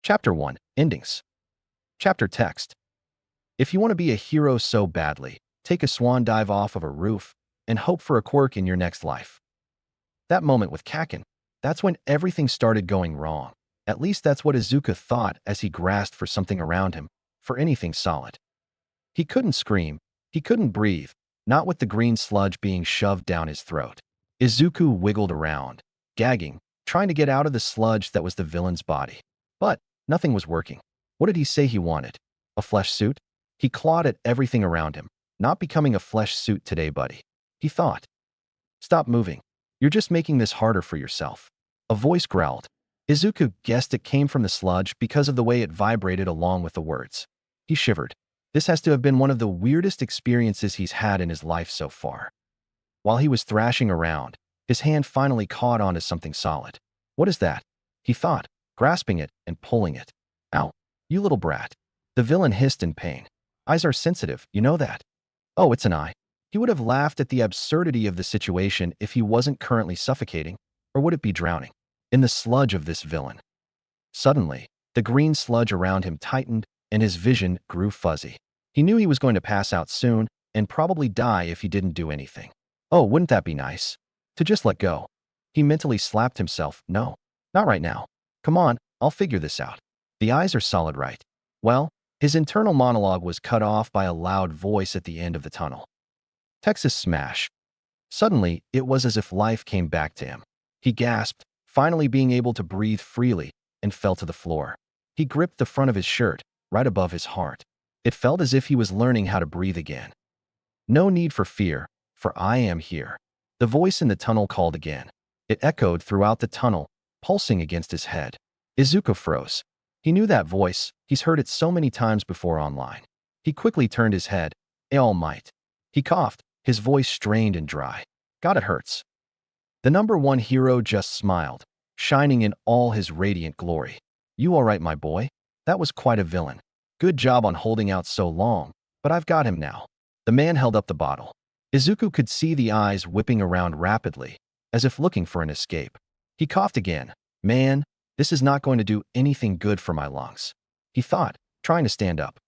Chapter 1. Endings. Chapter text. If you want to be a hero so badly, take a swan dive off of a roof and hope for a quirk in your next life. That moment with Kaken, that's when everything started going wrong. At least that's what Izuku thought as he grasped for something around him, for anything solid. He couldn't scream, he couldn't breathe, not with the green sludge being shoved down his throat. Izuku wiggled around, gagging, trying to get out of the sludge that was the villain's body. But nothing was working. What did he say he wanted? A flesh suit? He clawed at everything around him. Not becoming a flesh suit today, buddy. He thought. Stop moving. You're just making this harder for yourself. A voice growled. Izuku guessed it came from the sludge because of the way it vibrated along with the words. He shivered. This has to have been one of the weirdest experiences he's had in his life so far. While he was thrashing around, his hand finally caught on to something solid. What is that? He thought, grasping it and pulling it. Ow, you little brat. The villain hissed in pain. Eyes are sensitive, you know that. Oh, it's an eye. He would have laughed at the absurdity of the situation if he wasn't currently suffocating, or would it be drowning? In the sludge of this villain. Suddenly, the green sludge around him tightened and his vision grew fuzzy. He knew he was going to pass out soon and probably die if he didn't do anything. Oh, wouldn't that be nice? To just let go. He mentally slapped himself. No, not right now. Come on, I'll figure this out. The eyes are solid, right? Well, his internal monologue was cut off by a loud voice at the end of the tunnel. Texas smash. Suddenly, it was as if life came back to him. He gasped, finally being able to breathe freely, and fell to the floor. He gripped the front of his shirt, right above his heart. It felt as if he was learning how to breathe again. No need for fear, for I am here. The voice in the tunnel called again. It echoed throughout the tunnel, pulsing against his head. Izuku froze. He knew that voice, he's heard it so many times before online. He quickly turned his head. All Might. He coughed, his voice strained and dry. God, it hurts. The number one hero just smiled, shining in all his radiant glory. You all right, my boy? That was quite a villain. Good job on holding out so long, but I've got him now. The man held up the bottle. Izuku could see the eyes whipping around rapidly, as if looking for an escape. He coughed again. Man, this is not going to do anything good for my lungs. He thought, trying to stand up.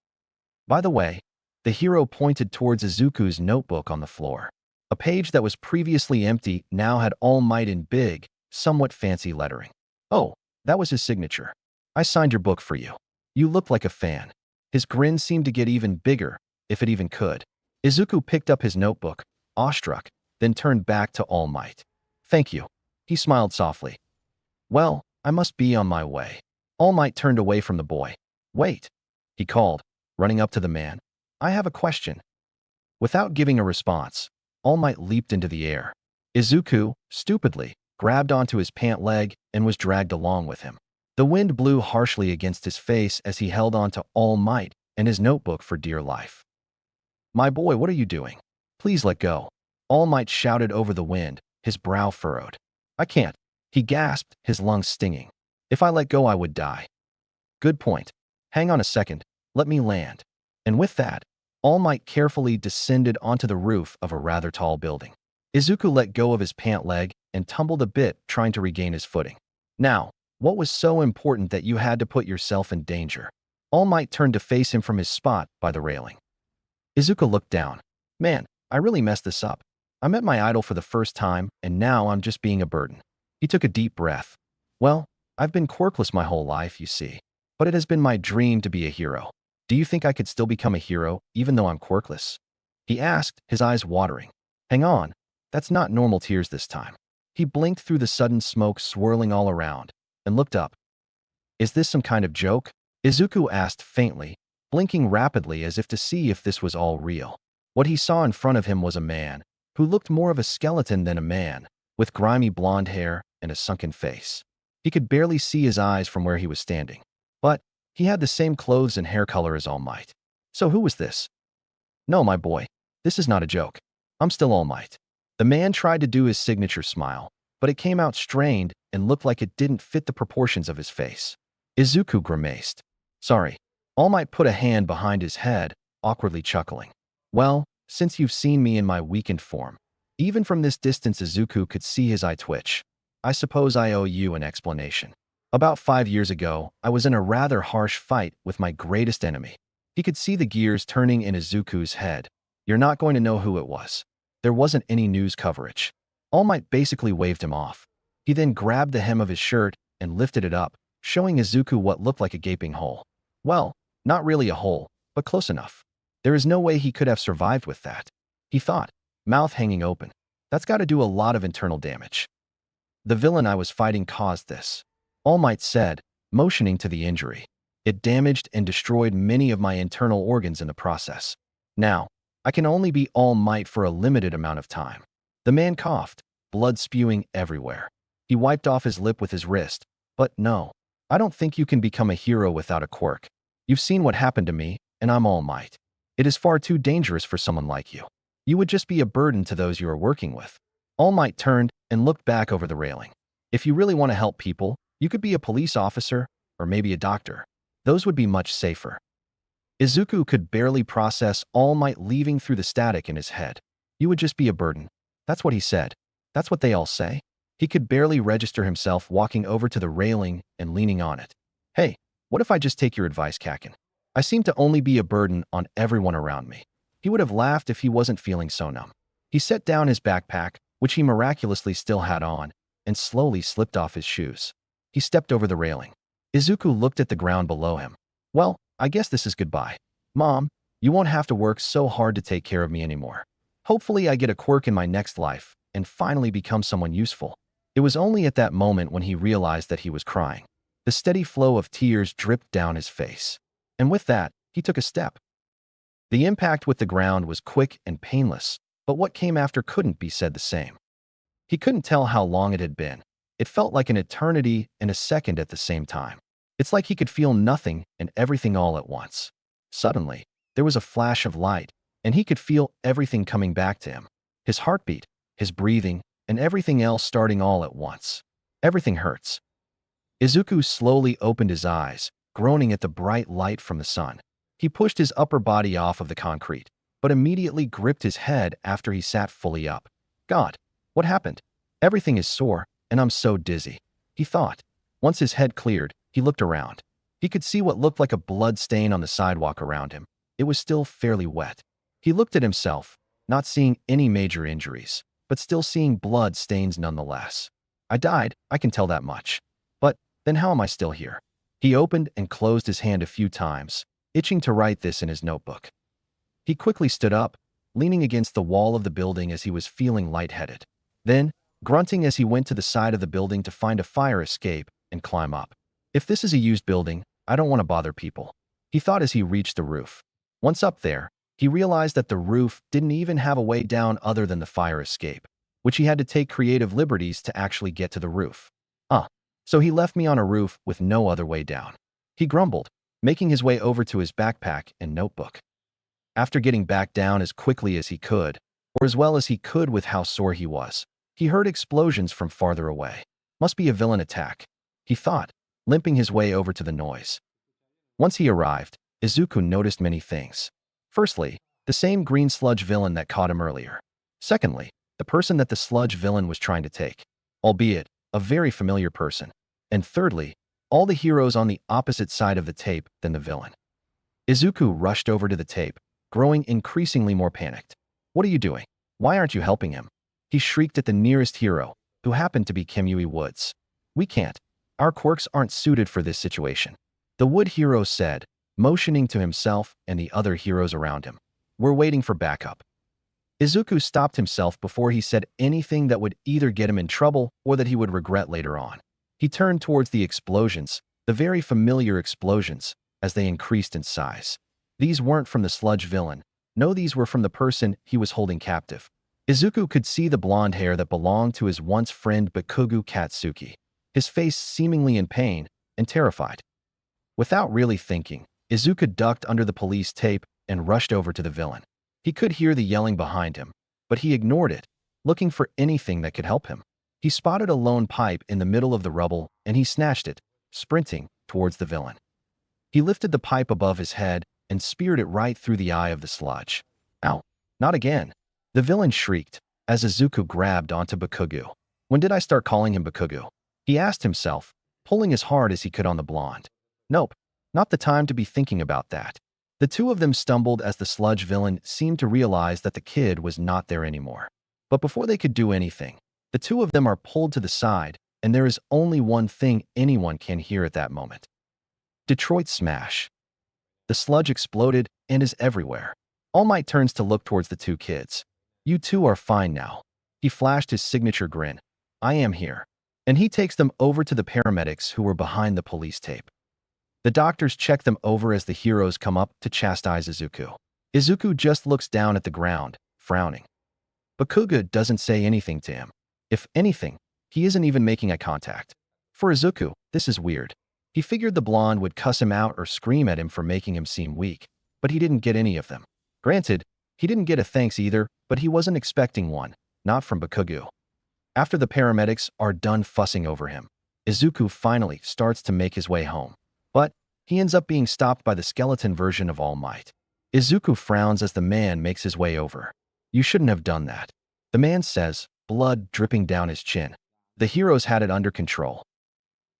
By the way, the hero pointed towards Izuku's notebook on the floor. A page that was previously empty now had All Might in big, somewhat fancy lettering. Oh, that was his signature. I signed your book for you. You look like a fan. His grin seemed to get even bigger, if it even could. Izuku picked up his notebook, awestruck, then turned back to All Might. Thank you. He smiled softly. Well, I must be on my way. All Might turned away from the boy. Wait, he called, running up to the man. I have a question. Without giving a response, All Might leaped into the air. Izuku, stupidly, grabbed onto his pant leg and was dragged along with him. The wind blew harshly against his face as he held on to All Might and his notebook for dear life. My boy, what are you doing? Please let go. All Might shouted over the wind, his brow furrowed. I can't. He gasped, his lungs stinging. If I let go, I would die. Good point. Hang on a second. Let me land. And with that, All Might carefully descended onto the roof of a rather tall building. Izuku let go of his pant leg and tumbled a bit, trying to regain his footing. Now, what was so important that you had to put yourself in danger? All Might turned to face him from his spot by the railing. Izuku looked down. Man, I really messed this up. I met my idol for the first time, and now I'm just being a burden. He took a deep breath. Well, I've been quirkless my whole life, you see. But it has been my dream to be a hero. Do you think I could still become a hero, even though I'm quirkless? He asked, his eyes watering. Hang on. That's not normal tears this time. He blinked through the sudden smoke swirling all around, and looked up. Is this some kind of joke? Izuku asked faintly, blinking rapidly as if to see if this was all real. What he saw in front of him was a man, who looked more of a skeleton than a man, with grimy blonde hair and a sunken face. He could barely see his eyes from where he was standing. But he had the same clothes and hair color as All Might. So who was this? No, my boy, this is not a joke. I'm still All Might. The man tried to do his signature smile, but it came out strained and looked like it didn't fit the proportions of his face. Izuku grimaced. Sorry. All Might put a hand behind his head, awkwardly chuckling. Well, since you've seen me in my weakened form, even from this distance Izuku could see his eye twitch. I suppose I owe you an explanation. About 5 years ago, I was in a rather harsh fight with my greatest enemy. He could see the gears turning in Izuku's head. You're not going to know who it was. There wasn't any news coverage. All Might basically waved him off. He then grabbed the hem of his shirt and lifted it up, showing Izuku what looked like a gaping hole. Well, not really a hole, but close enough. There is no way he could have survived with that. He thought, mouth hanging open. That's got to do a lot of internal damage. The villain I was fighting caused this, All Might said, motioning to the injury. It damaged and destroyed many of my internal organs in the process. Now, I can only be All Might for a limited amount of time. The man coughed, blood spewing everywhere. He wiped off his lip with his wrist. But no, I don't think you can become a hero without a quirk. You've seen what happened to me, and I'm All Might. It is far too dangerous for someone like you. You would just be a burden to those you are working with. All Might turned and looked back over the railing. If you really want to help people, you could be a police officer, or maybe a doctor. Those would be much safer. Izuku could barely process All Might leaving through the static in his head. You would just be a burden. That's what he said. That's what they all say. He could barely register himself walking over to the railing and leaning on it. Hey, what if I just take your advice, Kakin? I seem to only be a burden on everyone around me. He would have laughed if he wasn't feeling so numb. He set down his backpack, which he miraculously still had on, and slowly slipped off his shoes. He stepped over the railing. Izuku looked at the ground below him. Well, I guess this is goodbye. Mom, you won't have to work so hard to take care of me anymore. Hopefully I get a quirk in my next life and finally become someone useful. It was only at that moment when he realized that he was crying. The steady flow of tears dripped down his face. And with that, he took a step. The impact with the ground was quick and painless, but what came after couldn't be said the same. He couldn't tell how long it had been. It felt like an eternity and a second at the same time. It's like he could feel nothing and everything all at once. Suddenly, there was a flash of light, and he could feel everything coming back to him. His heartbeat, his breathing, and everything else starting all at once. Everything hurts. Izuku slowly opened his eyes, groaning at the bright light from the sun. He pushed his upper body off of the concrete, but immediately gripped his head after he sat fully up. God, what happened? Everything is sore, and I'm so dizzy, he thought. Once his head cleared, he looked around. He could see what looked like a blood stain on the sidewalk around him. It was still fairly wet. He looked at himself, not seeing any major injuries, but still seeing blood stains nonetheless. I died, I can tell that much. But then how am I still here? He opened and closed his hand a few times, itching to write this in his notebook. He quickly stood up, leaning against the wall of the building as he was feeling lightheaded. Then, grunting as he went to the side of the building to find a fire escape and climb up. If this is a used building, I don't want to bother people, he thought as he reached the roof. Once up there, he realized that the roof didn't even have a way down other than the fire escape, which he had to take creative liberties to actually get to the roof. So he left me on a roof with no other way down. He grumbled, making his way over to his backpack and notebook. After getting back down as quickly as he could, or as well as he could with how sore he was, he heard explosions from farther away. Must be a villain attack, he thought, limping his way over to the noise. Once he arrived, Izuku noticed many things. Firstly, the same green sludge villain that caught him earlier. Secondly, the person that the sludge villain was trying to take, albeit a very familiar person. And thirdly, all the heroes on the opposite side of the tape than the villain. Izuku rushed over to the tape, growing increasingly more panicked. What are you doing? Why aren't you helping him? He shrieked at the nearest hero, who happened to be Kimui Woods. We can't. Our quirks aren't suited for this situation, the wood hero said, motioning to himself and the other heroes around him. We're waiting for backup. Izuku stopped himself before he said anything that would either get him in trouble or that he would regret later on. He turned towards the explosions, the very familiar explosions, as they increased in size. These weren't from the sludge villain. No, these were from the person he was holding captive. Izuku could see the blonde hair that belonged to his once friend Bakugo Katsuki, his face seemingly in pain and terrified. Without really thinking, Izuku ducked under the police tape and rushed over to the villain. He could hear the yelling behind him, but he ignored it, looking for anything that could help him. He spotted a lone pipe in the middle of the rubble, and he snatched it, sprinting towards the villain. He lifted the pipe above his head and speared it right through the eye of the sludge. Ow, not again, the villain shrieked, as Izuku grabbed onto Bakugo. When did I start calling him Bakugo? He asked himself, pulling as hard as he could on the blonde. Nope, not the time to be thinking about that. The two of them stumbled as the sludge villain seemed to realize that the kid was not there anymore. But before they could do anything, the two of them are pulled to the side, and there is only one thing anyone can hear at that moment. Detroit smash. The sludge exploded and is everywhere. All Might turns to look towards the two kids. You two are fine now. He flashed his signature grin. I am here. And he takes them over to the paramedics who were behind the police tape. The doctors check them over as the heroes come up to chastise Izuku. Izuku just looks down at the ground, frowning. Bakugo doesn't say anything to him. If anything, he isn't even making eye contact. For Izuku, this is weird. He figured the blonde would cuss him out or scream at him for making him seem weak, but he didn't get any of them. Granted, he didn't get a thanks either, but he wasn't expecting one, not from Bakugo. After the paramedics are done fussing over him, Izuku finally starts to make his way home. But he ends up being stopped by the skeleton version of All Might. Izuku frowns as the man makes his way over. You shouldn't have done that. The man says, blood dripping down his chin. The heroes had it under control.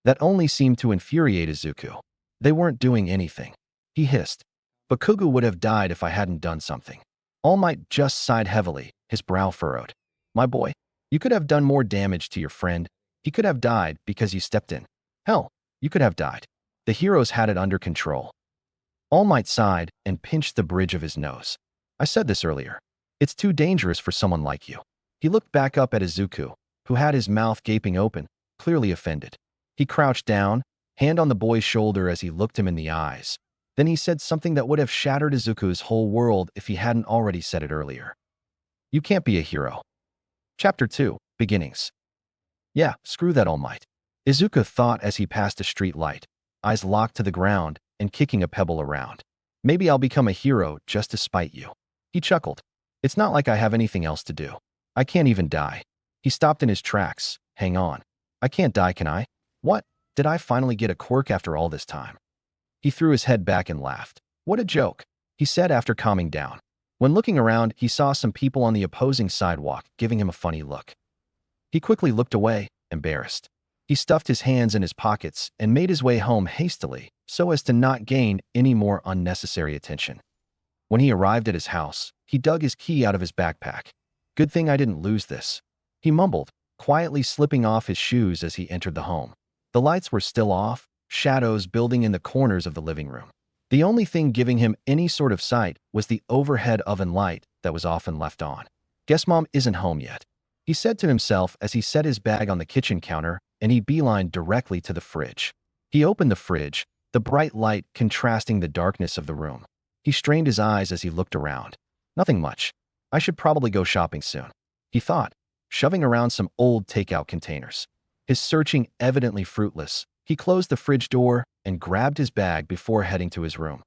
That only seemed to infuriate Izuku. They weren't doing anything. He hissed. Bakugo would have died if I hadn't done something. All Might just sighed heavily, his brow furrowed. My boy, you could have done more damage to your friend. He could have died because you stepped in. Hell, you could have died. The heroes had it under control. All Might sighed and pinched the bridge of his nose. I said this earlier. It's too dangerous for someone like you. He looked back up at Izuku, who had his mouth gaping open, clearly offended. He crouched down, hand on the boy's shoulder as he looked him in the eyes. Then he said something that would have shattered Izuku's whole world if he hadn't already said it earlier. You can't be a hero. Chapter 2, Beginnings. Yeah, screw that All Might. Izuku thought as he passed a street light, eyes locked to the ground and kicking a pebble around. Maybe I'll become a hero just to spite you. He chuckled. It's not like I have anything else to do. I can't even die. He stopped in his tracks. Hang on. I can't die, can I? What? Did I finally get a quirk after all this time? He threw his head back and laughed. What a joke, he said after calming down. When looking around, he saw some people on the opposing sidewalk giving him a funny look. He quickly looked away, embarrassed. He stuffed his hands in his pockets and made his way home hastily so as to not gain any more unnecessary attention. When he arrived at his house, he dug his key out of his backpack. Good thing I didn't lose this, he mumbled, quietly slipping off his shoes as he entered the home. The lights were still off, shadows building in the corners of the living room. The only thing giving him any sort of sight was the overhead oven light that was often left on. Guess Mom isn't home yet, he said to himself as he set his bag on the kitchen counter and he beelined directly to the fridge. He opened the fridge, the bright light contrasting the darkness of the room. He strained his eyes as he looked around. Nothing much. I should probably go shopping soon, he thought, shoving around some old takeout containers. His searching evidently fruitless, he closed the fridge door and grabbed his bag before heading to his room.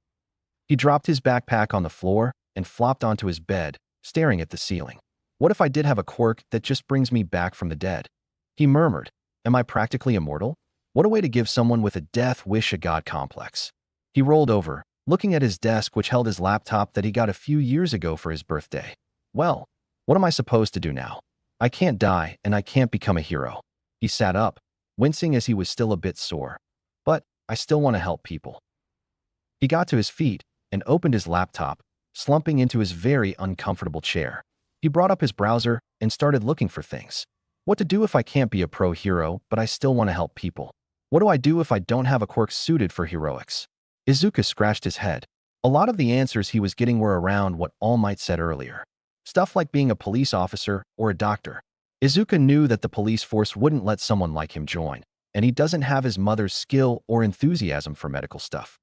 He dropped his backpack on the floor and flopped onto his bed, staring at the ceiling. What if I did have a quirk that just brings me back from the dead? He murmured. Am I practically immortal? What a way to give someone with a death wish a god complex. He rolled over, looking at his desk which held his laptop that he got a few years ago for his birthday. Well, what am I supposed to do now? I can't die and I can't become a hero. He sat up, wincing as he was still a bit sore. But I still want to help people. He got to his feet and opened his laptop, slumping into his very uncomfortable chair. He brought up his browser and started looking for things. What to do if I can't be a pro hero, but I still want to help people? What do I do if I don't have a quirk suited for heroics? Izuku scratched his head. A lot of the answers he was getting were around what All Might said earlier. Stuff like being a police officer or a doctor. Izuku knew that the police force wouldn't let someone like him join, and he doesn't have his mother's skill or enthusiasm for medical stuff.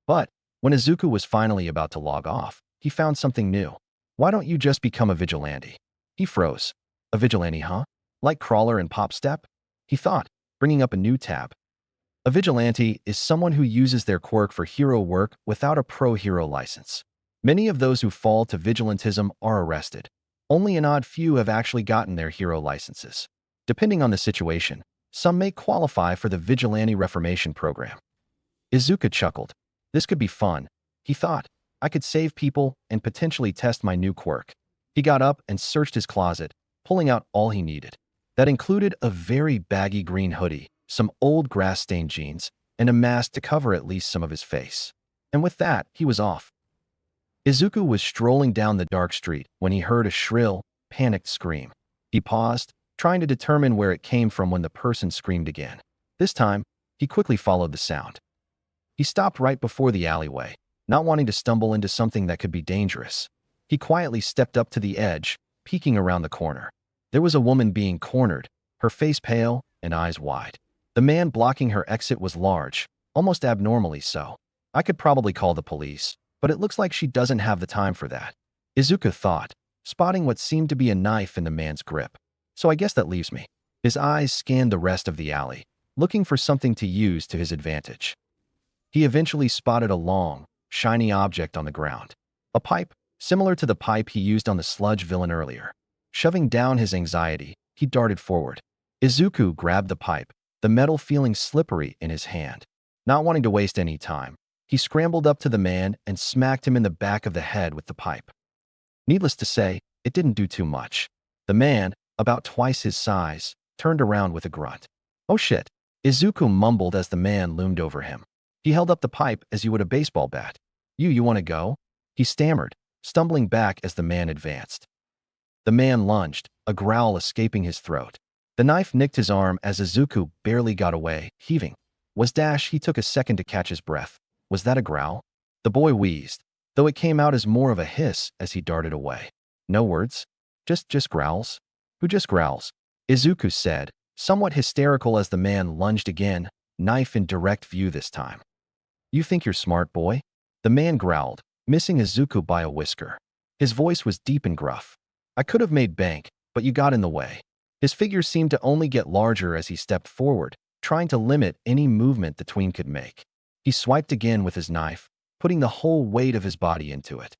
But when Izuku was finally about to log off, he found something new. Why don't you just become a vigilante? He froze. A vigilante, huh? Like Crawler and Pop Step? He thought, bringing up a new tab. A vigilante is someone who uses their quirk for hero work without a pro-hero license. Many of those who fall to vigilantism are arrested. Only an odd few have actually gotten their hero licenses. Depending on the situation, some may qualify for the Vigilante Reformation program. Izuku chuckled. This could be fun, he thought. I could save people and potentially test my new quirk. He got up and searched his closet, pulling out all he needed. That included a very baggy green hoodie, some old grass-stained jeans, and a mask to cover at least some of his face. And with that, he was off. Izuku was strolling down the dark street when he heard a shrill, panicked scream. He paused, trying to determine where it came from when the person screamed again. This time, he quickly followed the sound. He stopped right before the alleyway, not wanting to stumble into something that could be dangerous. He quietly stepped up to the edge, peeking around the corner. There was a woman being cornered, her face pale and eyes wide. The man blocking her exit was large, almost abnormally so. I could probably call the police, but it looks like she doesn't have the time for that, Izuku thought, spotting what seemed to be a knife in the man's grip. So I guess that leaves me. His eyes scanned the rest of the alley, looking for something to use to his advantage. He eventually spotted a long, shiny object on the ground. A pipe, similar to the pipe he used on the sludge villain earlier. Shoving down his anxiety, he darted forward. Izuku grabbed the pipe, the metal feeling slippery in his hand. Not wanting to waste any time, he scrambled up to the man and smacked him in the back of the head with the pipe. Needless to say, it didn't do too much. The man, about twice his size, turned around with a grunt. "Oh shit," Izuku mumbled as the man loomed over him. He held up the pipe as you would a baseball bat. You want to go?" He stammered, stumbling back as the man advanced. The man lunged, a growl escaping his throat. The knife nicked his arm as Izuku barely got away, heaving. He took a second to catch his breath. Was that a growl? The boy wheezed, though it came out as more of a hiss as he darted away. No words? Just growls? Who just growls? Izuku said, somewhat hysterical as the man lunged again, knife in direct view this time. "You think you're smart, boy?" The man growled, missing Izuku by a whisker. His voice was deep and gruff. "I could have made bank, but you got in the way." His figure seemed to only get larger as he stepped forward, trying to limit any movement the tween could make. He swiped again with his knife, putting the whole weight of his body into it.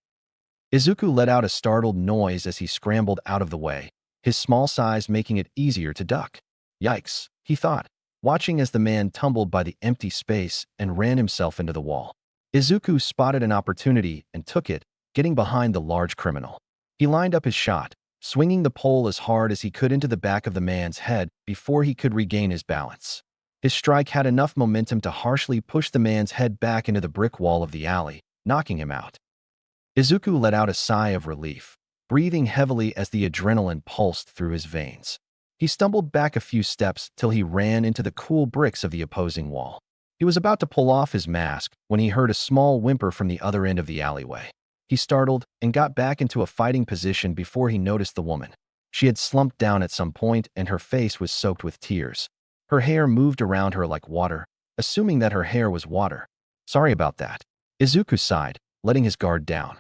Izuku let out a startled noise as he scrambled out of the way, his small size making it easier to duck. Yikes, he thought, watching as the man tumbled by the empty space and ran himself into the wall. Izuku spotted an opportunity and took it, getting behind the large criminal. He lined up his shot, swinging the pole as hard as he could into the back of the man's head before he could regain his balance. His strike had enough momentum to harshly push the man's head back into the brick wall of the alley, knocking him out. Izuku let out a sigh of relief, breathing heavily as the adrenaline pulsed through his veins. He stumbled back a few steps till he ran into the cool bricks of the opposing wall. He was about to pull off his mask when he heard a small whimper from the other end of the alleyway. He startled and got back into a fighting position before he noticed the woman. She had slumped down at some point and her face was soaked with tears. Her hair moved around her like water, assuming that her hair was water. "Sorry about that." Izuku sighed, letting his guard down.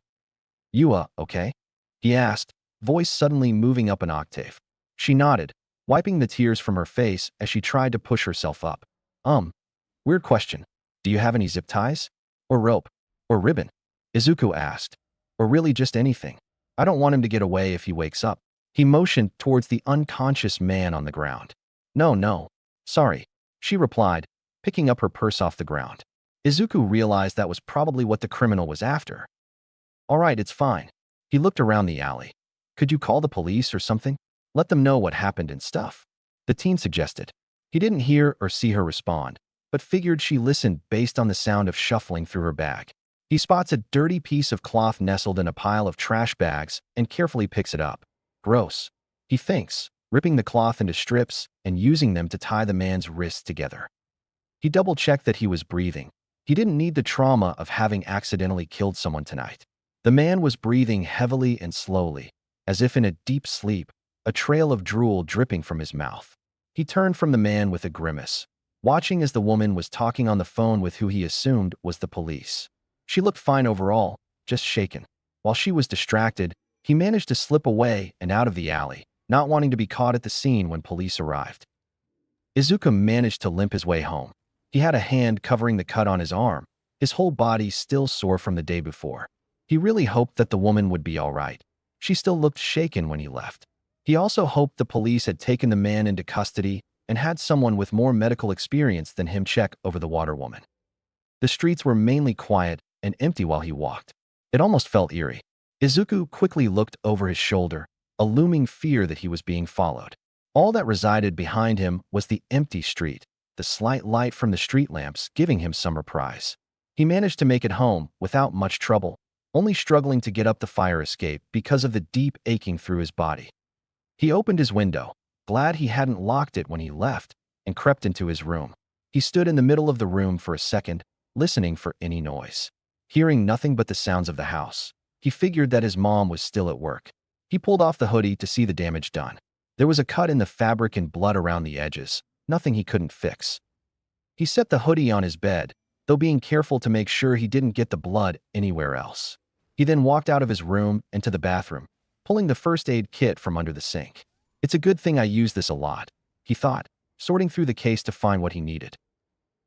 "You, okay?" he asked, voice suddenly moving up an octave. She nodded, wiping the tears from her face as she tried to push herself up. Weird question. Do you have any zip ties? Or rope? Or ribbon?" Izuku asked. "Or really just anything. I don't want him to get away if he wakes up." He motioned towards the unconscious man on the ground. No. Sorry," she replied, picking up her purse off the ground. Izuku realized that was probably what the criminal was after. "All right, it's fine." He looked around the alley. "Could you call the police or something? Let them know what happened and stuff," the teen suggested. He didn't hear or see her respond, but figured she listened based on the sound of shuffling through her bag. He spots a dirty piece of cloth nestled in a pile of trash bags and carefully picks it up. Gross, he thinks, ripping the cloth into strips and using them to tie the man's wrists together. He double-checked that he was breathing. He didn't need the trauma of having accidentally killed someone tonight. The man was breathing heavily and slowly, as if in a deep sleep, a trail of drool dripping from his mouth. He turned from the man with a grimace, watching as the woman was talking on the phone with who he assumed was the police. She looked fine overall, just shaken. While she was distracted, he managed to slip away and out of the alley, not wanting to be caught at the scene when police arrived. Izuku managed to limp his way home. He had a hand covering the cut on his arm, his whole body still sore from the day before. He really hoped that the woman would be all right. She still looked shaken when he left. He also hoped the police had taken the man into custody and had someone with more medical experience than him check over the water woman. The streets were mainly quiet and empty while he walked. It almost felt eerie. Izuku quickly looked over his shoulder, a looming fear that he was being followed. All that resided behind him was the empty street, the the slight light from the street lamps giving him some reprise. He managed to make it home without much trouble, only struggling to get up the fire escape because of the deep aching through his body. He opened his window, glad he hadn't locked it when he left, and crept into his room. He stood in the middle of the room for a second, listening for any noise. Hearing nothing but the sounds of the house, he figured that his mom was still at work. He pulled off the hoodie to see the damage done. There was a cut in the fabric and blood around the edges, nothing he couldn't fix. He set the hoodie on his bed, though being careful to make sure he didn't get the blood anywhere else. He then walked out of his room and to the bathroom, pulling the first aid kit from under the sink. It's a good thing I use this a lot, he thought, sorting through the case to find what he needed.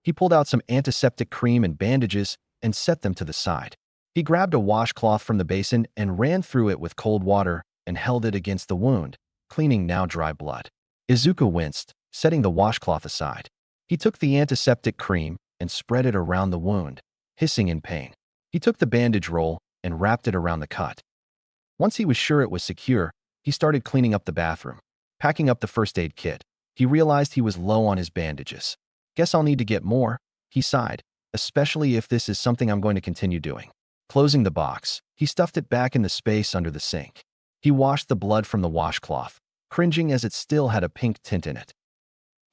He pulled out some antiseptic cream and bandages and set them to the side. He grabbed a washcloth from the basin and ran through it with cold water and held it against the wound, cleaning now dry blood. Izuku winced, setting the washcloth aside. He took the antiseptic cream and spread it around the wound, hissing in pain. He took the bandage roll and wrapped it around the cut. Once he was sure it was secure, he started cleaning up the bathroom. Packing up the first aid kit, he realized he was low on his bandages. Guess I'll need to get more, he sighed, especially if this is something I'm going to continue doing. Closing the box, he stuffed it back in the space under the sink. He washed the blood from the washcloth, cringing as it still had a pink tint in it.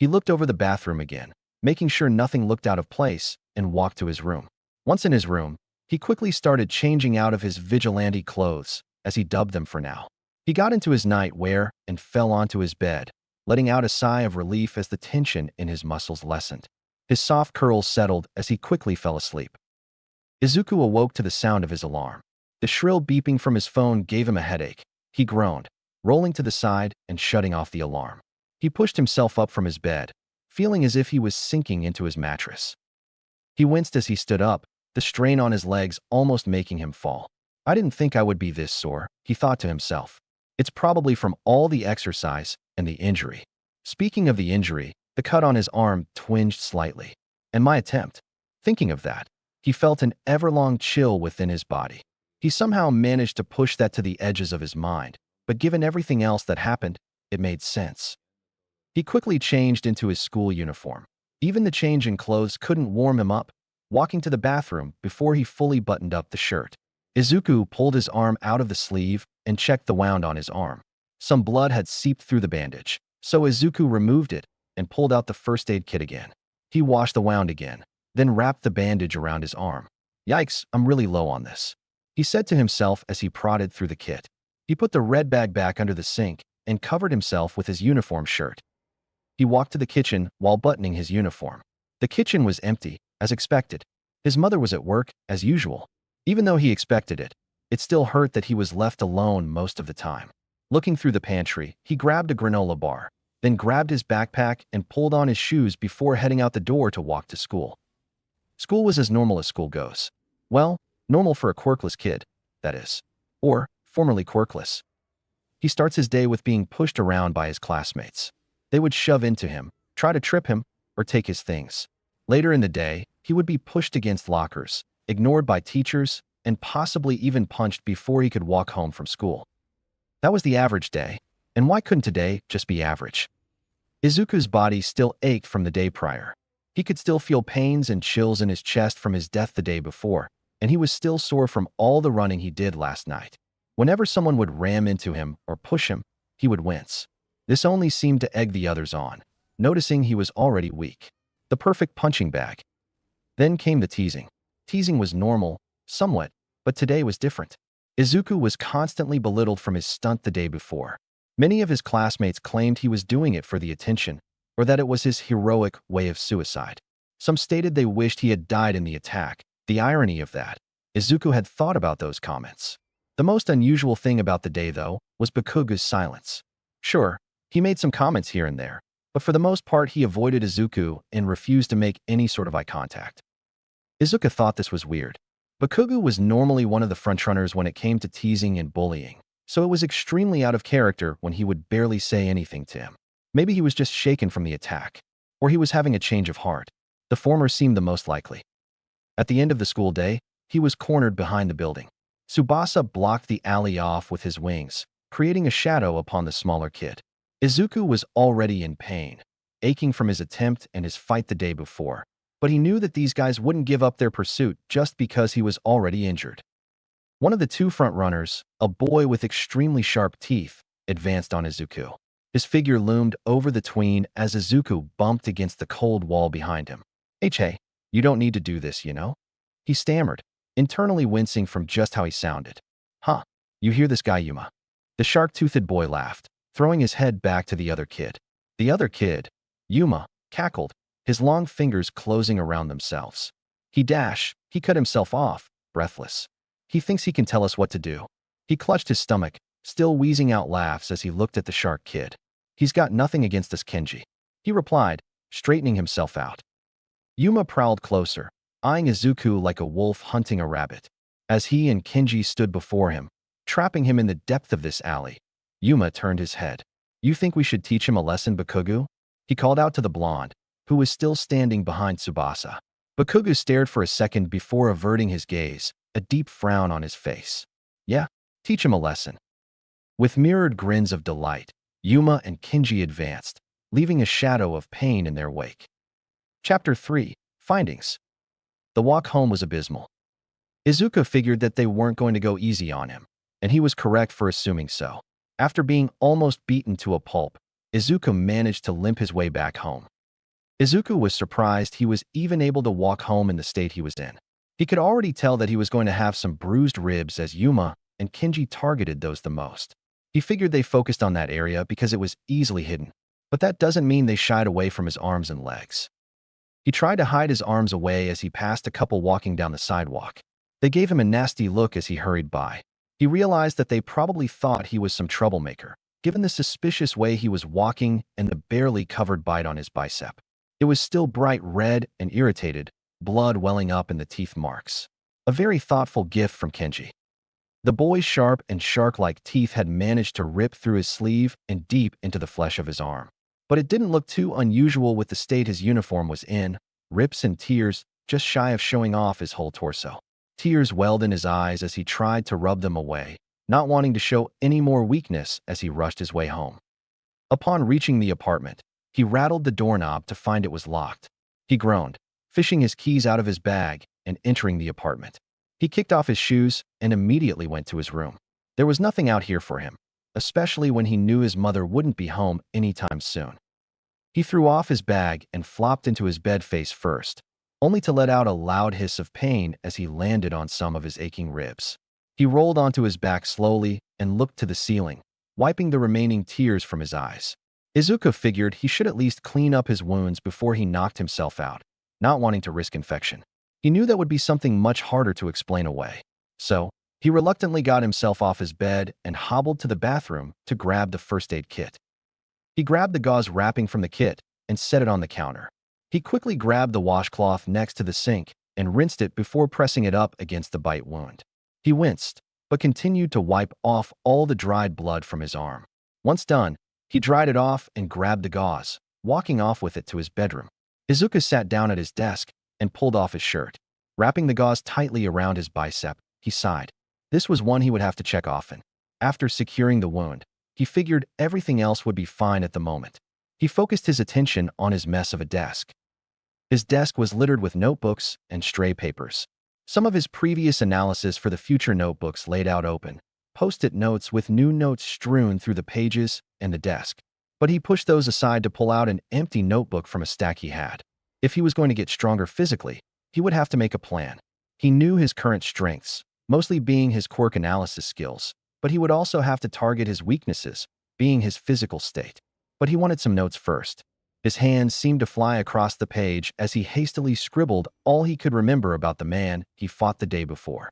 He looked over the bathroom again, making sure nothing looked out of place, and walked to his room. Once in his room, he quickly started changing out of his vigilante clothes, as he dubbed them for now. He got into his nightwear and fell onto his bed, letting out a sigh of relief as the tension in his muscles lessened. His soft curls settled as he quickly fell asleep. Izuku awoke to the sound of his alarm. The shrill beeping from his phone gave him a headache. He groaned, rolling to the side and shutting off the alarm. He pushed himself up from his bed, feeling as if he was sinking into his mattress. He winced as he stood up, the strain on his legs almost making him fall. I didn't think I would be this sore, he thought to himself. It's probably from all the exercise and the injury. Speaking of the injury, the cut on his arm twinged slightly. And my attempt. Thinking of that, he felt an everlong chill within his body. He somehow managed to push that to the edges of his mind, but given everything else that happened, it made sense. He quickly changed into his school uniform. Even the change in clothes couldn't warm him up, walking to the bathroom before he fully buttoned up the shirt. Izuku pulled his arm out of the sleeve and checked the wound on his arm. Some blood had seeped through the bandage, so Izuku removed it and pulled out the first aid kit again. He washed the wound again, then wrapped the bandage around his arm. Yikes, I'm really low on this, he said to himself as he prodded through the kit. He put the red bag back under the sink and covered himself with his uniform shirt. He walked to the kitchen while buttoning his uniform. The kitchen was empty, as expected. His mother was at work, as usual. Even though he expected it, it still hurt that he was left alone most of the time. Looking through the pantry, he grabbed a granola bar, then grabbed his backpack and pulled on his shoes before heading out the door to walk to school. School was as normal as school goes. Well, normal for a quirkless kid, that is. Or, formerly quirkless. He starts his day with being pushed around by his classmates. They would shove into him, try to trip him, or take his things. Later in the day, he would be pushed against lockers, ignored by teachers, and possibly even punched before he could walk home from school. That was the average day, and why couldn't today just be average? Izuku's body still ached from the day prior. He could still feel pains and chills in his chest from his death the day before, and he was still sore from all the running he did last night. Whenever someone would ram into him or push him, he would wince. This only seemed to egg the others on, noticing he was already weak. The perfect punching bag. Then came the teasing. Teasing was normal, somewhat, but today was different. Izuku was constantly belittled from his stunt the day before. Many of his classmates claimed he was doing it for the attention, or that it was his heroic way of suicide. Some stated they wished he had died in the attack. The irony of that, Izuku had thought about those comments. The most unusual thing about the day, though, was Bakuga's silence. Sure, he made some comments here and there, but for the most part he avoided Izuku and refused to make any sort of eye contact. Izuku thought this was weird. Bakuga was normally one of the frontrunners when it came to teasing and bullying, so it was extremely out of character when he would barely say anything to him. Maybe he was just shaken from the attack, or he was having a change of heart. The former seemed the most likely. At the end of the school day, he was cornered behind the building. Tsubasa blocked the alley off with his wings, creating a shadow upon the smaller kid. Izuku was already in pain. aching from his attempt and his fight the day before. But he knew that these guys wouldn't give up their pursuit just because he was already injured. One of the two front runners, a boy with extremely sharp teeth, advanced on Izuku. His figure loomed over the tween as Izuku bumped against the cold wall behind him. Hey, you don't need to do this, you know? He stammered, internally wincing from just how he sounded. Huh, you hear this guy, Yuma? The shark-toothed boy laughed, throwing his head back to the other kid. The other kid, Yuma, cackled, his long fingers closing around themselves. He cut himself off, breathless. He thinks he can tell us what to do. He clutched his stomach, still wheezing out laughs as he looked at the shark kid. He's got nothing against us, Kenji, he replied, straightening himself out. Yuma prowled closer, eyeing Izuku like a wolf hunting a rabbit. As he and Kenji stood before him, trapping him in the depth of this alley, Yuma turned his head. You think we should teach him a lesson, Bakugo? He called out to the blonde, who was still standing behind Tsubasa. Bakugo stared for a second before averting his gaze, a deep frown on his face. Yeah, teach him a lesson. With mirrored grins of delight, Yuma and Kenji advanced, leaving a shadow of pain in their wake. Chapter 3, Findings. The walk home was abysmal. Izuku figured that they weren't going to go easy on him, and he was correct for assuming so. After being almost beaten to a pulp, Izuku managed to limp his way back home. Izuku was surprised he was even able to walk home in the state he was in. He could already tell that he was going to have some bruised ribs as Yuma and Kenji targeted those the most. He figured they focused on that area because it was easily hidden, but that doesn't mean they shied away from his arms and legs. He tried to hide his arms away as he passed a couple walking down the sidewalk. They gave him a nasty look as he hurried by. He realized that they probably thought he was some troublemaker, given the suspicious way he was walking and the barely covered bite on his bicep. It was still bright red and irritated, blood welling up in the teeth marks. A very thoughtful gift from Kenji. The boy's sharp and shark-like teeth had managed to rip through his sleeve and deep into the flesh of his arm. But it didn't look too unusual with the state his uniform was in, rips and tears just shy of showing off his whole torso. Tears welled in his eyes as he tried to rub them away, not wanting to show any more weakness as he rushed his way home. Upon reaching the apartment, he rattled the doorknob to find it was locked. He groaned, fishing his keys out of his bag and entering the apartment. He kicked off his shoes and immediately went to his room. There was nothing out here for him, especially when he knew his mother wouldn't be home anytime soon. He threw off his bag and flopped into his bed face first, only to let out a loud hiss of pain as he landed on some of his aching ribs. He rolled onto his back slowly and looked to the ceiling, wiping the remaining tears from his eyes. Izuku figured he should at least clean up his wounds before he knocked himself out, not wanting to risk infection. He knew that would be something much harder to explain away. So, he reluctantly got himself off his bed and hobbled to the bathroom to grab the first aid kit. He grabbed the gauze wrapping from the kit and set it on the counter. He quickly grabbed the washcloth next to the sink and rinsed it before pressing it up against the bite wound. He winced, but continued to wipe off all the dried blood from his arm. Once done, he dried it off and grabbed the gauze, walking off with it to his bedroom. Izuku sat down at his desk and pulled off his shirt. Wrapping the gauze tightly around his bicep, he sighed. This was one he would have to check often. After securing the wound, he figured everything else would be fine at the moment. He focused his attention on his mess of a desk. His desk was littered with notebooks and stray papers. Some of his previous analysis for the future notebooks laid out open, post-it notes with new notes strewn through the pages and the desk. But he pushed those aside to pull out an empty notebook from a stack he had. If he was going to get stronger physically, he would have to make a plan. He knew his current strengths, mostly being his quirk analysis skills, but he would also have to target his weaknesses, being his physical state. But he wanted some notes first. His hands seemed to fly across the page as he hastily scribbled all he could remember about the man he fought the day before.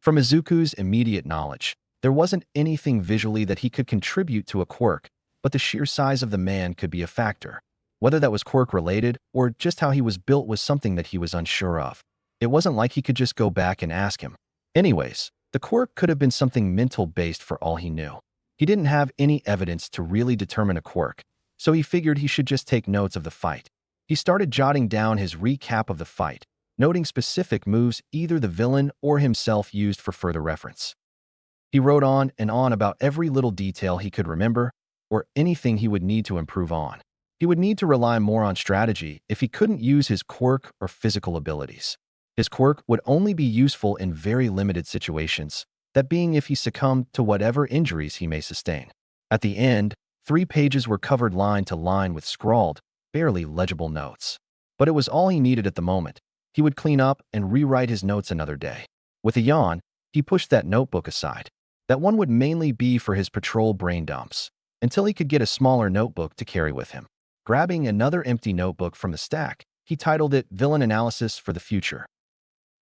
From Izuku's immediate knowledge, there wasn't anything visually that he could contribute to a quirk, but the sheer size of the man could be a factor. Whether that was quirk-related or just how he was built was something that he was unsure of. It wasn't like he could just go back and ask him. Anyways, the quirk could have been something mental-based for all he knew. He didn't have any evidence to really determine a quirk, so he figured he should just take notes of the fight. He started jotting down his recap of the fight, noting specific moves either the villain or himself used for further reference. He wrote on and on about every little detail he could remember or anything he would need to improve on. He would need to rely more on strategy if he couldn't use his quirk or physical abilities. His quirk would only be useful in very limited situations, that being if he succumbed to whatever injuries he may sustain. At the end, 3 pages were covered line to line with scrawled, barely legible notes. But it was all he needed at the moment. He would clean up and rewrite his notes another day. With a yawn, he pushed that notebook aside. That one would mainly be for his patrol brain dumps, until he could get a smaller notebook to carry with him. Grabbing another empty notebook from the stack, he titled it Villain Analysis for the Future.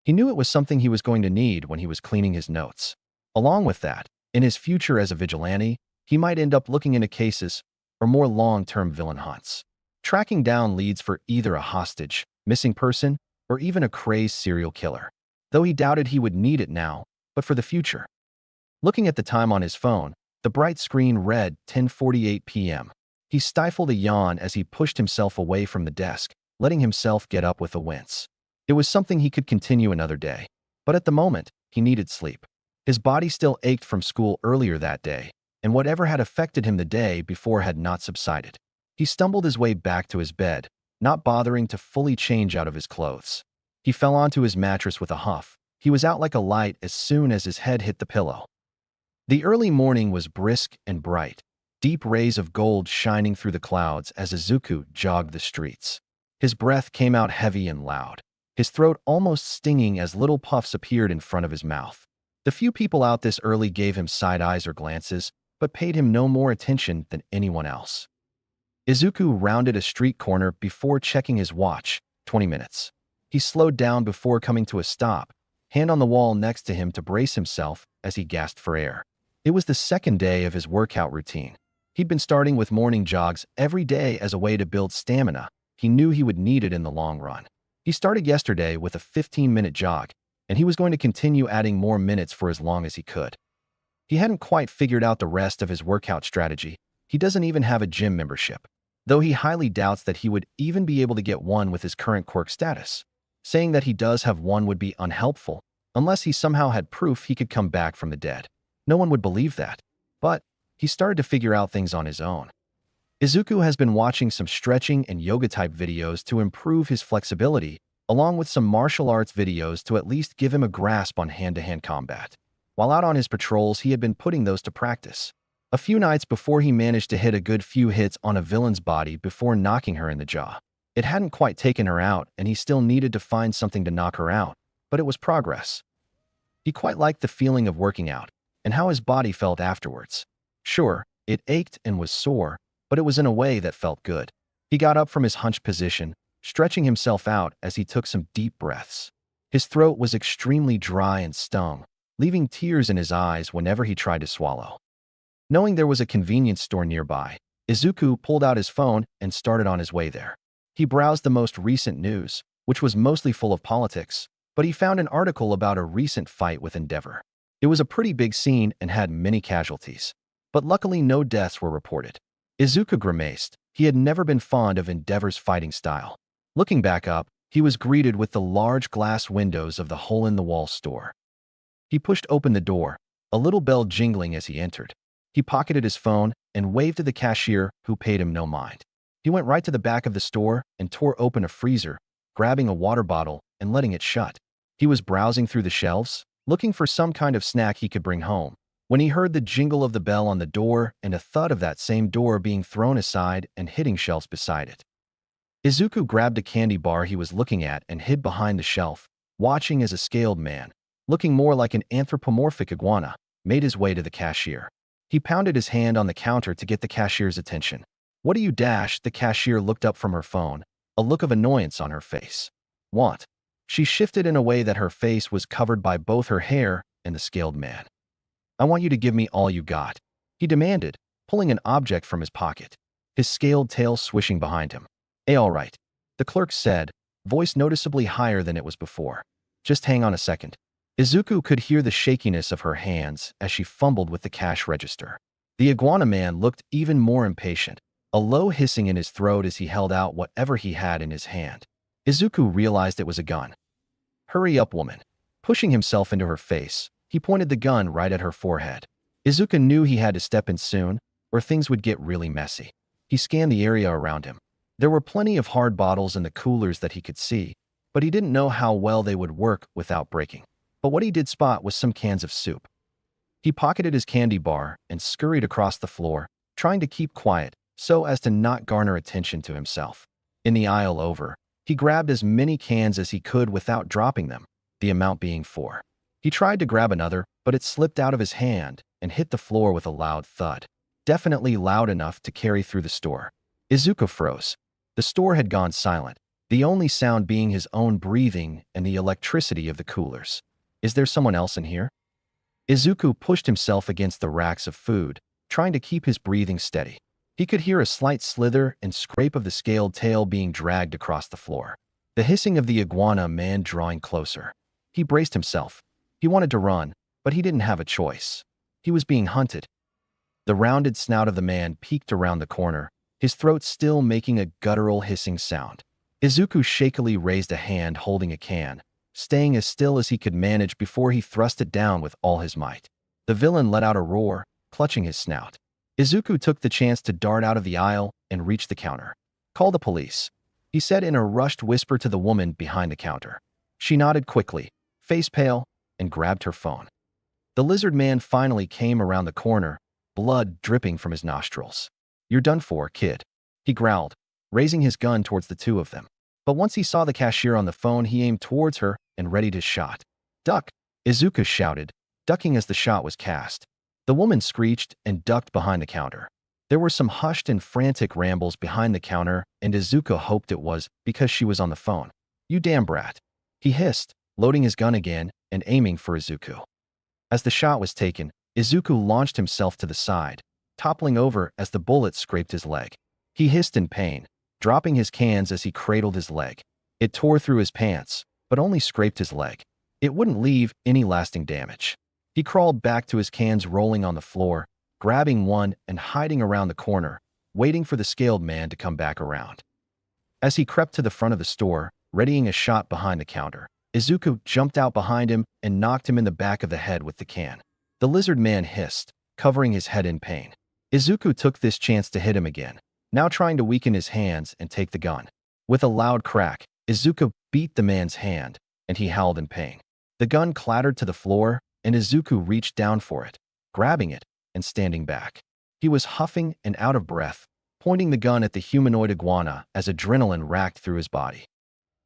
He knew it was something he was going to need when he was cleaning his notes. Along with that, in his future as a vigilante, he might end up looking into cases or more long-term villain hunts, tracking down leads for either a hostage, missing person, or even a crazed serial killer. Though he doubted he would need it now, but for the future. Looking at the time on his phone, the bright screen read 10:48 p.m. He stifled a yawn as he pushed himself away from the desk, letting himself get up with a wince. It was something he could continue another day, but at the moment, he needed sleep. His body still ached from school earlier that day, and whatever had affected him the day before had not subsided. He stumbled his way back to his bed, not bothering to fully change out of his clothes. He fell onto his mattress with a huff. He was out like a light as soon as his head hit the pillow. The early morning was brisk and bright, deep rays of gold shining through the clouds as Izuku jogged the streets. His breath came out heavy and loud, his throat almost stinging as little puffs appeared in front of his mouth. The few people out this early gave him side eyes or glances, but paid him no more attention than anyone else. Izuku rounded a street corner before checking his watch, 20 minutes. He slowed down before coming to a stop, hand on the wall next to him to brace himself as he gasped for air. It was the second day of his workout routine. He'd been starting with morning jogs every day as a way to build stamina. He knew he would need it in the long run. He started yesterday with a 15-minute jog, and he was going to continue adding more minutes for as long as he could. He hadn't quite figured out the rest of his workout strategy. He doesn't even have a gym membership, though he highly doubts that he would even be able to get one with his current quirk status. Saying that he does have one would be unhelpful, unless he somehow had proof he could come back from the dead. No one would believe that, but he started to figure out things on his own. Izuku has been watching some stretching and yoga-type videos to improve his flexibility, along with some martial arts videos to at least give him a grasp on hand-to-hand combat. While out on his patrols, he had been putting those to practice. A few nights before, he managed to hit a good few hits on a villain's body before knocking her in the jaw. It hadn't quite taken her out, and he still needed to find something to knock her out, but it was progress. He quite liked the feeling of working out, and how his body felt afterwards. Sure, it ached and was sore, but it was in a way that felt good. He got up from his hunched position, stretching himself out as he took some deep breaths. His throat was extremely dry and stung, leaving tears in his eyes whenever he tried to swallow. Knowing there was a convenience store nearby, Izuku pulled out his phone and started on his way there. He browsed the most recent news, which was mostly full of politics, but he found an article about a recent fight with Endeavor. It was a pretty big scene and had many casualties, but luckily no deaths were reported. Izuku grimaced. He had never been fond of Endeavor's fighting style. Looking back up, he was greeted with the large glass windows of the hole-in-the-wall store. He pushed open the door, a little bell jingling as he entered. He pocketed his phone and waved to the cashier, who paid him no mind. He went right to the back of the store and tore open a freezer, grabbing a water bottle and letting it shut. He was browsing through the shelves, looking for some kind of snack he could bring home, when he heard the jingle of the bell on the door and a thud of that same door being thrown aside and hitting shelves beside it. Izuku grabbed a candy bar he was looking at and hid behind the shelf, watching as a scaled man, looking more like an anthropomorphic iguana, made his way to the cashier. He pounded his hand on the counter to get the cashier's attention. "What do you dash?" The cashier looked up from her phone, a look of annoyance on her face. "Want?" She shifted in a way that her face was covered by both her hair and the scaled man. "I want you to give me all you got," he demanded, pulling an object from his pocket, his scaled tail swishing behind him. All right," the clerk said, voice noticeably higher than it was before. "Just hang on a second." Izuku could hear the shakiness of her hands as she fumbled with the cash register. The iguana man looked even more impatient, a low hissing in his throat as he held out whatever he had in his hand. Izuku realized it was a gun. "Hurry up, woman." Pushing himself into her face, he pointed the gun right at her forehead. Izuku knew he had to step in soon, or things would get really messy. He scanned the area around him, There were plenty of hard bottles in the coolers that he could see, but he didn't know how well they would work without breaking. But what he did spot was some cans of soup. He pocketed his candy bar and scurried across the floor, trying to keep quiet so as to not garner attention to himself. In the aisle over, he grabbed as many cans as he could without dropping them, the amount being 4. He tried to grab another, but it slipped out of his hand and hit the floor with a loud thud. Definitely loud enough to carry through the store. Izuku froze. The store had gone silent, the only sound being his own breathing and the electricity of the coolers. Is there someone else in here? Izuku pushed himself against the racks of food, trying to keep his breathing steady. He could hear a slight slither and scrape of the scaled tail being dragged across the floor. The hissing of the iguana man drawing closer. He braced himself. He wanted to run, but he didn't have a choice. He was being hunted. The rounded snout of the man peeked around the corner, his throat still making a guttural hissing sound. Izuku shakily raised a hand holding a can, staying as still as he could manage before he thrust it down with all his might. The villain let out a roar, clutching his snout. Izuku took the chance to dart out of the aisle and reach the counter. "Call the police," he said in a rushed whisper to the woman behind the counter. She nodded quickly, face pale, and grabbed her phone. The lizard man finally came around the corner, blood dripping from his nostrils. "You're done for, kid," he growled, raising his gun towards the two of them. But once he saw the cashier on the phone, he aimed towards her and readied his shot. "Duck!" Izuku shouted, ducking as the shot was cast. The woman screeched and ducked behind the counter. There were some hushed and frantic rambles behind the counter, and Izuku hoped it was because she was on the phone. "You damn brat," he hissed, loading his gun again and aiming for Izuku. As the shot was taken, Izuku launched himself to the side, toppling over as the bullet scraped his leg. He hissed in pain, dropping his cans as he cradled his leg. It tore through his pants, but only scraped his leg. It wouldn't leave any lasting damage. He crawled back to his cans rolling on the floor, grabbing one and hiding around the corner, waiting for the scaled man to come back around. As he crept to the front of the store, readying a shot behind the counter, Izuku jumped out behind him and knocked him in the back of the head with the can. The lizard man hissed, covering his head in pain. Izuku took this chance to hit him again, now trying to weaken his hands and take the gun. With a loud crack, Izuku beat the man's hand, and he howled in pain. The gun clattered to the floor, and Izuku reached down for it, grabbing it and standing back. He was huffing and out of breath, pointing the gun at the humanoid iguana as adrenaline racked through his body.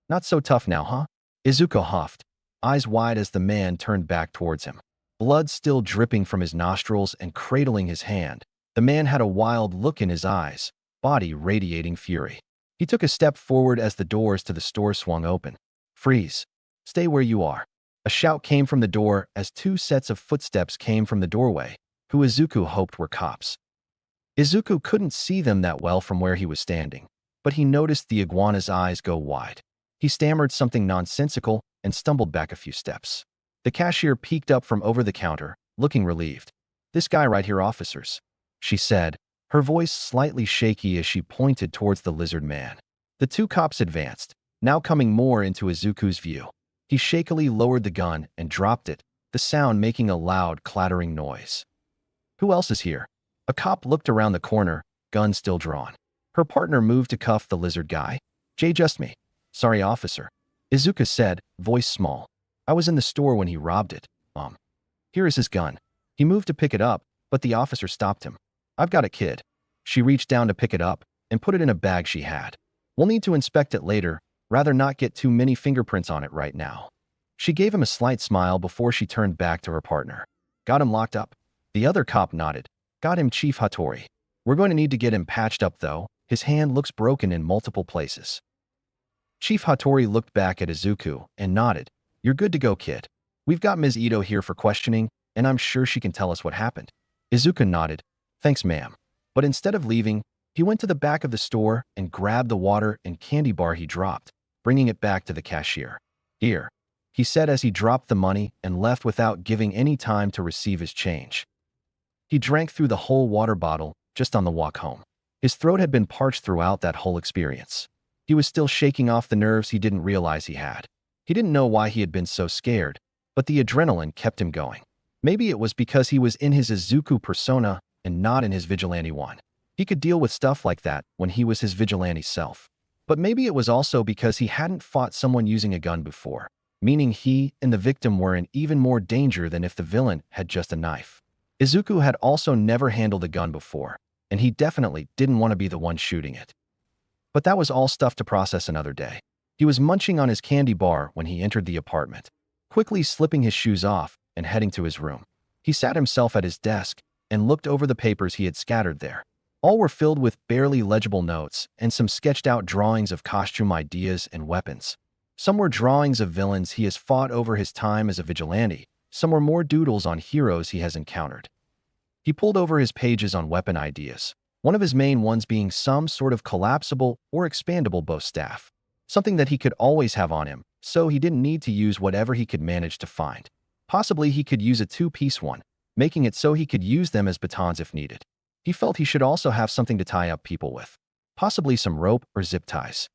"Not so tough now, huh?" Izuku huffed, eyes wide as the man turned back towards him. Blood still dripping from his nostrils and cradling his hand, the man had a wild look in his eyes, body radiating fury. He took a step forward as the doors to the store swung open. "Freeze! Stay where you are." A shout came from the door as 2 sets of footsteps came from the doorway, who Izuku hoped were cops. Izuku couldn't see them that well from where he was standing, but he noticed the iguana's eyes go wide. He stammered something nonsensical and stumbled back a few steps. The cashier peeked up from over the counter, looking relieved. "This guy right here, officers," she said, her voice slightly shaky as she pointed towards the lizard man. The 2 cops advanced, now coming more into Izuku's view. He shakily lowered the gun and dropped it, the sound making a loud, clattering noise. "Who else is here?" A cop looked around the corner, gun still drawn. Her partner moved to cuff the lizard guy. "Just me." "Sorry, officer," Izuku said, voice small. "I was in the store when he robbed it. Here is his gun." He moved to pick it up, but the officer stopped him. "I've got a kid." She reached down to pick it up and put it in a bag she had. "We'll need to inspect it later. Rather not get too many fingerprints on it right now." She gave him a slight smile before she turned back to her partner. "Got him locked up?" The other cop nodded. "Got him, Chief Hattori. We're going to need to get him patched up, though. His hand looks broken in multiple places." Chief Hattori looked back at Izuku and nodded. "You're good to go, kid. We've got Ms. Ito here for questioning, and I'm sure she can tell us what happened." Izuku nodded. "Thanks, ma'am." But instead of leaving, he went to the back of the store and grabbed the water and candy bar he dropped, bringing it back to the cashier. "Here," he said as he dropped the money and left without giving any time to receive his change. He drank through the whole water bottle just on the walk home. His throat had been parched throughout that whole experience. He was still shaking off the nerves he didn't realize he had. He didn't know why he had been so scared, but the adrenaline kept him going. Maybe it was because he was in his Izuku persona and not in his vigilante one. He could deal with stuff like that when he was his vigilante self. But maybe it was also because he hadn't fought someone using a gun before, meaning he and the victim were in even more danger than if the villain had just a knife. Izuku had also never handled a gun before, and he definitely didn't want to be the one shooting it. But that was all stuff to process another day. He was munching on his candy bar when he entered the apartment, quickly slipping his shoes off and heading to his room. He sat himself at his desk and looked over the papers he had scattered there. All were filled with barely legible notes and some sketched-out drawings of costume ideas and weapons. Some were drawings of villains he has fought over his time as a vigilante. Some were more doodles on heroes he has encountered. He pulled over his pages on weapon ideas, one of his main ones being some sort of collapsible or expandable bow staff, something that he could always have on him, so he didn't need to use whatever he could manage to find. Possibly he could use a two-piece one, making it so he could use them as batons if needed. He felt he should also have something to tie up people with, possibly some rope or zip ties.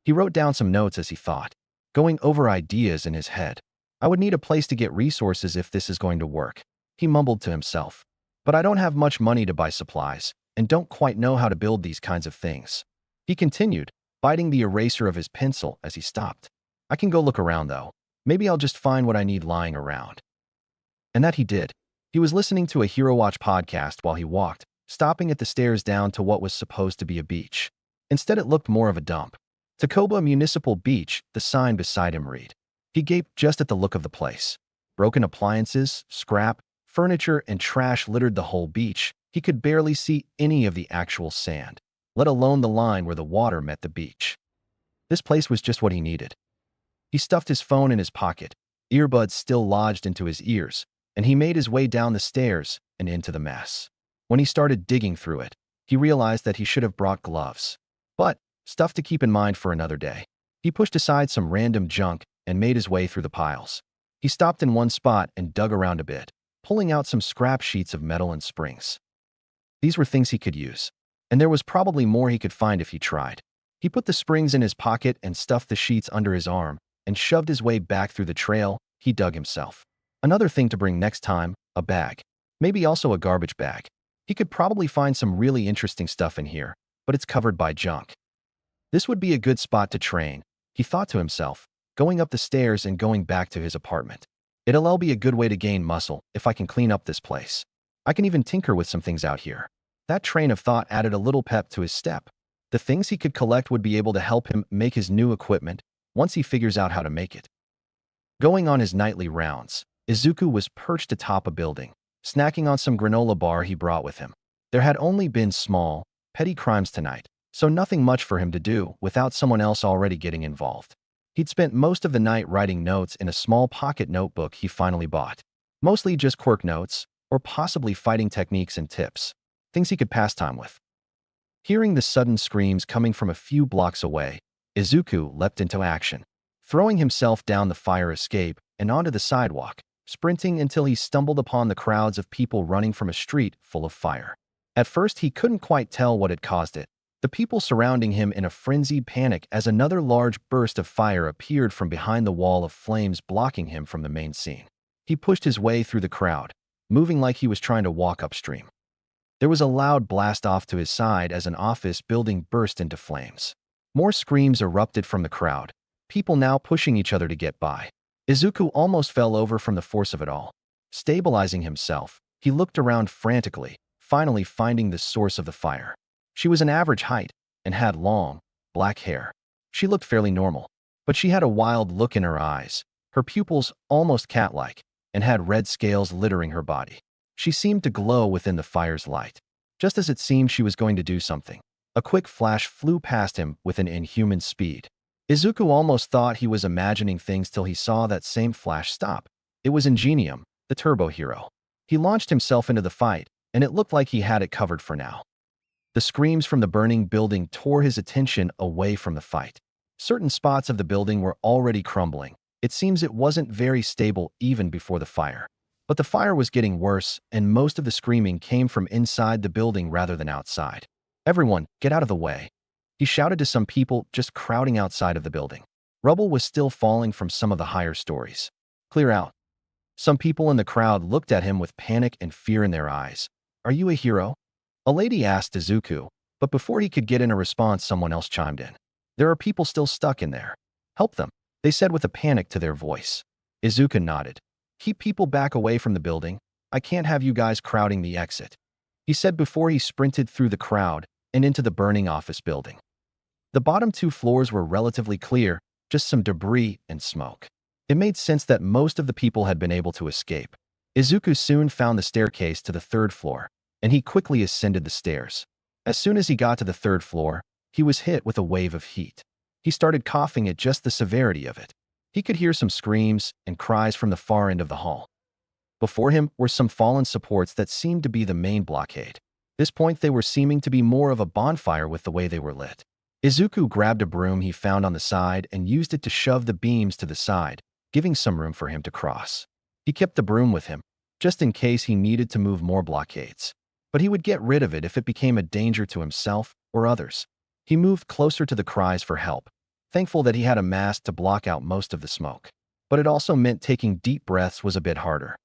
He wrote down some notes as he thought, going over ideas in his head. I would need a place to get resources if this is going to work, he mumbled to himself. But I don't have much money to buy supplies, and don't quite know how to build these kinds of things. He continued, biting the eraser of his pencil as he stopped. I can go look around though. Maybe I'll just find what I need lying around. And that he did. He was listening to a Hero Watch podcast while he walked, stopping at the stairs down to what was supposed to be a beach. Instead, it looked more of a dump. Takoba Municipal Beach, the sign beside him read. He gaped just at the look of the place. Broken appliances, scrap, furniture, and trash littered the whole beach. He could barely see any of the actual sand, let alone the line where the water met the beach. This place was just what he needed. He stuffed his phone in his pocket, earbuds still lodged into his ears, and he made his way down the stairs and into the mess. When he started digging through it, he realized that he should have brought gloves. But, stuff to keep in mind for another day. He pushed aside some random junk and made his way through the piles. He stopped in one spot and dug around a bit, pulling out some scrap sheets of metal and springs. These were things he could use, and there was probably more he could find if he tried. He put the springs in his pocket and stuffed the sheets under his arm and shoved his way back through the trail he dug himself. Another thing to bring next time, a bag. Maybe also a garbage bag. He could probably find some really interesting stuff in here, but it's covered by junk. This would be a good spot to train, he thought to himself, going up the stairs and going back to his apartment. It'll be a good way to gain muscle if I can clean up this place. I can even tinker with some things out here. That train of thought added a little pep to his step. The things he could collect would be able to help him make his new equipment once he figures out how to make it. Going on his nightly rounds, Izuku was perched atop a building, snacking on some granola bar he brought with him. There had only been small, petty crimes tonight, so nothing much for him to do without someone else already getting involved. He'd spent most of the night writing notes in a small pocket notebook he finally bought. Mostly just Quirk notes, or possibly fighting techniques and tips, things he could pass time with. Hearing the sudden screams coming from a few blocks away, Izuku leapt into action, throwing himself down the fire escape and onto the sidewalk, sprinting until he stumbled upon the crowds of people running from a street full of fire. At first, he couldn't quite tell what had caused it. The people surrounding him in a frenzied panic as another large burst of fire appeared from behind the wall of flames blocking him from the main scene. He pushed his way through the crowd, moving like he was trying to walk upstream. There was a loud blast off to his side as an office building burst into flames. More screams erupted from the crowd, people now pushing each other to get by. Izuku almost fell over from the force of it all. Stabilizing himself, he looked around frantically, finally finding the source of the fire. She was an average height and had long, black hair. She looked fairly normal, but she had a wild look in her eyes, her pupils almost cat-like, and had red scales littering her body. She seemed to glow within the fire's light. Just as it seemed she was going to do something, a quick flash flew past him with an inhuman speed. Izuku almost thought he was imagining things till he saw that same flash stop. It was Ingenium, the turbo hero. He launched himself into the fight, and it looked like he had it covered for now. The screams from the burning building tore his attention away from the fight. Certain spots of the building were already crumbling. It seems it wasn't very stable even before the fire. But the fire was getting worse, and most of the screaming came from inside the building rather than outside. Everyone, get out of the way, he shouted to some people just crowding outside of the building. Rubble was still falling from some of the higher stories. Clear out. Some people in the crowd looked at him with panic and fear in their eyes. Are you a hero? A lady asked Izuku, but before he could get in a response, someone else chimed in. There are people still stuck in there. Help them, they said with a panic to their voice. Izuku nodded. Keep people back away from the building. I can't have you guys crowding the exit, he said before he sprinted through the crowd and into the burning office building. The bottom 2 floors were relatively clear, just some debris and smoke. It made sense that most of the people had been able to escape. Izuku soon found the staircase to the 3rd floor, and he quickly ascended the stairs. As soon as he got to the 3rd floor, he was hit with a wave of heat. He started coughing at just the severity of it. He could hear some screams and cries from the far end of the hall. Before him were some fallen supports that seemed to be the main blockade. At this point, they were seeming to be more of a bonfire with the way they were lit. Izuku grabbed a broom he found on the side and used it to shove the beams to the side, giving some room for him to cross. He kept the broom with him, just in case he needed to move more blockades. But he would get rid of it if it became a danger to himself or others. He moved closer to the cries for help, thankful that he had a mask to block out most of the smoke. But it also meant taking deep breaths was a bit harder.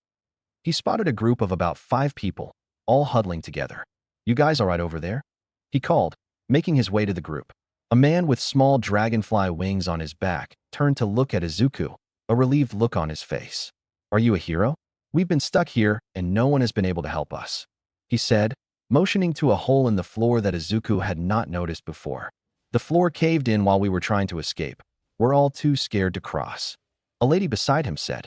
He spotted a group of about 5 people, all huddling together. You guys all right over there? He called, making his way to the group. A man with small dragonfly wings on his back turned to look at Izuku, a relieved look on his face. Are you a hero? We've been stuck here and no one has been able to help us, he said, motioning to a hole in the floor that Izuku had not noticed before. The floor caved in while we were trying to escape. We're all too scared to cross. A lady beside him said.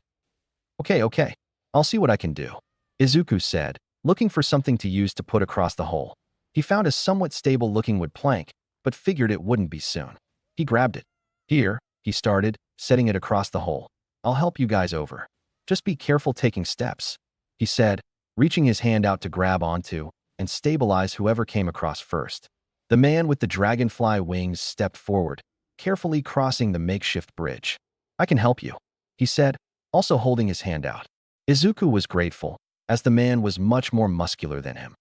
Okay. I'll see what I can do, Izuku said, looking for something to use to put across the hole. He found a somewhat stable-looking wood plank, but figured it wouldn't be soon. He grabbed it. Here, he started, setting it across the hole. I'll help you guys over. Just be careful taking steps, he said, reaching his hand out to grab onto and stabilize whoever came across first. The man with the dragonfly wings stepped forward, carefully crossing the makeshift bridge. I can help you, he said, also holding his hand out. Izuku was grateful, as the man was much more muscular than him.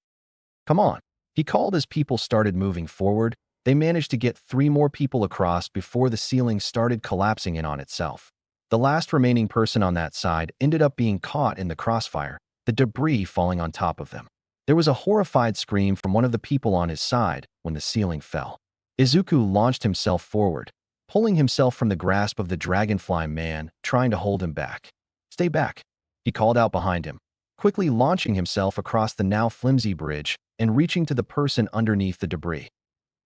Come on, he called as people started moving forward. They managed to get 3 more people across before the ceiling started collapsing in on itself. The last remaining person on that side ended up being caught in the crossfire, the debris falling on top of them. There was a horrified scream from one of the people on his side when the ceiling fell. Izuku launched himself forward, pulling himself from the grasp of the dragonfly man, trying to hold him back. Stay back, he called out behind him, quickly launching himself across the now flimsy bridge and reaching to the person underneath the debris.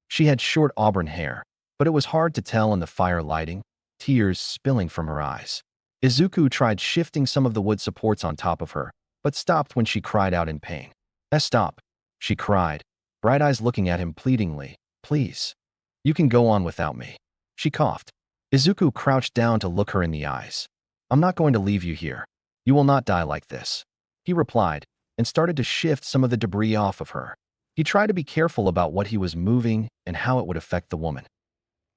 She had short auburn hair, but it was hard to tell in the fire lighting, tears spilling from her eyes. Izuku tried shifting some of the wood supports on top of her, but stopped when she cried out in pain. Stop, she cried, bright eyes looking at him pleadingly. Please. You can go on without me. She coughed. Izuku crouched down to look her in the eyes. I'm not going to leave you here. You will not die like this, he replied, and started to shift some of the debris off of her. He tried to be careful about what he was moving and how it would affect the woman.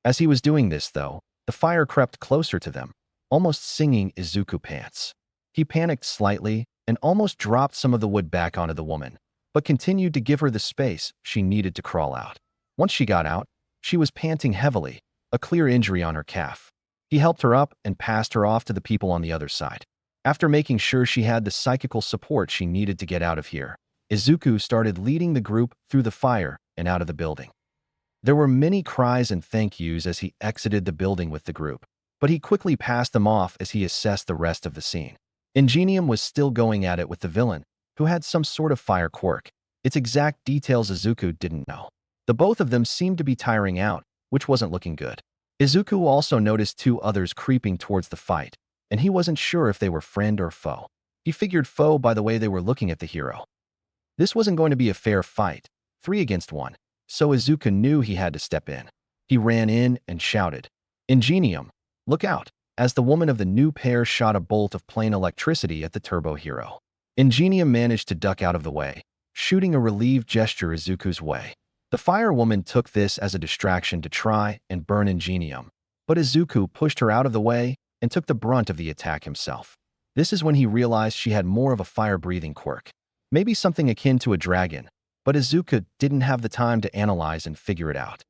As he was doing this, though, the fire crept closer to them, almost singing Izuku pants. He panicked slightly and almost dropped some of the wood back onto the woman, but continued to give her the space she needed to crawl out. Once she got out, she was panting heavily, a clear injury on her calf. He helped her up and passed her off to the people on the other side. After making sure she had the psychical support she needed to get out of here, Izuku started leading the group through the fire and out of the building. There were many cries and thank yous as he exited the building with the group, but he quickly passed them off as he assessed the rest of the scene. Ingenium was still going at it with the villain, who had some sort of fire quirk. Its exact details Izuku didn't know. The both of them seemed to be tiring out, which wasn't looking good. Izuku also noticed 2 others creeping towards the fight, and he wasn't sure if they were friend or foe. He figured foe by the way they were looking at the hero. This wasn't going to be a fair fight, 3 against 1, so Izuku knew he had to step in. He ran in and shouted, Ingenium, look out, as the woman of the new pair shot a bolt of plain electricity at the turbo hero. Ingenium managed to duck out of the way, shooting a relieved gesture Izuku's way. The fire woman took this as a distraction to try and burn Ingenium, but Izuku pushed her out of the way and took the brunt of the attack himself. This is when he realized she had more of a fire-breathing quirk, maybe something akin to a dragon, but Izuku didn't have the time to analyze and figure it out.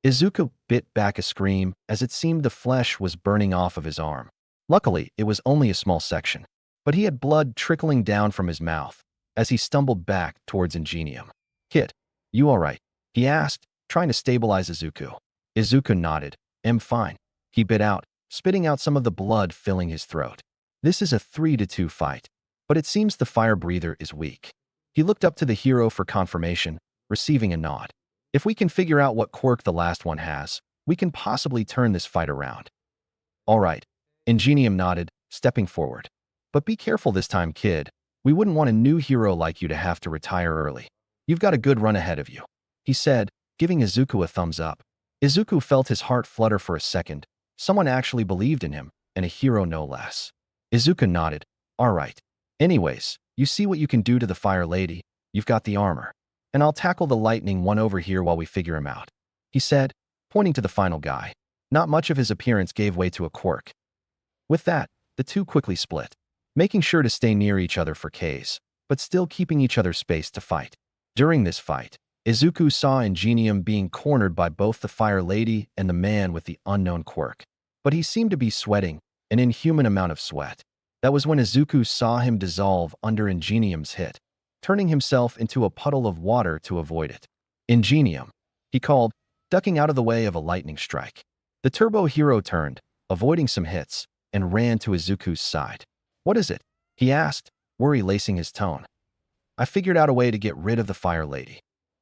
Izuku bit back a scream as it seemed the flesh was burning off of his arm. Luckily, it was only a small section, but he had blood trickling down from his mouth as he stumbled back towards Ingenium. Kid, you alright? He asked, trying to stabilize Izuku. Izuku nodded. I'm fine. He bit out, spitting out some of the blood filling his throat. This is a 3-2 fight, but it seems the fire breather is weak. He looked up to the hero for confirmation, receiving a nod. If we can figure out what quirk the last one has, we can possibly turn this fight around. All right. Ingenium nodded, stepping forward. But be careful this time, kid. We wouldn't want a new hero like you to have to retire early. You've got a good run ahead of you, he said, giving Izuku a thumbs up. Izuku felt his heart flutter for a second. Someone actually believed in him, and a hero no less. Izuku nodded. All right. Anyways, you see what you can do to the fire lady. You've got the armor. And I'll tackle the lightning one over here while we figure him out, he said, pointing to the final guy. Not much of his appearance gave way to a quirk. With that, the two quickly split, making sure to stay near each other for Ks, but still keeping each other space to fight. During this fight, Izuku saw Ingenium being cornered by both the fire lady and the man with the unknown quirk. But he seemed to be sweating, an inhuman amount of sweat. That was when Izuku saw him dissolve under Ingenium's hit, turning himself into a puddle of water to avoid it. Ingenium, he called, ducking out of the way of a lightning strike. The turbo hero turned, avoiding some hits, and ran to Izuku's side. What is it? He asked, worry lacing his tone. I figured out a way to get rid of the fire lady,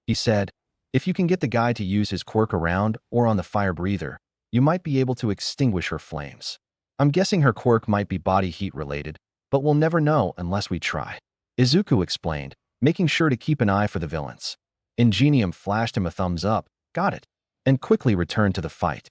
he said. If you can get the guy to use his quirk around or on the fire breather, you might be able to extinguish her flames. I'm guessing her quirk might be body heat related, but we'll never know unless we try. Izuku explained, making sure to keep an eye for the villains. Ingenium flashed him a thumbs up, got it, and quickly returned to the fight.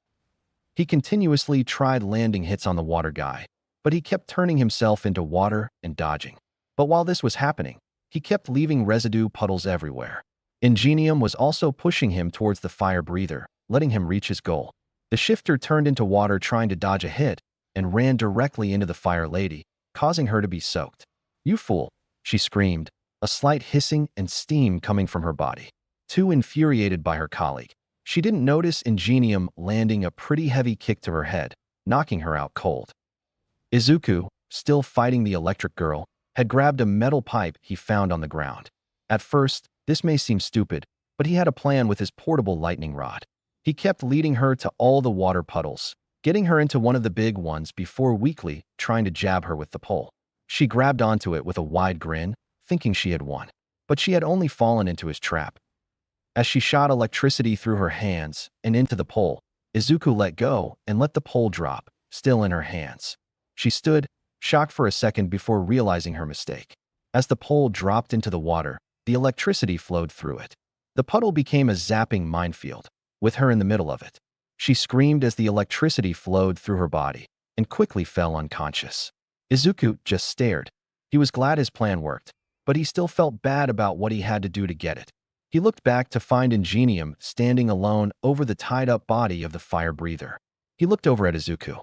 He continuously tried landing hits on the water guy, but he kept turning himself into water and dodging. But while this was happening, he kept leaving residue puddles everywhere. Ingenium was also pushing him towards the fire breather, letting him reach his goal. The shifter turned into water trying to dodge a hit and ran directly into the fire lady, causing her to be soaked. You fool, she screamed, a slight hissing and steam coming from her body. Too infuriated by her colleague, she didn't notice Ingenium landing a pretty heavy kick to her head, knocking her out cold. Izuku, still fighting the electric girl, had grabbed a metal pipe he found on the ground. At first, this may seem stupid, but he had a plan with his portable lightning rod. He kept leading her to all the water puddles, getting her into one of the big ones before weakly trying to jab her with the pole. She grabbed onto it with a wide grin, thinking she had won, but she had only fallen into his trap. As she shot electricity through her hands and into the pole, Izuku let go and let the pole drop, still in her hands. She stood, shocked for a second before realizing her mistake. As the pole dropped into the water, the electricity flowed through it. The puddle became a zapping minefield, with her in the middle of it. She screamed as the electricity flowed through her body and quickly fell unconscious. Izuku just stared. He was glad his plan worked, but he still felt bad about what he had to do to get it. He looked back to find Ingenium standing alone over the tied-up body of the fire breather. He looked over at Izuku.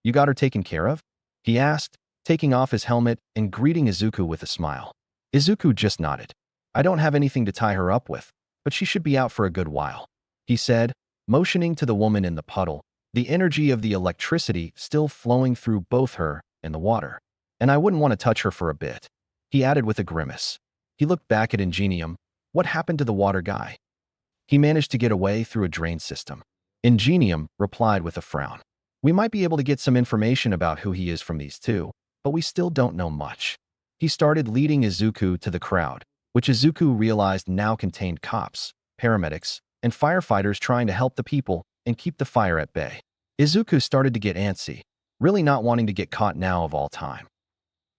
You got her taken care of? He asked, taking off his helmet and greeting Izuku with a smile. Izuku just nodded. I don't have anything to tie her up with, but she should be out for a good while, he said, motioning to the woman in the puddle, the energy of the electricity still flowing through both her and the water. And I wouldn't want to touch her for a bit, he added with a grimace. He looked back at Ingenium. What happened to the water guy? He managed to get away through a drain system. Ingenium replied with a frown. We might be able to get some information about who he is from these two, but we still don't know much. He started leading Izuku to the crowd, which Izuku realized now contained cops, paramedics, and firefighters trying to help the people and keep the fire at bay. Izuku started to get antsy, really not wanting to get caught now of all time.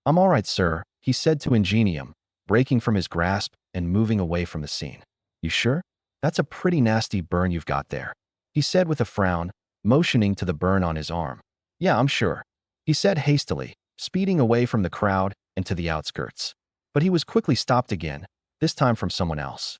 I'm all right, sir, he said to Ingenium, breaking from his grasp and moving away from the scene. You sure? That's a pretty nasty burn you've got there, he said with a frown, motioning to the burn on his arm. Yeah, I'm sure, he said hastily, speeding away from the crowd and to the outskirts. But he was quickly stopped again, this time from someone else.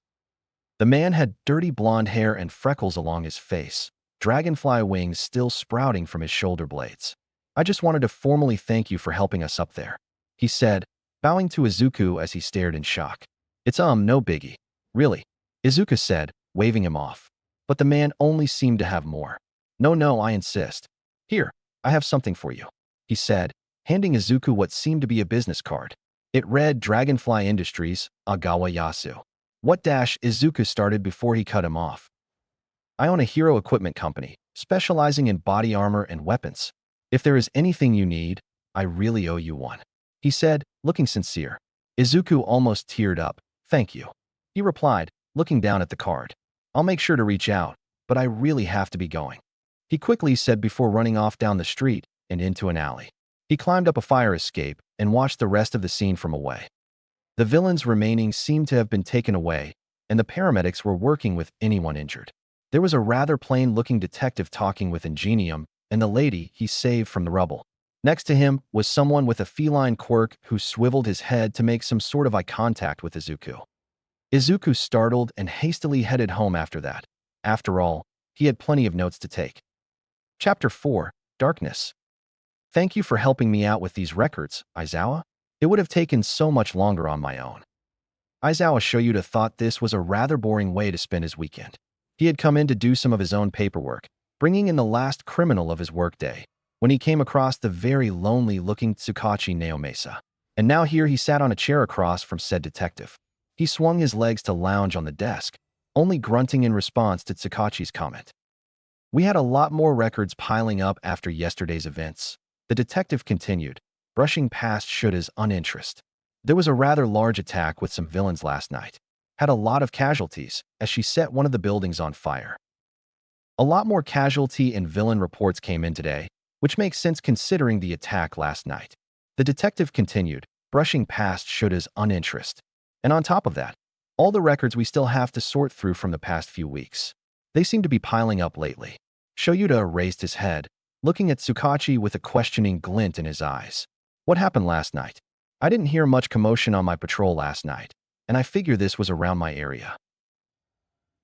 The man had dirty blonde hair and freckles along his face, dragonfly wings still sprouting from his shoulder blades. I just wanted to formally thank you for helping us up there, he said, bowing to Izuku as he stared in shock. It's no biggie. Really, Izuku said, waving him off. But the man only seemed to have more. No, I insist. Here, I have something for you, he said, handing Izuku what seemed to be a business card. It read Dragonfly Industries, Agawa Yasu. What dash Izuku started before he cut him off. I own a hero equipment company, specializing in body armor and weapons. If there is anything you need, I really owe you one, he said, looking sincere. Izuku almost teared up. Thank you, he replied, looking down at the card. I'll make sure to reach out, but I really have to be going, he quickly said before running off down the street and into an alley. He climbed up a fire escape and watched the rest of the scene from away. The villains remaining seemed to have been taken away, and the paramedics were working with anyone injured. There was a rather plain-looking detective talking with Ingenium and the lady he saved from the rubble. Next to him was someone with a feline quirk who swiveled his head to make some sort of eye contact with Izuku. Izuku startled and hastily headed home after that. After all, he had plenty of notes to take. Chapter 4, Darkness. Thank you for helping me out with these records, Aizawa. It would have taken so much longer on my own. Aizawa Shoyuta thought this was a rather boring way to spend his weekend. He had come in to do some of his own paperwork, bringing in the last criminal of his workday, when he came across the very lonely-looking Tsukachi Naomesa. And now here he sat on a chair across from said detective. He swung his legs to lounge on the desk, only grunting in response to Tsukachi's comment. We had a lot more records piling up after yesterday's events, the detective continued, brushing past Shuta's uninterest. There was a rather large attack with some villains last night. Had a lot of casualties, as she set one of the buildings on fire. A lot more casualty and villain reports came in today, which makes sense considering the attack last night. The detective continued, brushing past Shuta's uninterest. And on top of that, all the records we still have to sort through from the past few weeks. They seem to be piling up lately. Shoyuta raised his head, looking at Tsukachi with a questioning glint in his eyes. What happened last night? I didn't hear much commotion on my patrol last night, and I figure this was around my area.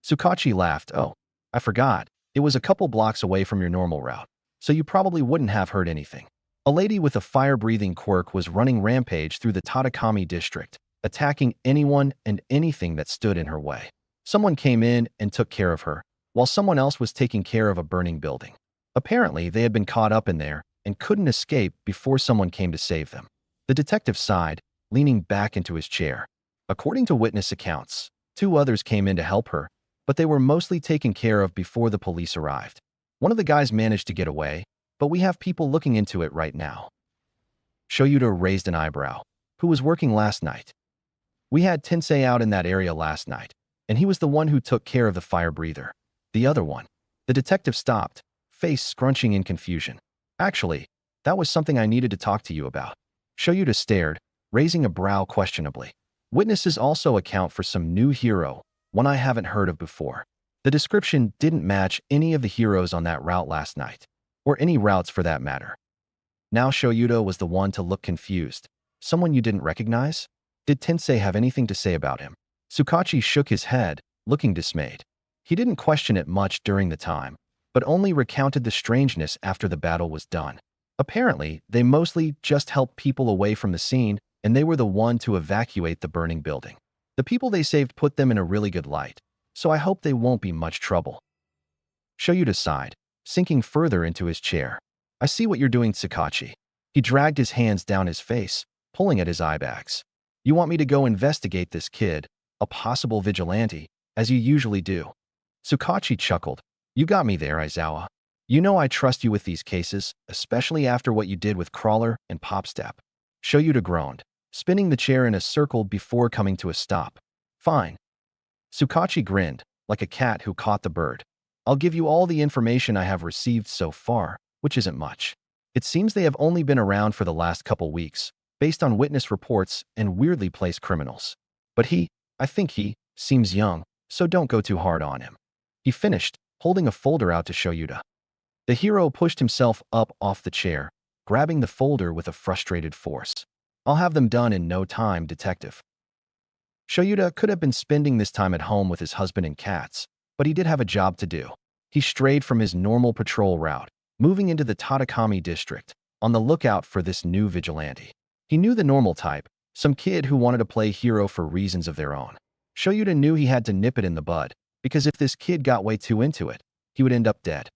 Tsukachi laughed. Oh, I forgot. It was a couple blocks away from your normal route, so you probably wouldn't have heard anything. A lady with a fire-breathing quirk was running rampage through the Tatakami district, attacking anyone and anything that stood in her way. Someone came in and took care of her, while someone else was taking care of a burning building. Apparently, they had been caught up in there and couldn't escape before someone came to save them. The detective sighed, leaning back into his chair. According to witness accounts, 2 others came in to help her, but they were mostly taken care of before the police arrived. One of the guys managed to get away, but we have people looking into it right now. Shoyuta raised an eyebrow. Who was working last night? We had Tensei out in that area last night, and he was the one who took care of the fire breather. The other one. The detective stopped, face scrunching in confusion. Actually, that was something I needed to talk to you about. Shoyuta stared, raising a brow questionably. Witnesses also account for some new hero, one I haven't heard of before. The description didn't match any of the heroes on that route last night, or any routes for that matter. Now Shoyuta was the one to look confused. Someone you didn't recognize? Did Tensei have anything to say about him? Tsukachi shook his head, looking dismayed. He didn't question it much during the time, but only recounted the strangeness after the battle was done. Apparently, they mostly just helped people away from the scene, and they were the one to evacuate the burning building. The people they saved put them in a really good light, so I hope they won't be much trouble. Shoyuta sighed, sinking further into his chair. I see what you're doing, Tsukachi. He dragged his hands down his face, pulling at his eye bags. You want me to go investigate this kid, a possible vigilante, as you usually do. Tsukachi chuckled. You got me there, Aizawa. You know I trust you with these cases, especially after what you did with Crawler and Popstep. Shoyuta groaned, spinning the chair in a circle before coming to a stop. Fine. Tsukachi grinned, like a cat who caught the bird. I'll give you all the information I have received so far, which isn't much. It seems they have only been around for the last couple weeks, based on witness reports and weirdly placed criminals. But I think he, seems young, so don't go too hard on him. He finished, holding a folder out to Shoyuta. The hero pushed himself up off the chair, grabbing the folder with a frustrated force. I'll have them done in no time, detective. Shoyuta could have been spending this time at home with his husband and cats, but he did have a job to do. He strayed from his normal patrol route, moving into the Tatakami district, on the lookout for this new vigilante. He knew the normal type, some kid who wanted to play hero for reasons of their own. Shoyuta knew he had to nip it in the bud, because if this kid got way too into it, he would end up dead.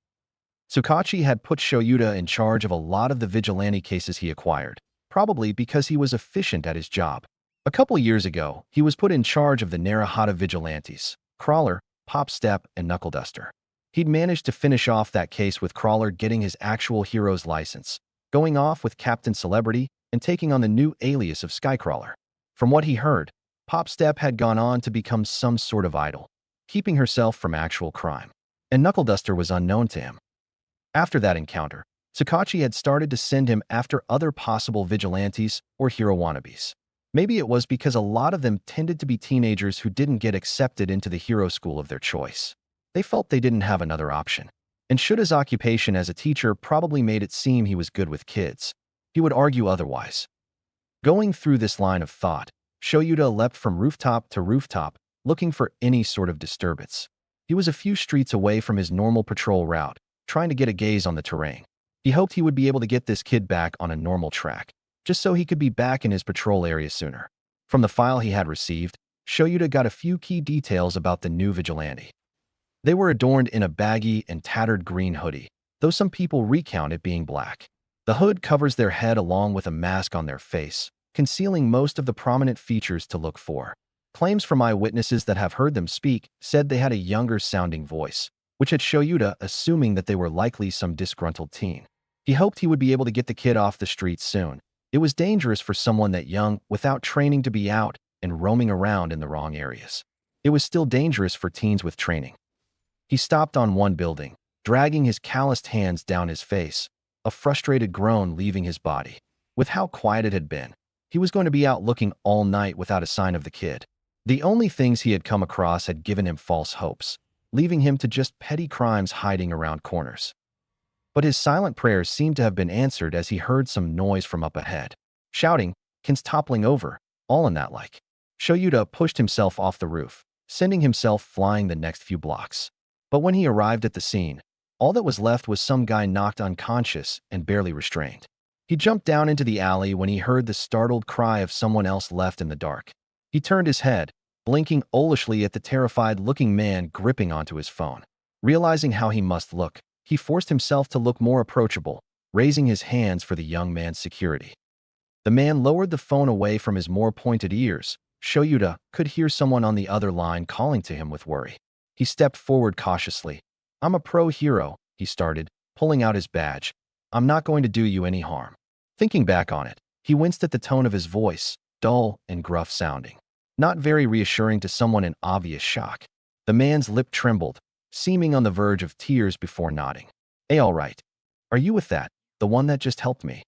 Tsukachi had put Shoyuta in charge of a lot of the vigilante cases he acquired, probably because he was efficient at his job. A couple years ago, he was put in charge of the Narahata vigilantes, Crawler, Pop Step, and Knuckle Duster. He'd managed to finish off that case with Crawler getting his actual hero's license, going off with Captain Celebrity, and taking on the new alias of Skycrawler. From what he heard, Pop Step had gone on to become some sort of idol, keeping herself from actual crime. And Knuckle Duster was unknown to him. After that encounter, Sakachi had started to send him after other possible vigilantes or hero wannabes. Maybe it was because a lot of them tended to be teenagers who didn't get accepted into the hero school of their choice. They felt they didn't have another option. And should his occupation as a teacher probably made it seem he was good with kids, he would argue otherwise. Going through this line of thought, Shoyuta leapt from rooftop to rooftop, looking for any sort of disturbance. He was a few streets away from his normal patrol route, trying to get a gaze on the terrain. He hoped he would be able to get this kid back on a normal track, just so he could be back in his patrol area sooner. From the file he had received, Shoyuta got a few key details about the new vigilante. They were adorned in a baggy and tattered green hoodie, though some people recount it being black. The hood covers their head along with a mask on their face, concealing most of the prominent features to look for. Claims from eyewitnesses that have heard them speak said they had a younger-sounding voice, which had Shoyuta assuming that they were likely some disgruntled teen. He hoped he would be able to get the kid off the streets soon. It was dangerous for someone that young without training to be out and roaming around in the wrong areas. It was still dangerous for teens with training. He stopped on one building, dragging his calloused hands down his face, a frustrated groan leaving his body. With how quiet it had been, he was going to be out looking all night without a sign of the kid. The only things he had come across had given him false hopes, leaving him to just petty crimes hiding around corners. But his silent prayers seemed to have been answered as he heard some noise from up ahead. Shouting, kins toppling over, all in that like. Shoyuta pushed himself off the roof, sending himself flying the next few blocks. But when he arrived at the scene, all that was left was some guy knocked unconscious and barely restrained. He jumped down into the alley when he heard the startled cry of someone else left in the dark. He turned his head, blinking owlishly at the terrified-looking man gripping onto his phone. Realizing how he must look, he forced himself to look more approachable, raising his hands for the young man's security. The man lowered the phone away from his more pointed ears. Shoyuta could hear someone on the other line calling to him with worry. He stepped forward cautiously. "I'm a pro hero," he started, pulling out his badge. "I'm not going to do you any harm." Thinking back on it, he winced at the tone of his voice, dull and gruff sounding. Not very reassuring to someone in obvious shock. The man's lip trembled, seeming on the verge of tears before nodding. "Hey, all right. Are you with that, the one that just helped me?"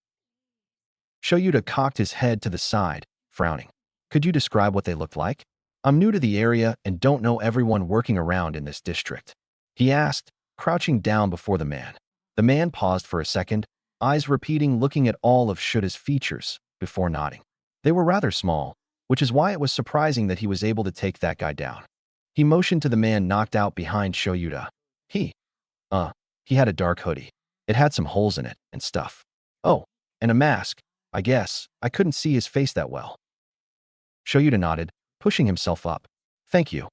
Shoyuta cocked his head to the side, frowning. "Could you describe what they looked like? I'm new to the area and don't know everyone working around in this district," he asked, crouching down before the man. The man paused for a second, eyes repeating looking at all of Shuta's features, before nodding. They were rather small, which is why it was surprising that he was able to take that guy down. He motioned to the man knocked out behind Shoyuta. He had a dark hoodie. It had some holes in it and stuff. Oh, and a mask, I guess. I couldn't see his face that well." Shoyuta nodded, pushing himself up. "Thank you."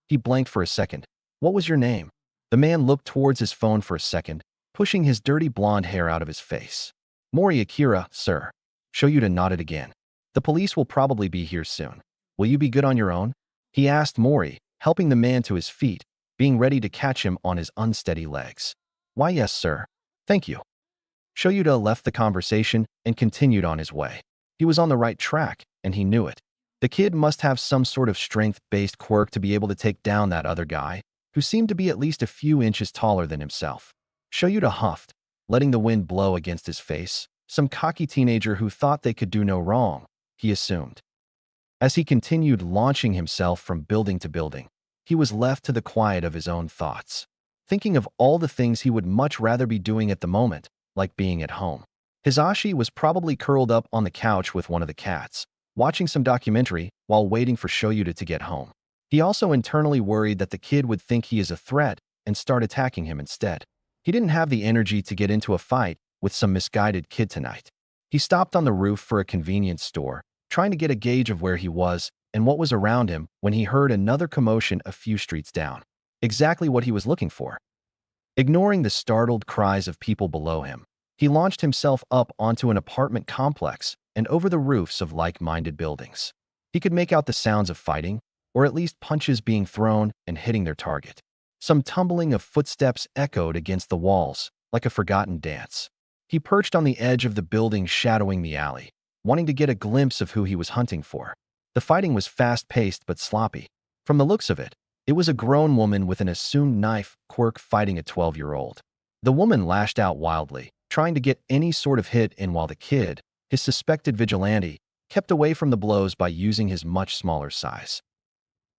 He blanked for a second. "What was your name?" The man looked towards his phone for a second, pushing his dirty blonde hair out of his face. "Mori Akira, sir." Shoyuta nodded again. "The police will probably be here soon. Will you be good on your own?" he asked Mori, helping the man to his feet, being ready to catch him on his unsteady legs. "Why, yes, sir. Thank you." Shoyuta left the conversation and continued on his way. He was on the right track, and he knew it. The kid must have some sort of strength-based quirk to be able to take down that other guy, who seemed to be at least a few inches taller than himself. Shoyuta huffed, letting the wind blow against his face. Some cocky teenager who thought they could do no wrong, he assumed. As he continued launching himself from building to building, he was left to the quiet of his own thoughts, thinking of all the things he would much rather be doing at the moment, like being at home. Hisashi was probably curled up on the couch with one of the cats, watching some documentary while waiting for Shoyuta to get home. He also internally worried that the kid would think he is a threat and start attacking him instead. He didn't have the energy to get into a fight with some misguided kid tonight. He stopped on the roof for a convenience store, trying to get a gauge of where he was and what was around him when he heard another commotion a few streets down. Exactly what he was looking for. Ignoring the startled cries of people below him, he launched himself up onto an apartment complex, and over the roofs of like-minded buildings. He could make out the sounds of fighting, or at least punches being thrown and hitting their target. Some tumbling of footsteps echoed against the walls, like a forgotten dance. He perched on the edge of the building shadowing the alley, wanting to get a glimpse of who he was hunting for. The fighting was fast-paced but sloppy. From the looks of it, it was a grown woman with an assumed knife, Quirk, fighting a 12-year-old. The woman lashed out wildly, trying to get any sort of hit in while the kid, his suspected vigilante, kept away from the blows by using his much smaller size.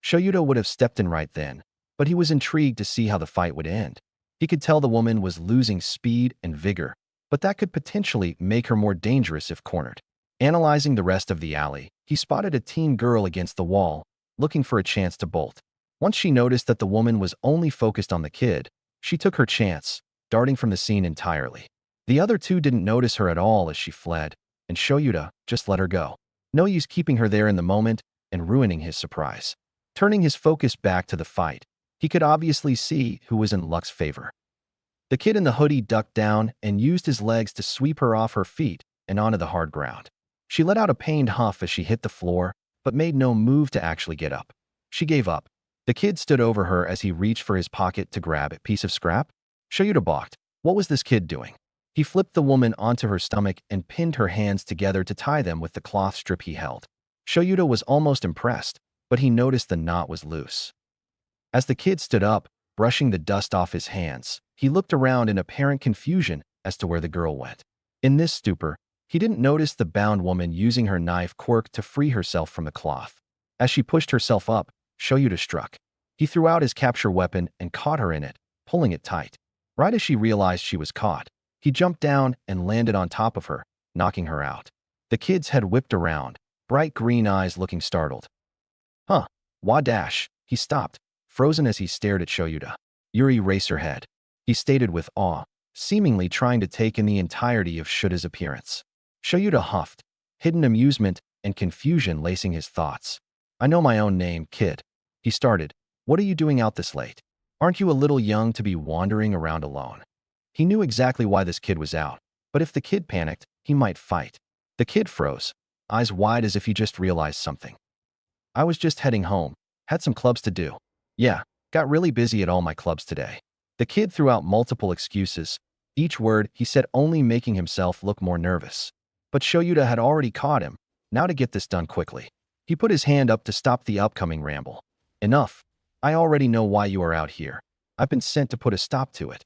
Shoyuta would have stepped in right then, but he was intrigued to see how the fight would end. He could tell the woman was losing speed and vigor, but that could potentially make her more dangerous if cornered. Analyzing the rest of the alley, he spotted a teen girl against the wall, looking for a chance to bolt. Once she noticed that the woman was only focused on the kid, she took her chance, darting from the scene entirely. The other two didn't notice her at all as she fled, and Shoyuta just let her go. No use keeping her there in the moment and ruining his surprise. Turning his focus back to the fight, he could obviously see who was in luck's favor. The kid in the hoodie ducked down and used his legs to sweep her off her feet and onto the hard ground. She let out a pained huff as she hit the floor, but made no move to actually get up. She gave up. The kid stood over her as he reached for his pocket to grab a piece of scrap. Shoyuta balked. What was this kid doing? He flipped the woman onto her stomach and pinned her hands together to tie them with the cloth strip he held. Shoyuta was almost impressed, but he noticed the knot was loose. As the kid stood up, brushing the dust off his hands, he looked around in apparent confusion as to where the girl went. In this stupor, he didn't notice the bound woman using her knife Quirk to free herself from the cloth. As she pushed herself up, Shoyuta struck. He threw out his capture weapon and caught her in it, pulling it tight. Right as she realized she was caught, he jumped down and landed on top of her, knocking her out. The kid's head whipped around, bright green eyes looking startled. Huh, wadash, he stopped, frozen as he stared at Shoyuta. Yuri Racerhead, he stated with awe, seemingly trying to take in the entirety of Shuta's appearance. Shoyuta huffed, hidden amusement and confusion lacing his thoughts. I know my own name, kid. He started. What are you doing out this late? Aren't you a little young to be wandering around alone? He knew exactly why this kid was out, but if the kid panicked, he might fight. The kid froze, eyes wide as if he just realized something. I was just heading home. Had some clubs to do. Yeah, got really busy at all my clubs today. The kid threw out multiple excuses, each word he said only making himself look more nervous. But Shoyuta had already caught him, now to get this done quickly. He put his hand up to stop the upcoming ramble. Enough. I already know why you are out here. I've been sent to put a stop to it.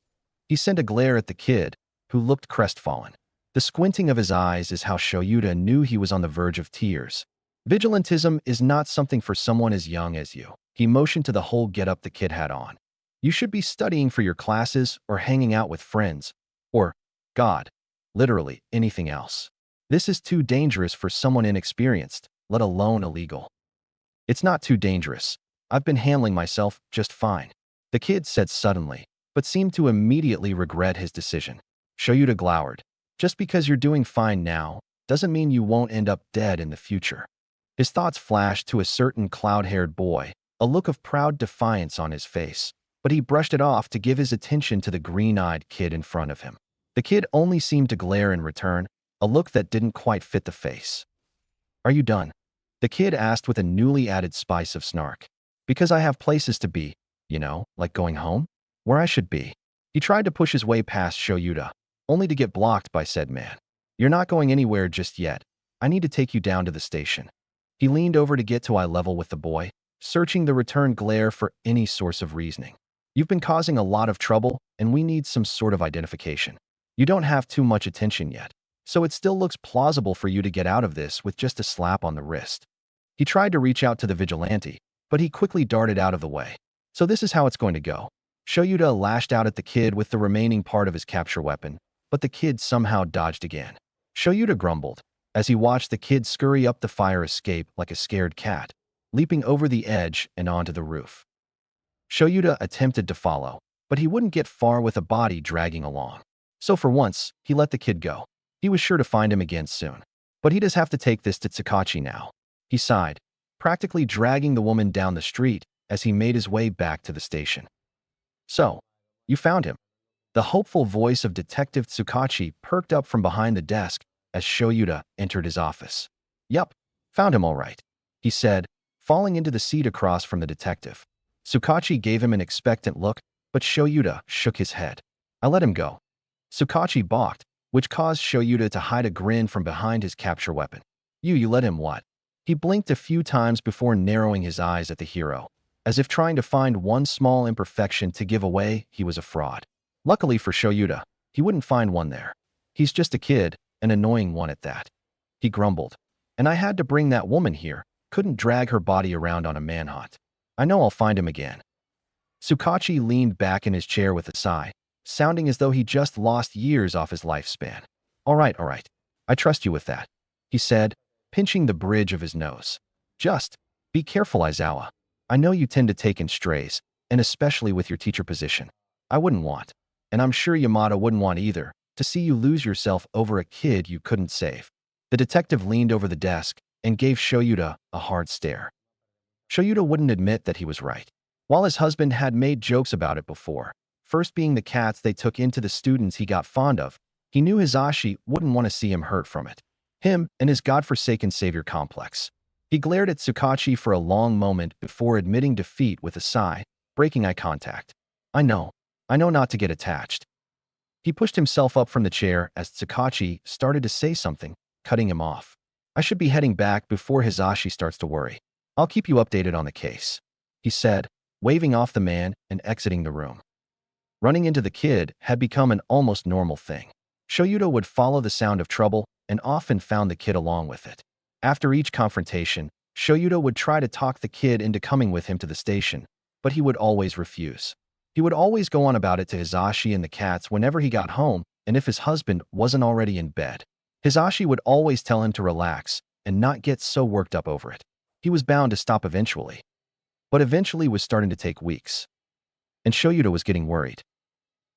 He sent a glare at the kid, who looked crestfallen. The squinting of his eyes is how Shoyuta knew he was on the verge of tears. Vigilantism is not something for someone as young as you. He motioned to the whole getup the kid had on. You should be studying for your classes or hanging out with friends, or, God, literally anything else. This is too dangerous for someone inexperienced, let alone illegal. It's not too dangerous. I've been handling myself just fine, the kid said suddenly, but seemed to immediately regret his decision. Shoyuta glowered. Just because you're doing fine now doesn't mean you won't end up dead in the future. His thoughts flashed to a certain cloud-haired boy, a look of proud defiance on his face, but he brushed it off to give his attention to the green-eyed kid in front of him. The kid only seemed to glare in return, a look that didn't quite fit the face. Are you done? The kid asked with a newly added spice of snark. Because I have places to be, you know, like going home? Where I should be. He tried to push his way past Shoyuta, only to get blocked by said man. You're not going anywhere just yet. I need to take you down to the station. He leaned over to get to eye level with the boy, searching the return glare for any source of reasoning. You've been causing a lot of trouble, and we need some sort of identification. You don't have too much attention yet, so it still looks plausible for you to get out of this with just a slap on the wrist. He tried to reach out to the vigilante, but he quickly darted out of the way. So this is how it's going to go. Shoyuta lashed out at the kid with the remaining part of his capture weapon, but the kid somehow dodged again. Shoyuta grumbled, as he watched the kid scurry up the fire escape like a scared cat, leaping over the edge and onto the roof. Shoyuta attempted to follow, but he wouldn't get far with a body dragging along. So for once, he let the kid go. He was sure to find him again soon. But he does have to take this to Tsukauchi now. He sighed, practically dragging the woman down the street as he made his way back to the station. So, you found him. The hopeful voice of Detective Tsukauchi perked up from behind the desk as Shoyuta entered his office. "Yup, found him all right," he said, falling into the seat across from the detective. Tsukachi gave him an expectant look, but Shoyuta shook his head. "I let him go." Tsukachi balked, which caused Shoyuta to hide a grin from behind his capture weapon. You let him what?" He blinked a few times before narrowing his eyes at the hero, as if trying to find one small imperfection to give away he was a fraud. Luckily for Shoyuta, he wouldn't find one there. "He's just a kid, an annoying one at that," he grumbled. "And I had to bring that woman here, couldn't drag her body around on a manhunt. I know I'll find him again." Tsukachi leaned back in his chair with a sigh, sounding as though he just lost years off his lifespan. All right. I trust you with that," he said, pinching the bridge of his nose. "Just be careful, Aizawa. I know you tend to take in strays, and especially with your teacher position. I wouldn't want, and I'm sure Yamada wouldn't want either, to see you lose yourself over a kid you couldn't save." The detective leaned over the desk and gave Shoyuta a hard stare. Shoyuta wouldn't admit that he was right. While his husband had made jokes about it before, first being the cats they took into the students he got fond of, he knew Hisashi wouldn't want to see him hurt from it. Him and his godforsaken savior complex. He glared at Tsukachi for a long moment before admitting defeat with a sigh, breaking eye contact. I know not to get attached." He pushed himself up from the chair as Tsukachi started to say something, cutting him off. "I should be heading back before Hisashi starts to worry. I'll keep you updated on the case," he said, waving off the man and exiting the room. Running into the kid had become an almost normal thing. Shoyuta would follow the sound of trouble and often found the kid along with it. After each confrontation, Shoyuta would try to talk the kid into coming with him to the station, but he would always refuse. He would always go on about it to Hisashi and the cats whenever he got home, and if his husband wasn't already in bed. Hisashi would always tell him to relax and not get so worked up over it. He was bound to stop eventually. But eventually was starting to take weeks. And Shoyuta was getting worried.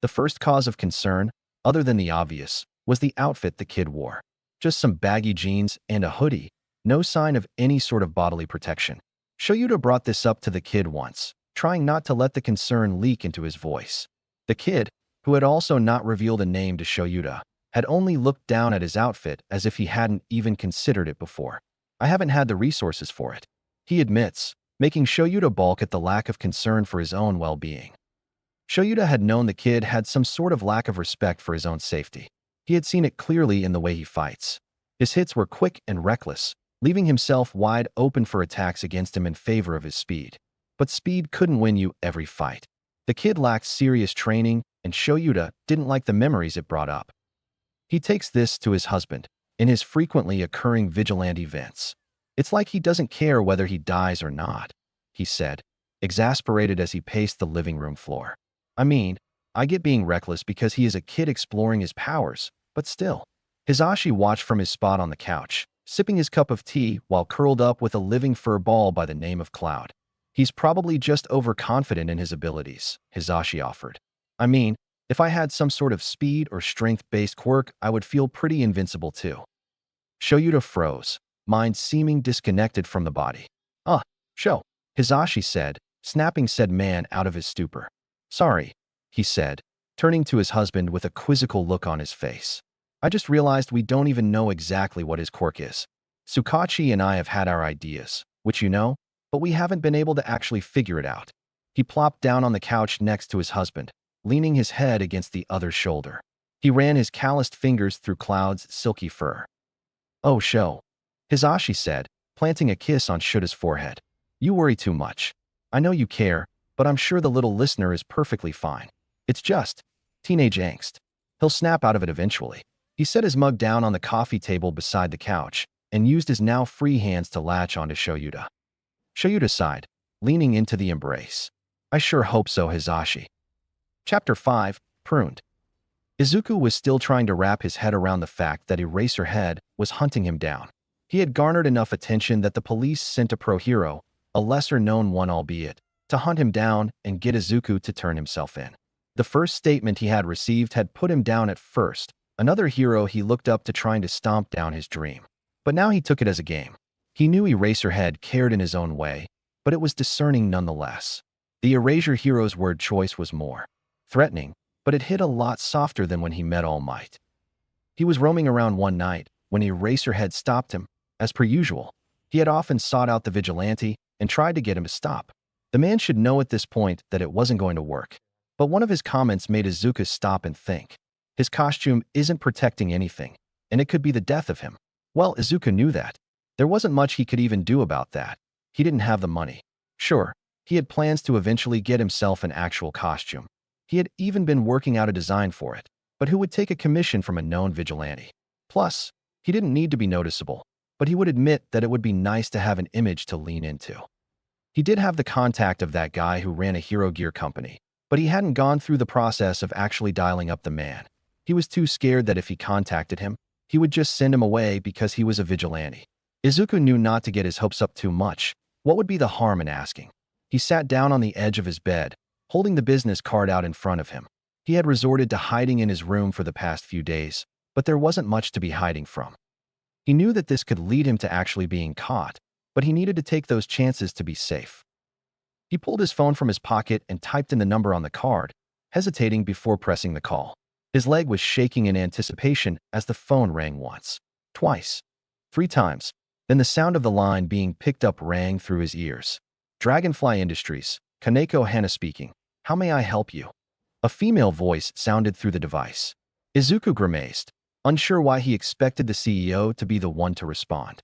The first cause of concern, other than the obvious, was the outfit the kid wore. Just some baggy jeans and a hoodie, no sign of any sort of bodily protection. Shoyuta brought this up to the kid once, trying not to let the concern leak into his voice. The kid, who had also not revealed a name to Shoyuta, had only looked down at his outfit as if he hadn't even considered it before. "I haven't had the resources for it," he admits, making Shoyuta balk at the lack of concern for his own well-being. Shoyuta had known the kid had some sort of lack of respect for his own safety. He had seen it clearly in the way he fights. His hits were quick and reckless, leaving himself wide open for attacks against him in favor of his speed. But speed couldn't win you every fight. The kid lacked serious training, and Shoyuta didn't like the memories it brought up. He takes this to his husband in his frequently occurring vigilante events. "It's like he doesn't care whether he dies or not," he said, exasperated as he paced the living room floor. "I mean, I get being reckless because he is a kid exploring his powers, but still." Hisashi watched from his spot on the couch, sipping his cup of tea while curled up with a living fur ball by the name of Cloud. "He's probably just overconfident in his abilities," Hisashi offered. "I mean, if I had some sort of speed or strength-based quirk, I would feel pretty invincible too." Shoyuta froze, mind seeming disconnected from the body. Sho," Hisashi said, snapping said man out of his stupor. "Sorry," he said, turning to his husband with a quizzical look on his face. "I just realized we don't even know exactly what his quirk is. Tsukachi and I have had our ideas, which you know, but we haven't been able to actually figure it out." He plopped down on the couch next to his husband, leaning his head against the other's shoulder. He ran his calloused fingers through Cloud's silky fur. "Oh, Sho," Hisashi said, planting a kiss on Shuta's forehead. "You worry too much. I know you care, but I'm sure the little listener is perfectly fine. It's just teenage angst. He'll snap out of it eventually." He set his mug down on the coffee table beside the couch and used his now free hands to latch onto Shoyuta. Shoyuta sighed, leaning into the embrace. "I sure hope so, Hisashi." Chapter 5, Pruned. Izuku was still trying to wrap his head around the fact that Eraserhead was hunting him down. He had garnered enough attention that the police sent a pro-hero, a lesser-known one albeit, to hunt him down and get Izuku to turn himself in. The first statement he had received had put him down at first, another hero he looked up to trying to stomp down his dream. But now he took it as a game. He knew Eraserhead cared in his own way, but it was discerning nonetheless. The Erasure hero's word choice was more threatening, but it hit a lot softer than when he met All Might. He was roaming around one night, when Eraserhead stopped him. As per usual, he had often sought out the vigilante and tried to get him to stop. The man should know at this point that it wasn't going to work. But one of his comments made Izuku stop and think. His costume isn't protecting anything, and it could be the death of him. Well, Izuku knew that. There wasn't much he could even do about that. He didn't have the money. Sure, he had plans to eventually get himself an actual costume. He had even been working out a design for it. But who would take a commission from a known vigilante? Plus, he didn't need to be noticeable, but he would admit that it would be nice to have an image to lean into. He did have the contact of that guy who ran a hero gear company, but he hadn't gone through the process of actually dialing up the man. He was too scared that if he contacted him, he would just send him away because he was a vigilante. Izuku knew not to get his hopes up too much. What would be the harm in asking? He sat down on the edge of his bed, holding the business card out in front of him. He had resorted to hiding in his room for the past few days, but there wasn't much to be hiding from. He knew that this could lead him to actually being caught, but he needed to take those chances to be safe. He pulled his phone from his pocket and typed in the number on the card, hesitating before pressing the call. His leg was shaking in anticipation as the phone rang once, twice, 3 times. Then the sound of the line being picked up rang through his ears. Dragonfly Industries, Kaneko Hana speaking. How may I help you? A female voice sounded through the device. Izuku grimaced, unsure why he expected the CEO to be the one to respond.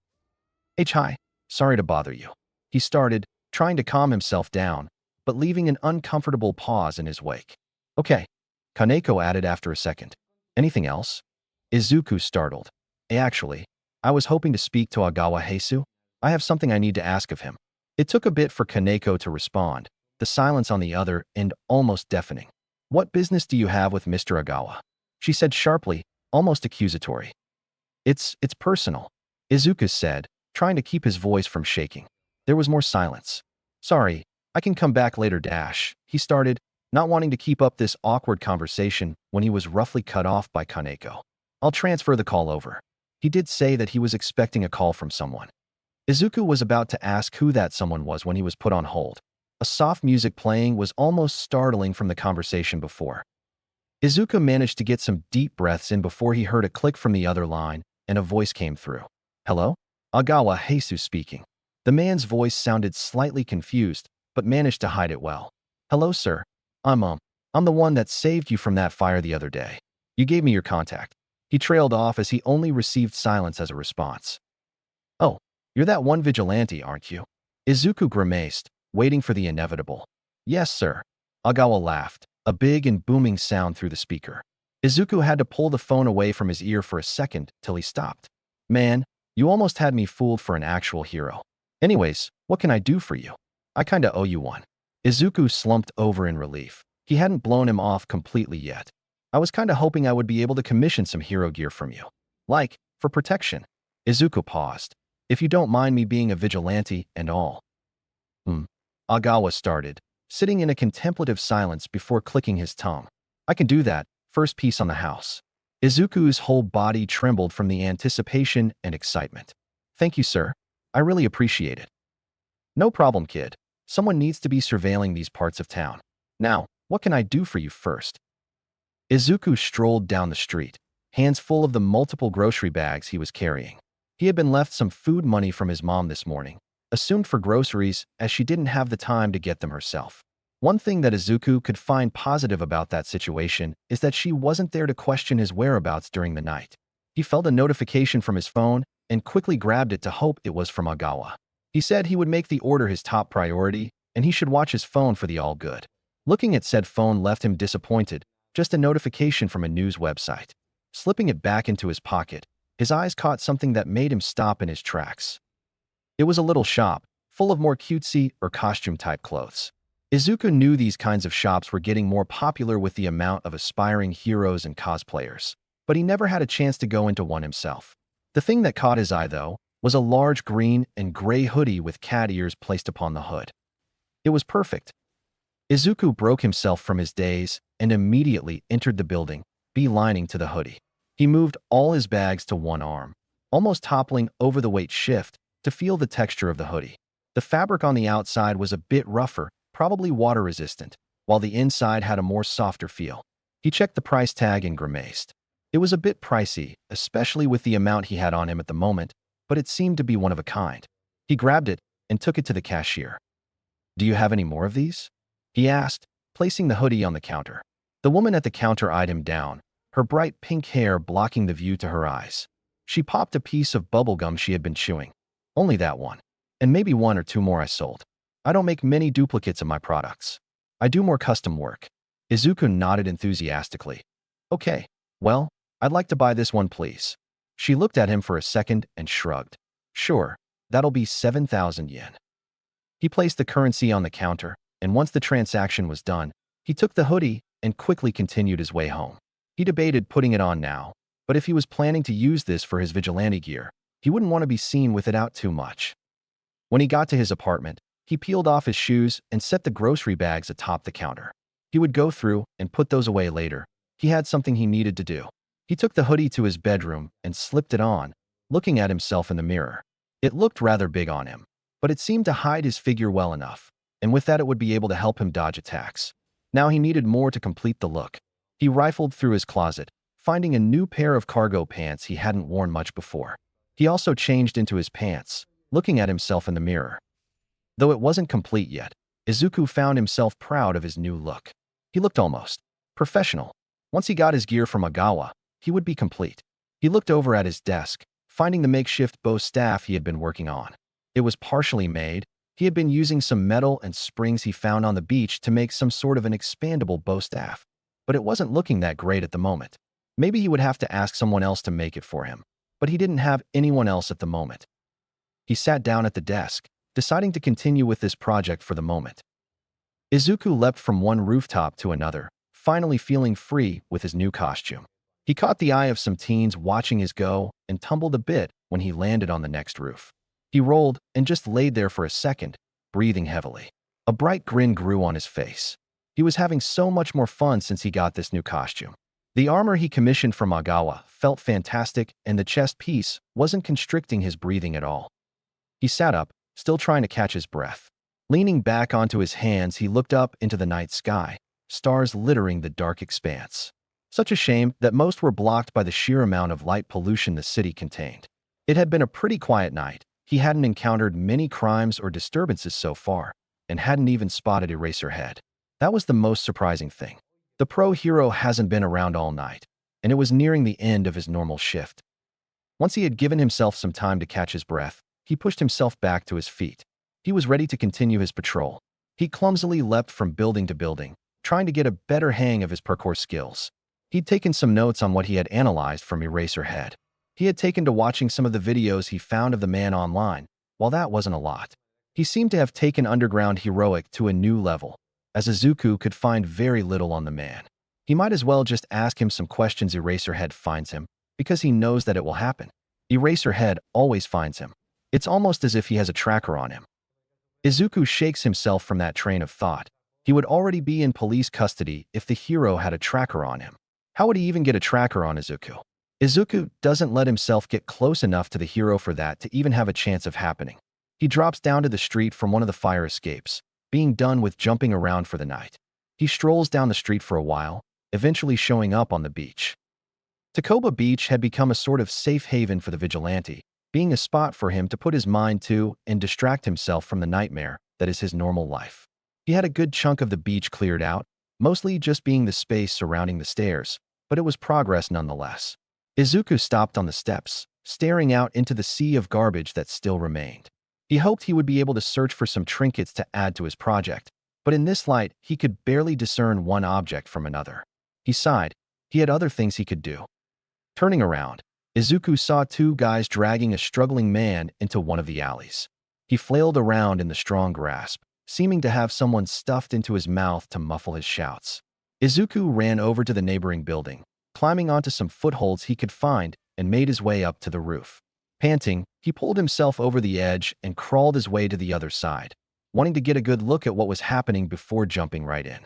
Hi, sorry to bother you. He started, trying to calm himself down, but leaving an uncomfortable pause in his wake. Okay, Kaneko added after a second. Anything else? Izuku startled. Actually, I was hoping to speak to Agawa Heisu. I have something I need to ask of him. It took a bit for Kaneko to respond, the silence on the other end almost deafening. What business do you have with Mr. Agawa? She said sharply, almost accusatory. It's personal, Izuku said, trying to keep his voice from shaking. There was more silence. Sorry, I can come back later he started, not wanting to keep up this awkward conversation when he was roughly cut off by Kaneko. I'll transfer the call over. He did say that he was expecting a call from someone. Izuku was about to ask who that someone was when he was put on hold. A soft music playing was almost startling from the conversation before. Izuku managed to get some deep breaths in before he heard a click from the other line, and a voice came through. Hello? Agawa Heisu speaking. The man's voice sounded slightly confused, but managed to hide it well. Hello, sir. I'm the one that saved you from that fire the other day. You gave me your contact. He trailed off as he only received silence as a response. Oh, you're that one vigilante, aren't you? Izuku grimaced, waiting for the inevitable. Yes, sir. Agawa laughed, a big and booming sound through the speaker. Izuku had to pull the phone away from his ear for a second till he stopped. Man, you almost had me fooled for an actual hero. Anyways, what can I do for you? I kinda owe you one. Izuku slumped over in relief. He hadn't blown him off completely yet. I was kinda hoping I would be able to commission some hero gear from you. Like, for protection. Izuku paused. If you don't mind me being a vigilante and all. Agawa started, sitting in a contemplative silence before clicking his tongue. I can do that, first piece on the house. Izuku's whole body trembled from the anticipation and excitement. Thank you, sir. I really appreciate it. No problem, kid. Someone needs to be surveilling these parts of town. Now, what can I do for you first? Izuku strolled down the street, hands full of the multiple grocery bags he was carrying. He had been left some food money from his mom this morning, assumed for groceries as she didn't have the time to get them herself. One thing that Izuku could find positive about that situation is that she wasn't there to question his whereabouts during the night. He felt a notification from his phone and quickly grabbed it to hope it was from Agawa. He said he would make the order his top priority and he should watch his phone for the all good. Looking at said phone left him disappointed, just a notification from a news website. Slipping it back into his pocket, his eyes caught something that made him stop in his tracks. It was a little shop, full of more cutesy or costume-type clothes. Izuku knew these kinds of shops were getting more popular with the amount of aspiring heroes and cosplayers, but he never had a chance to go into one himself. The thing that caught his eye, though, was a large green and gray hoodie with cat ears placed upon the hood. It was perfect. Izuku broke himself from his daze and immediately entered the building, beelining to the hoodie. He moved all his bags to one arm, almost toppling over the weight shift to feel the texture of the hoodie. The fabric on the outside was a bit rougher, probably water-resistant, while the inside had a more softer feel. He checked the price tag and grimaced. It was a bit pricey, especially with the amount he had on him at the moment, but it seemed to be one of a kind. He grabbed it and took it to the cashier. "Do you have any more of these?" he asked, placing the hoodie on the counter. The woman at the counter eyed him down, her bright pink hair blocking the view to her eyes. She popped a piece of bubble gum she had been chewing. "Only that one. And maybe one or two more I sold. I don't make many duplicates of my products. I do more custom work." Izuku nodded enthusiastically. "Okay, well, I'd like to buy this one, please." She looked at him for a second and shrugged. "Sure, that'll be 7,000 yen." He placed the currency on the counter, and once the transaction was done, he took the hoodie and quickly continued his way home. He debated putting it on now, but if he was planning to use this for his vigilante gear, he wouldn't want to be seen with it out too much. When he got to his apartment, he peeled off his shoes and set the grocery bags atop the counter. He would go through and put those away later. He had something he needed to do. He took the hoodie to his bedroom and slipped it on, looking at himself in the mirror. It looked rather big on him, but it seemed to hide his figure well enough, and with that it would be able to help him dodge attacks. Now he needed more to complete the look. He rifled through his closet, finding a new pair of cargo pants he hadn't worn much before. He also changed into his pants, looking at himself in the mirror. Though it wasn't complete yet, Izuku found himself proud of his new look. He looked almost professional. Once he got his gear from Agawa, he would be complete. He looked over at his desk, finding the makeshift bow staff he had been working on. It was partially made. He had been using some metal and springs he found on the beach to make some sort of an expandable bow staff, but it wasn't looking that great at the moment. Maybe he would have to ask someone else to make it for him, but he didn't have anyone else at the moment. He sat down at the desk, deciding to continue with this project for the moment. Izuku leapt from one rooftop to another, finally feeling free with his new costume. He caught the eye of some teens watching his go and tumbled a bit when he landed on the next roof. He rolled and just laid there for a second, breathing heavily. A bright grin grew on his face. He was having so much more fun since he got this new costume. The armor he commissioned from Agawa felt fantastic, and the chest piece wasn't constricting his breathing at all. He sat up, still trying to catch his breath. Leaning back onto his hands, he looked up into the night sky, stars littering the dark expanse. Such a shame that most were blocked by the sheer amount of light pollution the city contained. It had been a pretty quiet night. He hadn't encountered many crimes or disturbances so far, and hadn't even spotted Eraserhead. That was the most surprising thing. The pro hero hasn't been around all night, and it was nearing the end of his normal shift. Once he had given himself some time to catch his breath, he pushed himself back to his feet. He was ready to continue his patrol. He clumsily leapt from building to building, trying to get a better hang of his parkour skills. He'd taken some notes on what he had analyzed from Eraserhead. He had taken to watching some of the videos he found of the man online. While that wasn't a lot, he seemed to have taken underground heroic to a new level, as Izuku could find very little on the man. He might as well just ask him some questions Eraserhead finds him, because he knows that it will happen. Eraserhead always finds him. It's almost as if he has a tracker on him. Izuku shakes himself from that train of thought. He would already be in police custody if the hero had a tracker on him. How would he even get a tracker on Izuku? Izuku doesn't let himself get close enough to the hero for that to even have a chance of happening. He drops down to the street from one of the fire escapes, being done with jumping around for the night. He strolls down the street for a while, eventually showing up on the beach. Takoba Beach had become a sort of safe haven for the vigilante, being a spot for him to put his mind to and distract himself from the nightmare that is his normal life. He had a good chunk of the beach cleared out, mostly just being the space surrounding the stairs, but it was progress nonetheless. Izuku stopped on the steps, staring out into the sea of garbage that still remained. He hoped he would be able to search for some trinkets to add to his project, but in this light, he could barely discern one object from another. He sighed. He had other things he could do. Turning around, Izuku saw two guys dragging a struggling man into one of the alleys. He flailed around in the strong grasp, seeming to have someone stuffed into his mouth to muffle his shouts. Izuku ran over to the neighboring building, climbing onto some footholds he could find, and made his way up to the roof. Panting, he pulled himself over the edge and crawled his way to the other side, wanting to get a good look at what was happening before jumping right in.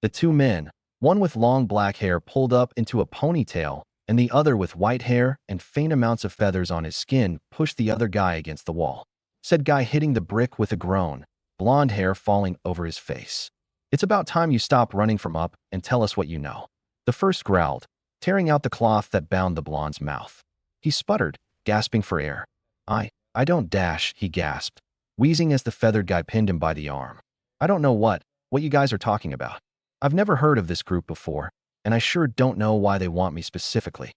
The two men, one with long black hair pulled up into a ponytail, and the other with white hair and faint amounts of feathers on his skin, pushed the other guy against the wall. Said guy hitting the brick with a groan, blonde hair falling over his face. "It's about time you stop running from up and tell us what you know." The first growled, tearing out the cloth that bound the blonde's mouth. He sputtered, gasping for air. I don't dash, he gasped, wheezing as the feathered guy pinned him by the arm. I don't know what you guys are talking about. I've never heard of this group before, and I sure don't know why they want me specifically.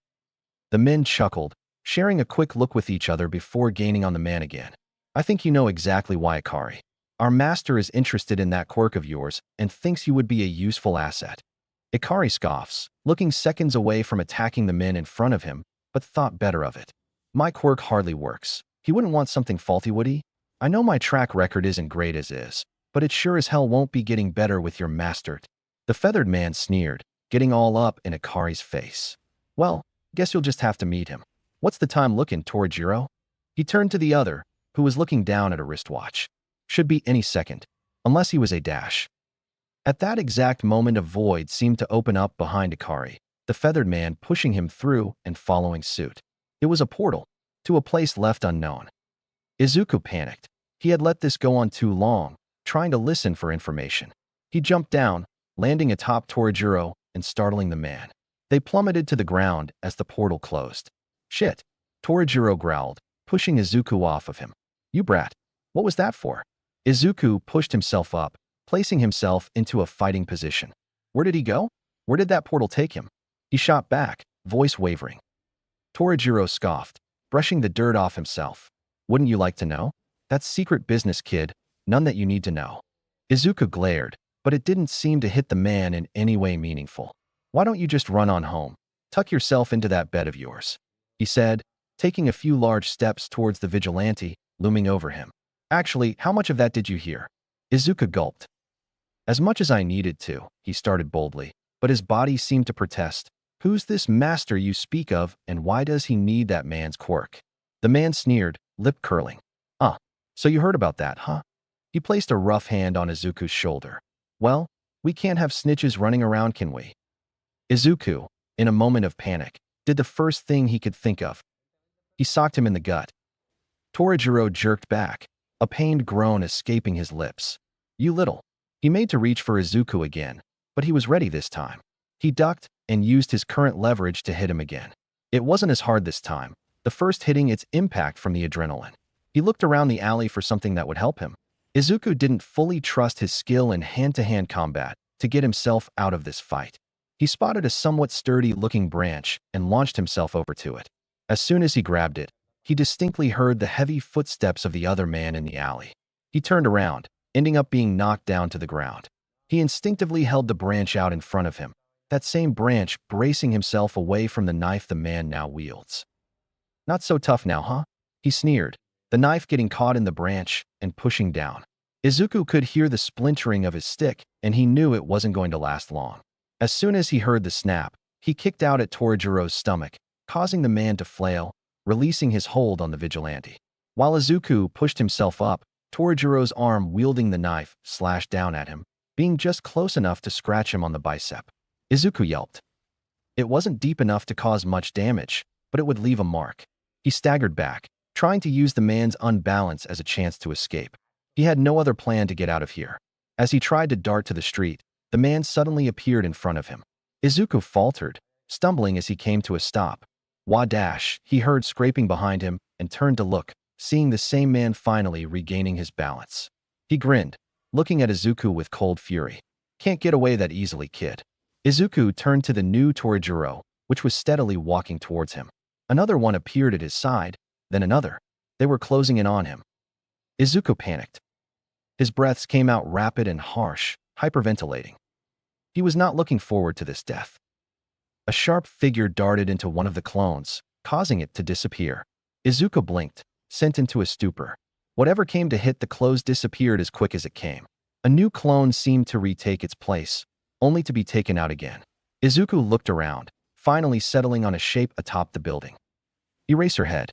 The men chuckled, sharing a quick look with each other before gaining on the man again. I think you know exactly why, Akari. Our master is interested in that quirk of yours and thinks you would be a useful asset. Ikari scoffs, looking seconds away from attacking the men in front of him, but thought better of it. My quirk hardly works. He wouldn't want something faulty, would he? I know my track record isn't great as is, but it sure as hell won't be getting better with your master. The feathered man sneered, getting all up in Ikari's face. Well, guess you'll just have to meet him. What's the time looking, Torijiro? He turned to the other, who was looking down at a wristwatch. Should be any second, unless he was a dash. At that exact moment, a void seemed to open up behind Ikari, the feathered man pushing him through and following suit. It was a portal to a place left unknown. Izuku panicked. He had let this go on too long, trying to listen for information. He jumped down, landing atop Torijiro and startling the man. They plummeted to the ground as the portal closed. Shit, Torijiro growled, pushing Izuku off of him. You brat. What was that for? Izuku pushed himself up, placing himself into a fighting position. Where did he go? Where did that portal take him? He shot back, voice wavering. Torijiro scoffed, brushing the dirt off himself. Wouldn't you like to know? That's secret business, kid, none that you need to know. Izuku glared, but it didn't seem to hit the man in any way meaningful. Why don't you just run on home? Tuck yourself into that bed of yours, he said, taking a few large steps towards the vigilante, looming over him. Actually, how much of that did you hear? Izuku gulped. As much as I needed to, he started boldly, but his body seemed to protest. Who's this master you speak of, and why does he need that man's quirk? The man sneered, lip curling. So you heard about that, huh? He placed a rough hand on Izuku's shoulder. Well, we can't have snitches running around, can we? Izuku, in a moment of panic, did the first thing he could think of. He socked him in the gut. Torijiro jerked back, a pained groan escaping his lips. You little. He made to reach for Izuku again, but he was ready this time. He ducked and used his current leverage to hit him again. It wasn't as hard this time, the first hitting its impact from the adrenaline. He looked around the alley for something that would help him. Izuku didn't fully trust his skill in hand-to-hand combat to get himself out of this fight. He spotted a somewhat sturdy-looking branch and launched himself over to it. As soon as he grabbed it, he distinctly heard the heavy footsteps of the other man in the alley. He turned around, ending up being knocked down to the ground. He instinctively held the branch out in front of him, that same branch bracing himself away from the knife the man now wields. Not so tough now, huh? He sneered, the knife getting caught in the branch and pushing down. Izuku could hear the splintering of his stick, and he knew it wasn't going to last long. As soon as he heard the snap, he kicked out at Torijiro's stomach, causing the man to flail, releasing his hold on the vigilante. While Izuku pushed himself up, Torijiro's arm wielding the knife slashed down at him, being just close enough to scratch him on the bicep. Izuku yelped. It wasn't deep enough to cause much damage, but it would leave a mark. He staggered back, trying to use the man's unbalance as a chance to escape. He had no other plan to get out of here. As he tried to dart to the street, the man suddenly appeared in front of him. Izuku faltered, stumbling as he came to a stop. Wadash, he heard scraping behind him and turned to look, seeing the same man finally regaining his balance. He grinned, looking at Izuku with cold fury. Can't get away that easily, kid. Izuku turned to the new Torijiro, which was steadily walking towards him. Another one appeared at his side, then another. They were closing in on him. Izuku panicked. His breaths came out rapid and harsh, hyperventilating. He was not looking forward to this death. A sharp figure darted into one of the clones, causing it to disappear. Izuku blinked, sent into a stupor. Whatever came to hit the clothes disappeared as quick as it came. A new clone seemed to retake its place, only to be taken out again. Izuku looked around, finally settling on a shape atop the building. Eraserhead.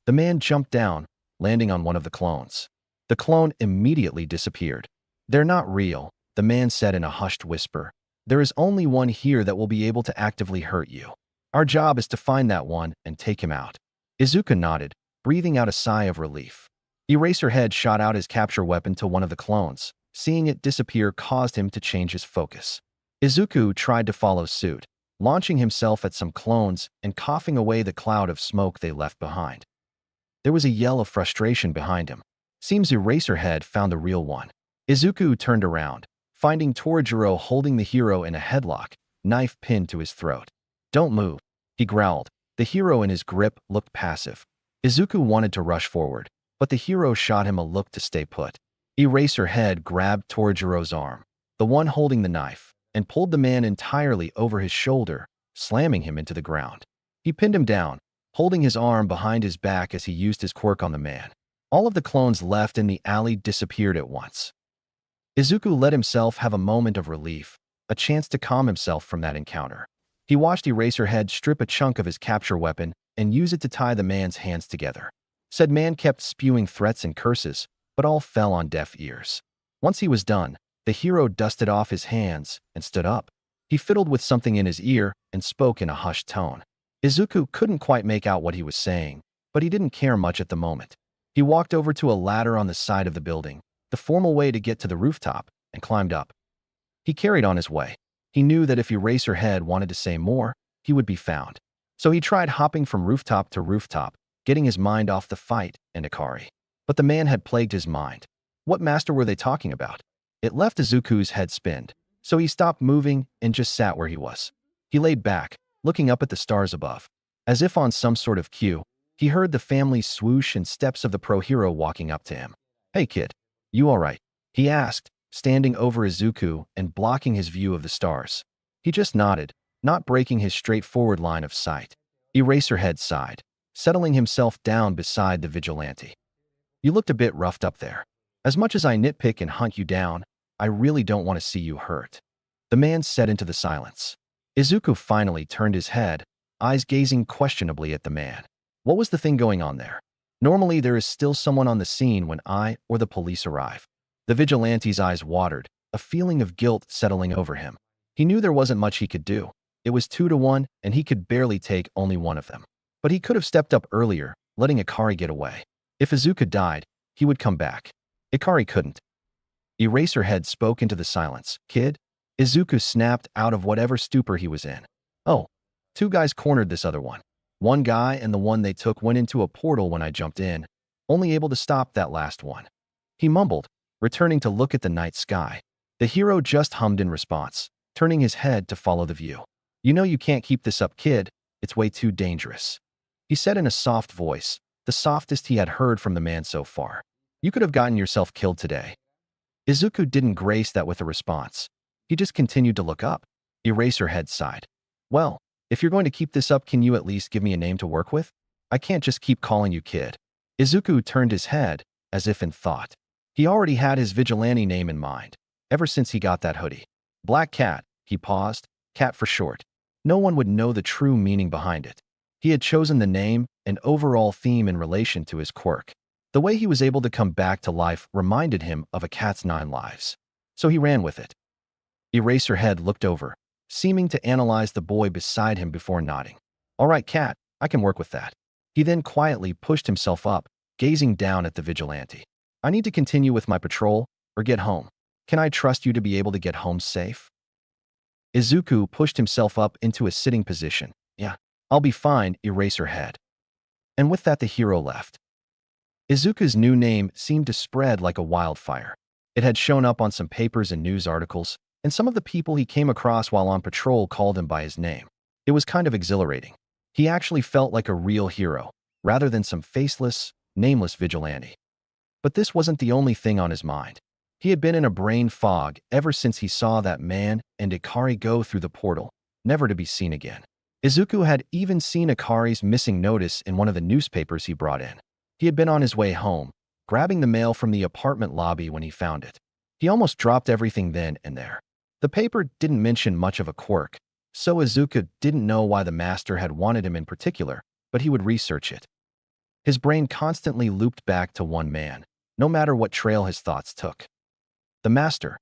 The man jumped down, landing on one of the clones. The clone immediately disappeared. They're not real, the man said in a hushed whisper. There is only one here that will be able to actively hurt you. Our job is to find that one and take him out. Izuku nodded, breathing out a sigh of relief. Eraserhead shot out his capture weapon to one of the clones. Seeing it disappear caused him to change his focus. Izuku tried to follow suit, launching himself at some clones and coughing away the cloud of smoke they left behind. There was a yell of frustration behind him. Seems Eraserhead found the real one. Izuku turned around, finding Torajiro holding the hero in a headlock, knife pinned to his throat. "Don't move," he growled. The hero in his grip looked passive. Izuku wanted to rush forward, but the hero shot him a look to stay put. Eraserhead grabbed Torajiro's arm, the one holding the knife, and pulled the man entirely over his shoulder, slamming him into the ground. He pinned him down, holding his arm behind his back as he used his quirk on the man. All of the clones left in the alley disappeared at once. Izuku let himself have a moment of relief, a chance to calm himself from that encounter. He watched Eraserhead strip a chunk of his capture weapon and use it to tie the man's hands together. Said man kept spewing threats and curses, but all fell on deaf ears. Once he was done, the hero dusted off his hands and stood up. He fiddled with something in his ear and spoke in a hushed tone. Izuku couldn't quite make out what he was saying, but he didn't care much at the moment. He walked over to a ladder on the side of the building, the formal way to get to the rooftop, and climbed up. He carried on his way. He knew that if Eraserhead wanted to say more, he would be found. So he tried hopping from rooftop to rooftop, getting his mind off the fight and Ikari. But the man had plagued his mind. What master were they talking about? It left Izuku's head spinned, so he stopped moving and just sat where he was. He laid back, looking up at the stars above. As if on some sort of cue, he heard the family's swoosh and steps of the pro-hero walking up to him. "Hey kid, you alright?" he asked, standing over Izuku and blocking his view of the stars. He just nodded, not breaking his straightforward line of sight. Eraserhead sighed, settling himself down beside the vigilante. "You looked a bit roughed up there. As much as I nitpick and hunt you down, I really don't want to see you hurt," the man said into the silence. Izuku finally turned his head, eyes gazing questionably at the man. What was the thing going on there? Normally there is still someone on the scene when I or the police arrive. The vigilante's eyes watered, a feeling of guilt settling over him. He knew there wasn't much he could do. It was 2-1, and he could barely take only one of them. But he could have stepped up earlier, letting Ikari get away. If Izuku died, he would come back. Ikari couldn't. Eraserhead spoke into the silence. "Kid?" Izuku snapped out of whatever stupor he was in. "Oh, 2 guys cornered this other one. One guy and the one they took went into a portal when I jumped in, only able to stop that last one," he mumbled, returning to look at the night sky. The hero just hummed in response, turning his head to follow the view. "You know you can't keep this up, kid. It's way too dangerous," he said in a soft voice, the softest he had heard from the man so far. "You could have gotten yourself killed today." Izuku didn't grace that with a response. He just continued to look up. Eraserhead sighed. "Well, if you're going to keep this up, can you at least give me a name to work with? I can't just keep calling you kid." Izuku turned his head, as if in thought. He already had his vigilante name in mind, ever since he got that hoodie. Black Cat, he paused, Cat for short. No one would know the true meaning behind it. He had chosen the name and overall theme in relation to his quirk. The way he was able to come back to life reminded him of a cat's 9 lives. So he ran with it. Eraserhead looked over, seeming to analyze the boy beside him before nodding. "All right, Cat, I can work with that." He then quietly pushed himself up, gazing down at the vigilante. "I need to continue with my patrol or get home. Can I trust you to be able to get home safe?" Izuku pushed himself up into a sitting position. "Yeah, I'll be fine, Eraserhead." And with that the hero left. Izuku's new name seemed to spread like a wildfire. It had shown up on some papers and news articles, and some of the people he came across while on patrol called him by his name. It was kind of exhilarating. He actually felt like a real hero, rather than some faceless, nameless vigilante. But this wasn't the only thing on his mind. He had been in a brain fog ever since he saw that man and Ikari go through the portal, never to be seen again. Izuku had even seen Ikari's missing notice in one of the newspapers he brought in. He had been on his way home, grabbing the mail from the apartment lobby when he found it. He almost dropped everything then and there. The paper didn't mention much of a quirk, so Izuku didn't know why the master had wanted him in particular, but he would research it. His brain constantly looped back to one man, no matter what trail his thoughts took. The master.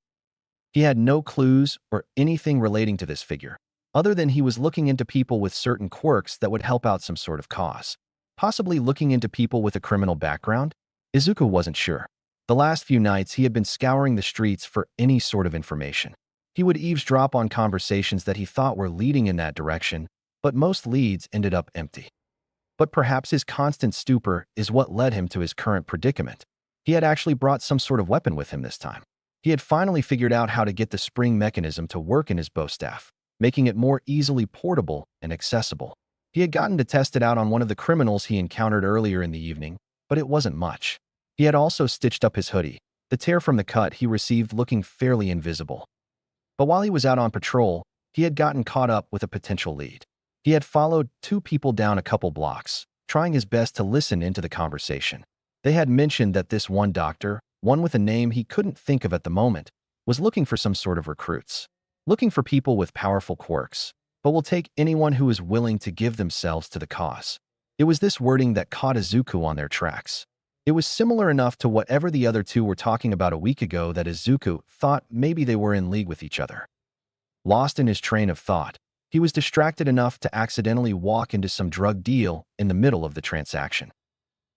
He had no clues or anything relating to this figure, other than he was looking into people with certain quirks that would help out some sort of cause. Possibly looking into people with a criminal background? Izuku wasn't sure. The last few nights he had been scouring the streets for any sort of information. He would eavesdrop on conversations that he thought were leading in that direction, but most leads ended up empty. But perhaps his constant stupor is what led him to his current predicament. He had actually brought some sort of weapon with him this time. He had finally figured out how to get the spring mechanism to work in his bow staff, making it more easily portable and accessible. He had gotten to test it out on one of the criminals he encountered earlier in the evening, but it wasn't much. He had also stitched up his hoodie, the tear from the cut he received looking fairly invisible. But while he was out on patrol, he had gotten caught up with a potential lead. He had followed two people down a couple blocks, trying his best to listen into the conversation. They had mentioned that this one doctor, one with a name he couldn't think of at the moment, was looking for some sort of recruits. Looking for people with powerful quirks, but will take anyone who is willing to give themselves to the cause. It was this wording that caught Izuku on their tracks. It was similar enough to whatever the other two were talking about a week ago that Izuku thought maybe they were in league with each other. Lost in his train of thought, he was distracted enough to accidentally walk into some drug deal in the middle of the transaction.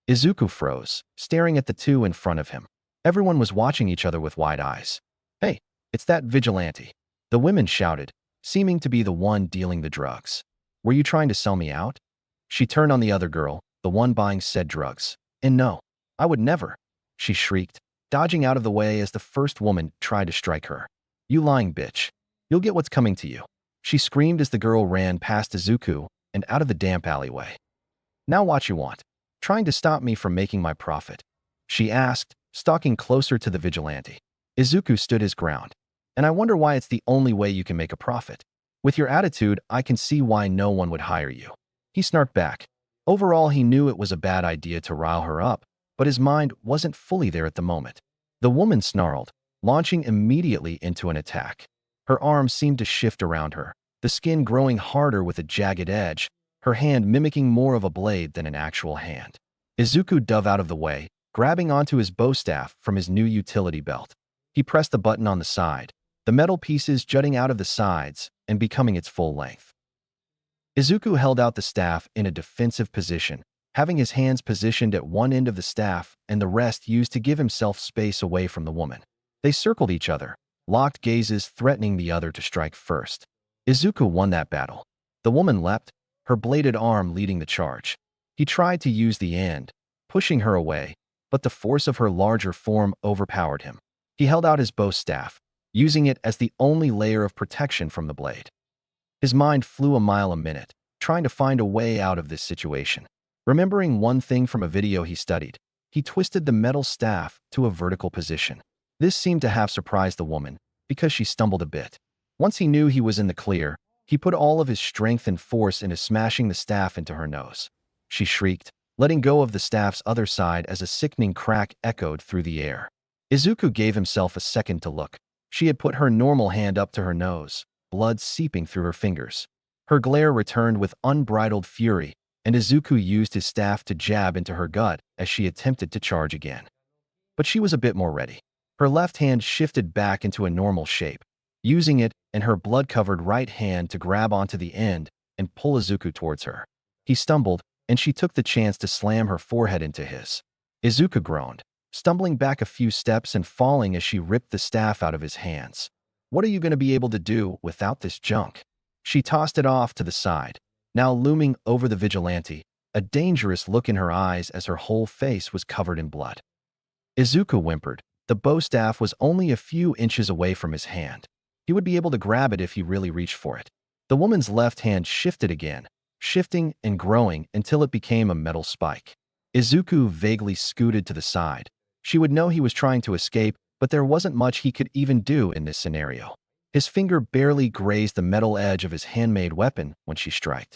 Izuku froze, staring at the two in front of him. Everyone was watching each other with wide eyes. "Hey, it's that vigilante," the women shouted, seeming to be the one dealing the drugs. "Were you trying to sell me out?" She turned on the other girl, the one buying said drugs. "And no, I would never," she shrieked, dodging out of the way as the first woman tried to strike her. "You lying bitch. You'll get what's coming to you," she screamed as the girl ran past Izuku and out of the damp alleyway. "Now what you want? Trying to stop me from making my profit?" she asked, stalking closer to the vigilante. Izuku stood his ground. "And I wonder why it's the only way you can make a profit. With your attitude, I can see why no one would hire you." He snarked back. Overall, he knew it was a bad idea to rile her up, but his mind wasn't fully there at the moment. The woman snarled, launching immediately into an attack. Her arms seemed to shift around her, the skin growing harder with a jagged edge, her hand mimicking more of a blade than an actual hand. Izuku dove out of the way, grabbing onto his bow staff from his new utility belt. He pressed the button on the side, the metal pieces jutting out of the sides and becoming its full length. Izuku held out the staff in a defensive position, having his hands positioned at one end of the staff and the rest used to give himself space away from the woman. They circled each other, locked gazes threatening the other to strike first. Izuku won that battle. The woman leapt, her bladed arm leading the charge. He tried to use the end, pushing her away, but the force of her larger form overpowered him. He held out his bow staff, using it as the only layer of protection from the blade. His mind flew a mile a minute, trying to find a way out of this situation. Remembering one thing from a video he studied, he twisted the metal staff to a vertical position. This seemed to have surprised the woman, because she stumbled a bit. Once he knew he was in the clear, he put all of his strength and force into smashing the staff into her nose. She shrieked, letting go of the staff's other side as a sickening crack echoed through the air. Izuku gave himself a second to look. She had put her normal hand up to her nose, blood seeping through her fingers. Her glare returned with unbridled fury, and Izuku used his staff to jab into her gut as she attempted to charge again. But she was a bit more ready. Her left hand shifted back into a normal shape, using it and her blood-covered right hand to grab onto the end and pull Izuku towards her. He stumbled, and she took the chance to slam her forehead into his. Izuku groaned, stumbling back a few steps and falling as she ripped the staff out of his hands. "What are you going to be able to do without this junk?" She tossed it off to the side, now looming over the vigilante, a dangerous look in her eyes as her whole face was covered in blood. Izuku whimpered. The bow staff was only a few inches away from his hand. He would be able to grab it if he really reached for it. The woman's left hand shifted again, shifting and growing until it became a metal spike. Izuku vaguely scooted to the side. She would know he was trying to escape, but there wasn't much he could even do in this scenario. His finger barely grazed the metal edge of his handmade weapon when she struck.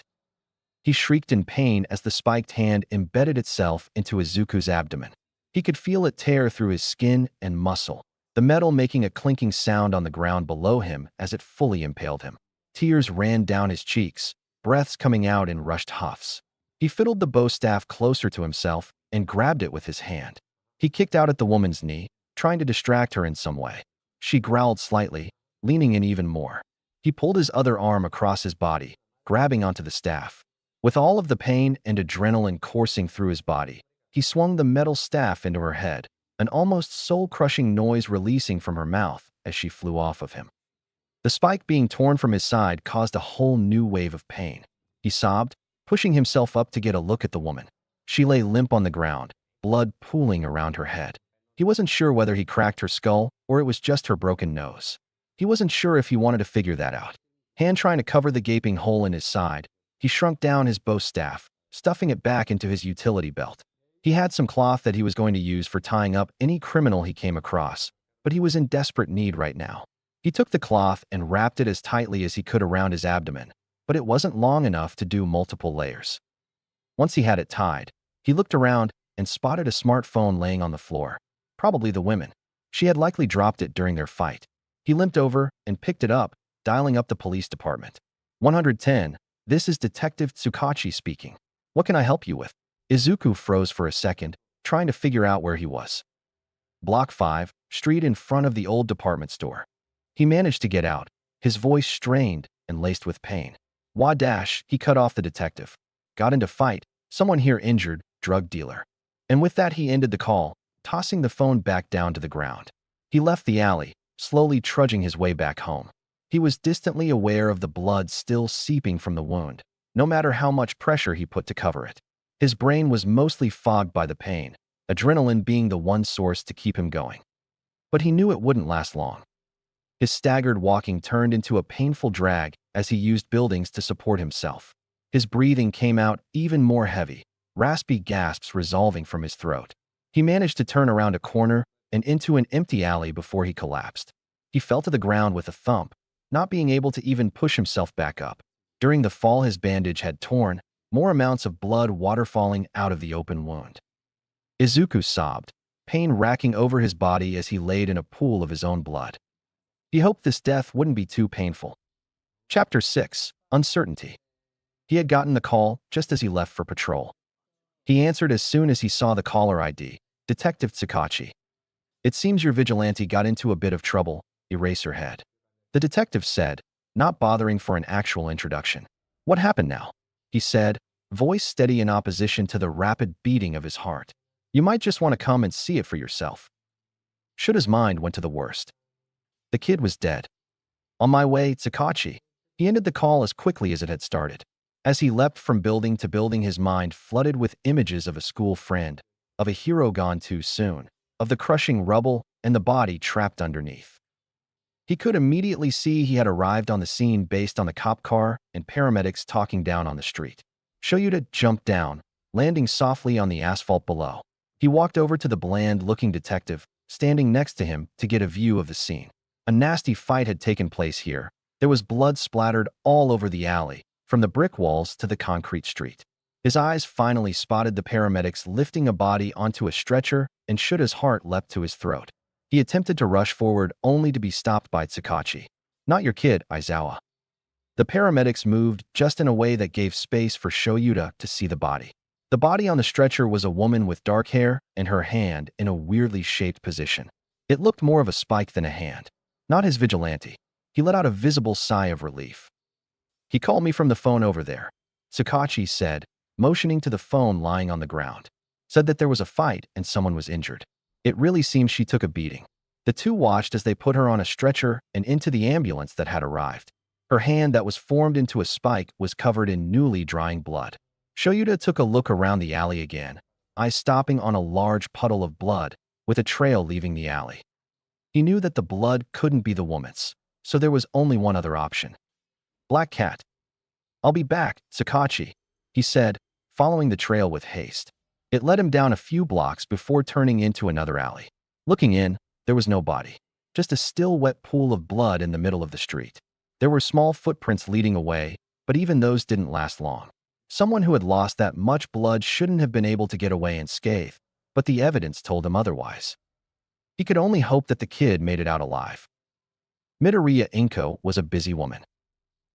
He shrieked in pain as the spiked hand embedded itself into Izuku's abdomen. He could feel it tear through his skin and muscle, the metal making a clinking sound on the ground below him as it fully impaled him. Tears ran down his cheeks, breaths coming out in rushed huffs. He fiddled the bow staff closer to himself and grabbed it with his hand. He kicked out at the woman's knee, trying to distract her in some way. She growled slightly, leaning in even more. He pulled his other arm across his body, grabbing onto the staff. With all of the pain and adrenaline coursing through his body, he swung the metal staff into her head, an almost soul-crushing noise releasing from her mouth as she flew off of him. The spike being torn from his side caused a whole new wave of pain. He sobbed, pushing himself up to get a look at the woman. She lay limp on the ground, blood pooling around her head. He wasn't sure whether he cracked her skull or it was just her broken nose. He wasn't sure if he wanted to figure that out. Hand trying to cover the gaping hole in his side, he shrunk down his bow staff, stuffing it back into his utility belt. He had some cloth that he was going to use for tying up any criminal he came across, but he was in desperate need right now. He took the cloth and wrapped it as tightly as he could around his abdomen, but it wasn't long enough to do multiple layers. Once he had it tied, he looked around and spotted a smartphone laying on the floor. Probably the women. She had likely dropped it during their fight. He limped over and picked it up, dialing up the police department. 110, this is Detective Tsukachi speaking. What can I help you with? Izuku froze for a second, trying to figure out where he was. Block 5, street in front of the old department store. He managed to get out, his voice strained and laced with pain. Wadash, he cut off the detective. Got into fight, someone here injured, drug dealer. And with that he ended the call, tossing the phone back down to the ground. He left the alley, slowly trudging his way back home. He was distantly aware of the blood still seeping from the wound, no matter how much pressure he put to cover it. His brain was mostly fogged by the pain, adrenaline being the one source to keep him going. But he knew it wouldn't last long. His staggered walking turned into a painful drag as he used buildings to support himself. His breathing came out even more heavy, raspy gasps resolving from his throat. He managed to turn around a corner and into an empty alley before he collapsed. He fell to the ground with a thump, not being able to even push himself back up. During the fall, his bandage had torn, more amounts of blood waterfalling out of the open wound. Izuku sobbed, pain racking over his body as he laid in a pool of his own blood. He hoped this death wouldn't be too painful. Chapter 6, Uncertainty. He had gotten the call just as he left for patrol. He answered as soon as he saw the caller ID, Detective Tsukachi. It seems your vigilante got into a bit of trouble, Eraserhead. The detective said, not bothering for an actual introduction. What happened now? He said, voice steady in opposition to the rapid beating of his heart. You might just want to come and see it for yourself. Shuta's mind went to the worst. The kid was dead. On my way, Tsukachi. He ended the call as quickly as it had started. As he leapt from building to building, his mind flooded with images of a school friend, of a hero gone too soon, of the crushing rubble and the body trapped underneath. He could immediately see he had arrived on the scene based on the cop car and paramedics talking down on the street. Shoyuta jumped down, landing softly on the asphalt below. He walked over to the bland-looking detective, standing next to him to get a view of the scene. A nasty fight had taken place here. There was blood splattered all over the alley, from the brick walls to the concrete street. His eyes finally spotted the paramedics lifting a body onto a stretcher, and Shuta's heart leapt to his throat. He attempted to rush forward only to be stopped by Tsukachi. Not your kid, Aizawa. The paramedics moved just in a way that gave space for Shoyuta to see the body. The body on the stretcher was a woman with dark hair and her hand in a weirdly shaped position. It looked more of a spike than a hand. Not his vigilante. He let out a visible sigh of relief. He called me from the phone over there, Tsukachi said, motioning to the phone lying on the ground. Said that there was a fight and someone was injured. It really seems she took a beating. The two watched as they put her on a stretcher and into the ambulance that had arrived. Her hand that was formed into a spike was covered in newly drying blood. Shoyuta took a look around the alley again, eyes stopping on a large puddle of blood, with a trail leaving the alley. He knew that the blood couldn't be the woman's, so there was only one other option. Black Cat. I'll be back, Tsukachi, he said, following the trail with haste. It led him down a few blocks before turning into another alley. Looking in, there was no body, just a still wet pool of blood in the middle of the street. There were small footprints leading away, but even those didn't last long. Someone who had lost that much blood shouldn't have been able to get away unscathed, but the evidence told him otherwise. He could only hope that the kid made it out alive. Midoriya Inko was a busy woman.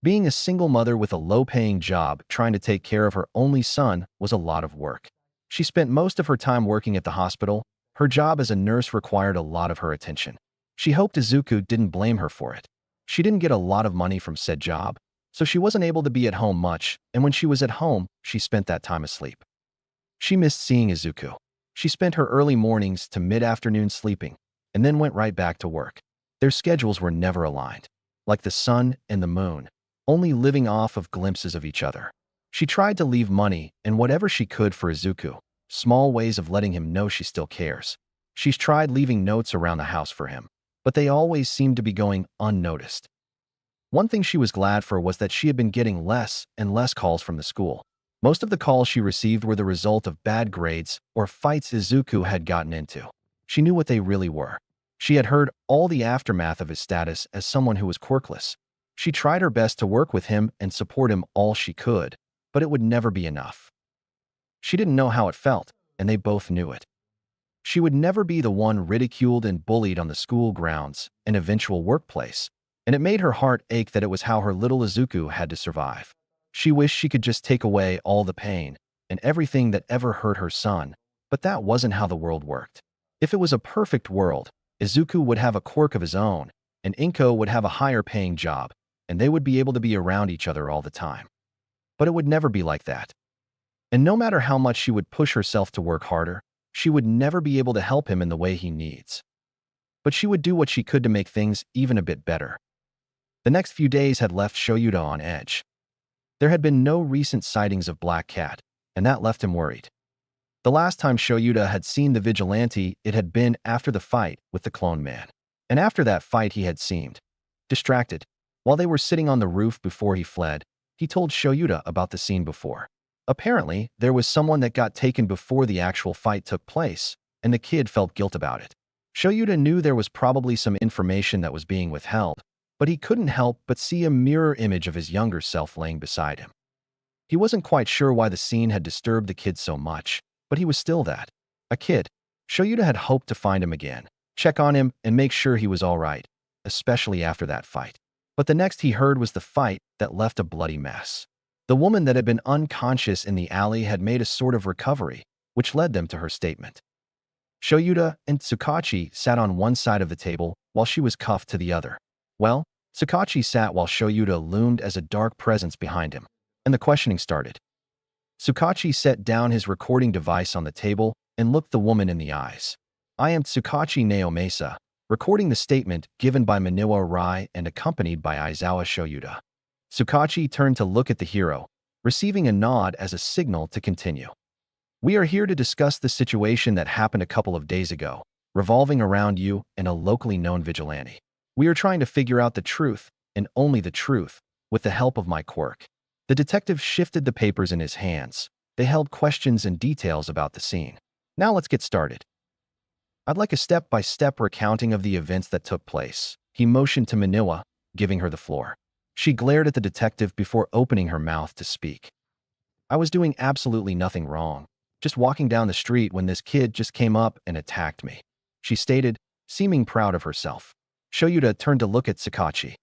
Being a single mother with a low-paying job trying to take care of her only son was a lot of work. She spent most of her time working at the hospital. Her job as a nurse required a lot of her attention. She hoped Izuku didn't blame her for it. She didn't get a lot of money from said job, so she wasn't able to be at home much, and when she was at home, she spent that time asleep. She missed seeing Izuku. She spent her early mornings to mid-afternoon sleeping, and then went right back to work. Their schedules were never aligned. like the sun and the moon, only living off of glimpses of each other. She tried to leave money and whatever she could for Izuku, small ways of letting him know she still cares. She's tried leaving notes around the house for him, but they always seemed to be going unnoticed. One thing she was glad for was that she had been getting less and less calls from the school. Most of the calls she received were the result of bad grades or fights Izuku had gotten into. She knew what they really were. She had heard all the aftermath of his status as someone who was quirkless. She tried her best to work with him and support him all she could, but it would never be enough. She didn't know how it felt, and they both knew it. She would never be the one ridiculed and bullied on the school grounds and eventual workplace, and it made her heart ache that it was how her little Izuku had to survive. She wished she could just take away all the pain and everything that ever hurt her son, but that wasn't how the world worked. If it was a perfect world, Izuku would have a quirk of his own, and Inko would have a higher-paying job, and they would be able to be around each other all the time. But it would never be like that. And no matter how much she would push herself to work harder, she would never be able to help him in the way he needs. But she would do what she could to make things even a bit better. The next few days had left Shoyuta on edge. There had been no recent sightings of Black Cat, and that left him worried. The last time Shoyuta had seen the vigilante, it had been after the fight with the clone man. And after that fight he had seemed distracted. While they were sitting on the roof before he fled, he told Shoyuta about the scene before. Apparently, there was someone that got taken before the actual fight took place, and the kid felt guilt about it. Shoyuta knew there was probably some information that was being withheld, but he couldn't help but see a mirror image of his younger self laying beside him. He wasn't quite sure why the scene had disturbed the kid so much, but he was still that. A kid. Shoyuta had hoped to find him again, check on him, and make sure he was all right, especially after that fight. But the next he heard was the fight that left a bloody mess. The woman that had been unconscious in the alley had made a sort of recovery, which led them to her statement. Shoyuta and Tsukachi sat on one side of the table while she was cuffed to the other. Well, Tsukachi sat while Shoyuta loomed as a dark presence behind him, and the questioning started. Tsukachi set down his recording device on the table and looked the woman in the eyes. "I am Tsukachi Naomesa, recording the statement given by Maniwa Rai and accompanied by Aizawa Shoyuta." Tsukachi turned to look at the hero, receiving a nod as a signal to continue. "We are here to discuss the situation that happened a couple of days ago, revolving around you and a locally known vigilante. We are trying to figure out the truth, and only the truth, with the help of my quirk." The detective shifted the papers in his hands. They held questions and details about the scene. "Now let's get started. I'd like a step-by-step recounting of the events that took place." He motioned to Maniwa, giving her the floor. She glared at the detective before opening her mouth to speak. "I was doing absolutely nothing wrong, just walking down the street when this kid just came up and attacked me," she stated, seeming proud of herself. Shoyuta turned to look at Tsukachi.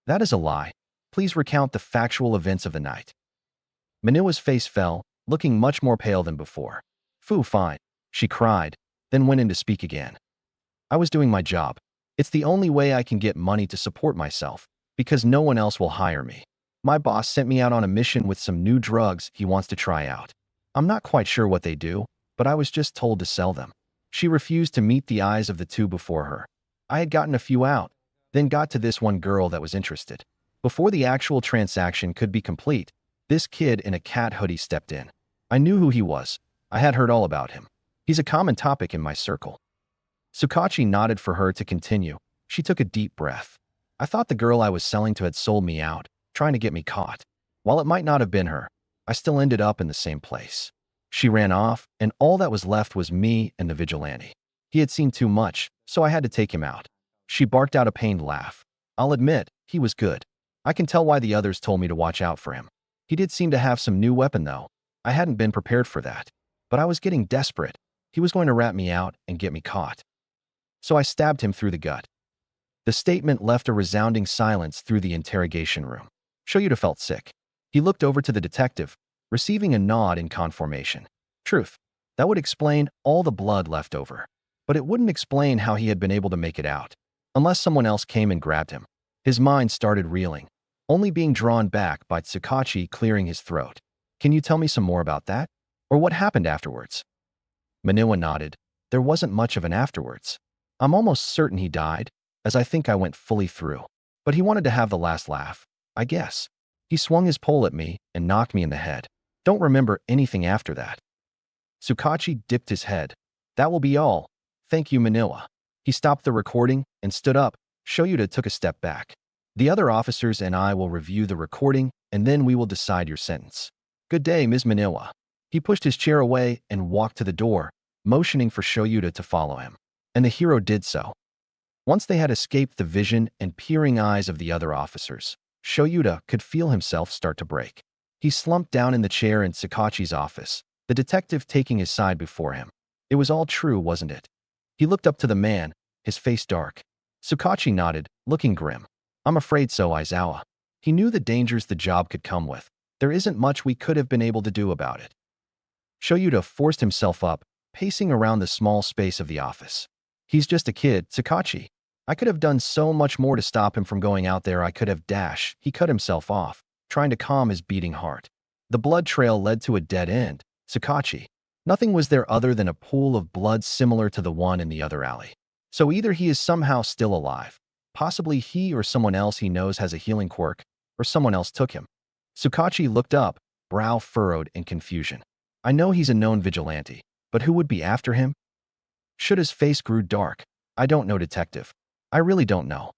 "That is a lie. Please recount the factual events of the night." Maniwa's face fell, looking much more pale than before. Fine," she cried, then went in to speak again. "I was doing my job. It's the only way I can get money to support myself, because no one else will hire me. My boss sent me out on a mission with some new drugs he wants to try out. I'm not quite sure what they do, but I was just told to sell them." She refused to meet the eyes of the two before her. "I had gotten a few out, then got to this one girl that was interested. Before the actual transaction could be complete, this kid in a cat hoodie stepped in. I knew who he was. I had heard all about him. He's a common topic in my circle." Tsukachi nodded for her to continue. She took a deep breath. "I thought the girl I was selling to had sold me out, trying to get me caught. While it might not have been her, I still ended up in the same place. She ran off, and all that was left was me and the vigilante. He had seen too much, so I had to take him out." She barked out a pained laugh. "I'll admit, he was good. I can tell why the others told me to watch out for him. He did seem to have some new weapon, though. I hadn't been prepared for that. But I was getting desperate. He was going to rat me out and get me caught. So I stabbed him through the gut." The statement left a resounding silence through the interrogation room. Shoyuta felt sick. He looked over to the detective, receiving a nod in confirmation. Truth. That would explain all the blood left over. But it wouldn't explain how he had been able to make it out, unless someone else came and grabbed him. His mind started reeling, only being drawn back by Tsukachi clearing his throat. "Can you tell me some more about that? Or what happened afterwards?" Maniwa nodded. "There wasn't much of an afterwards. I'm almost certain he died, as I think I went fully through. But he wanted to have the last laugh, I guess. He swung his pole at me and knocked me in the head. Don't remember anything after that. Tsukachi dipped his head. That will be all. Thank you, Manila. He stopped the recording and stood up. Shoyuta took a step back. The other officers and I will review the recording, and then we will decide your sentence. Good day, Ms. Manila. He pushed his chair away and walked to the door, motioning for Shoyuta to follow him. And the hero did so. Once they had escaped the vision and peering eyes of the other officers, Shoyuta could feel himself start to break. He slumped down in the chair in Tsukachi's office, the detective taking his side before him. It was all true, wasn't it? He looked up to the man, his face dark. Tsukachi nodded, looking grim. I'm afraid so, Aizawa. He knew the dangers the job could come with. There isn't much we could have been able to do about it. Shoyuta forced himself up, pacing around the small space of the office. He's just a kid, Tsukachi. I could have done so much more to stop him from going out there. I could have dash. He cut himself off, trying to calm his beating heart. The blood trail led to a dead end. Tsukachi. Nothing was there other than a pool of blood similar to the one in the other alley. So either he is somehow still alive, possibly he or someone else he knows has a healing quirk, or someone else took him. Tsukachi looked up, brow furrowed in confusion. I know he's a known vigilante, but who would be after him? Shuta's face grew dark. I don't know, detective. I really don't know.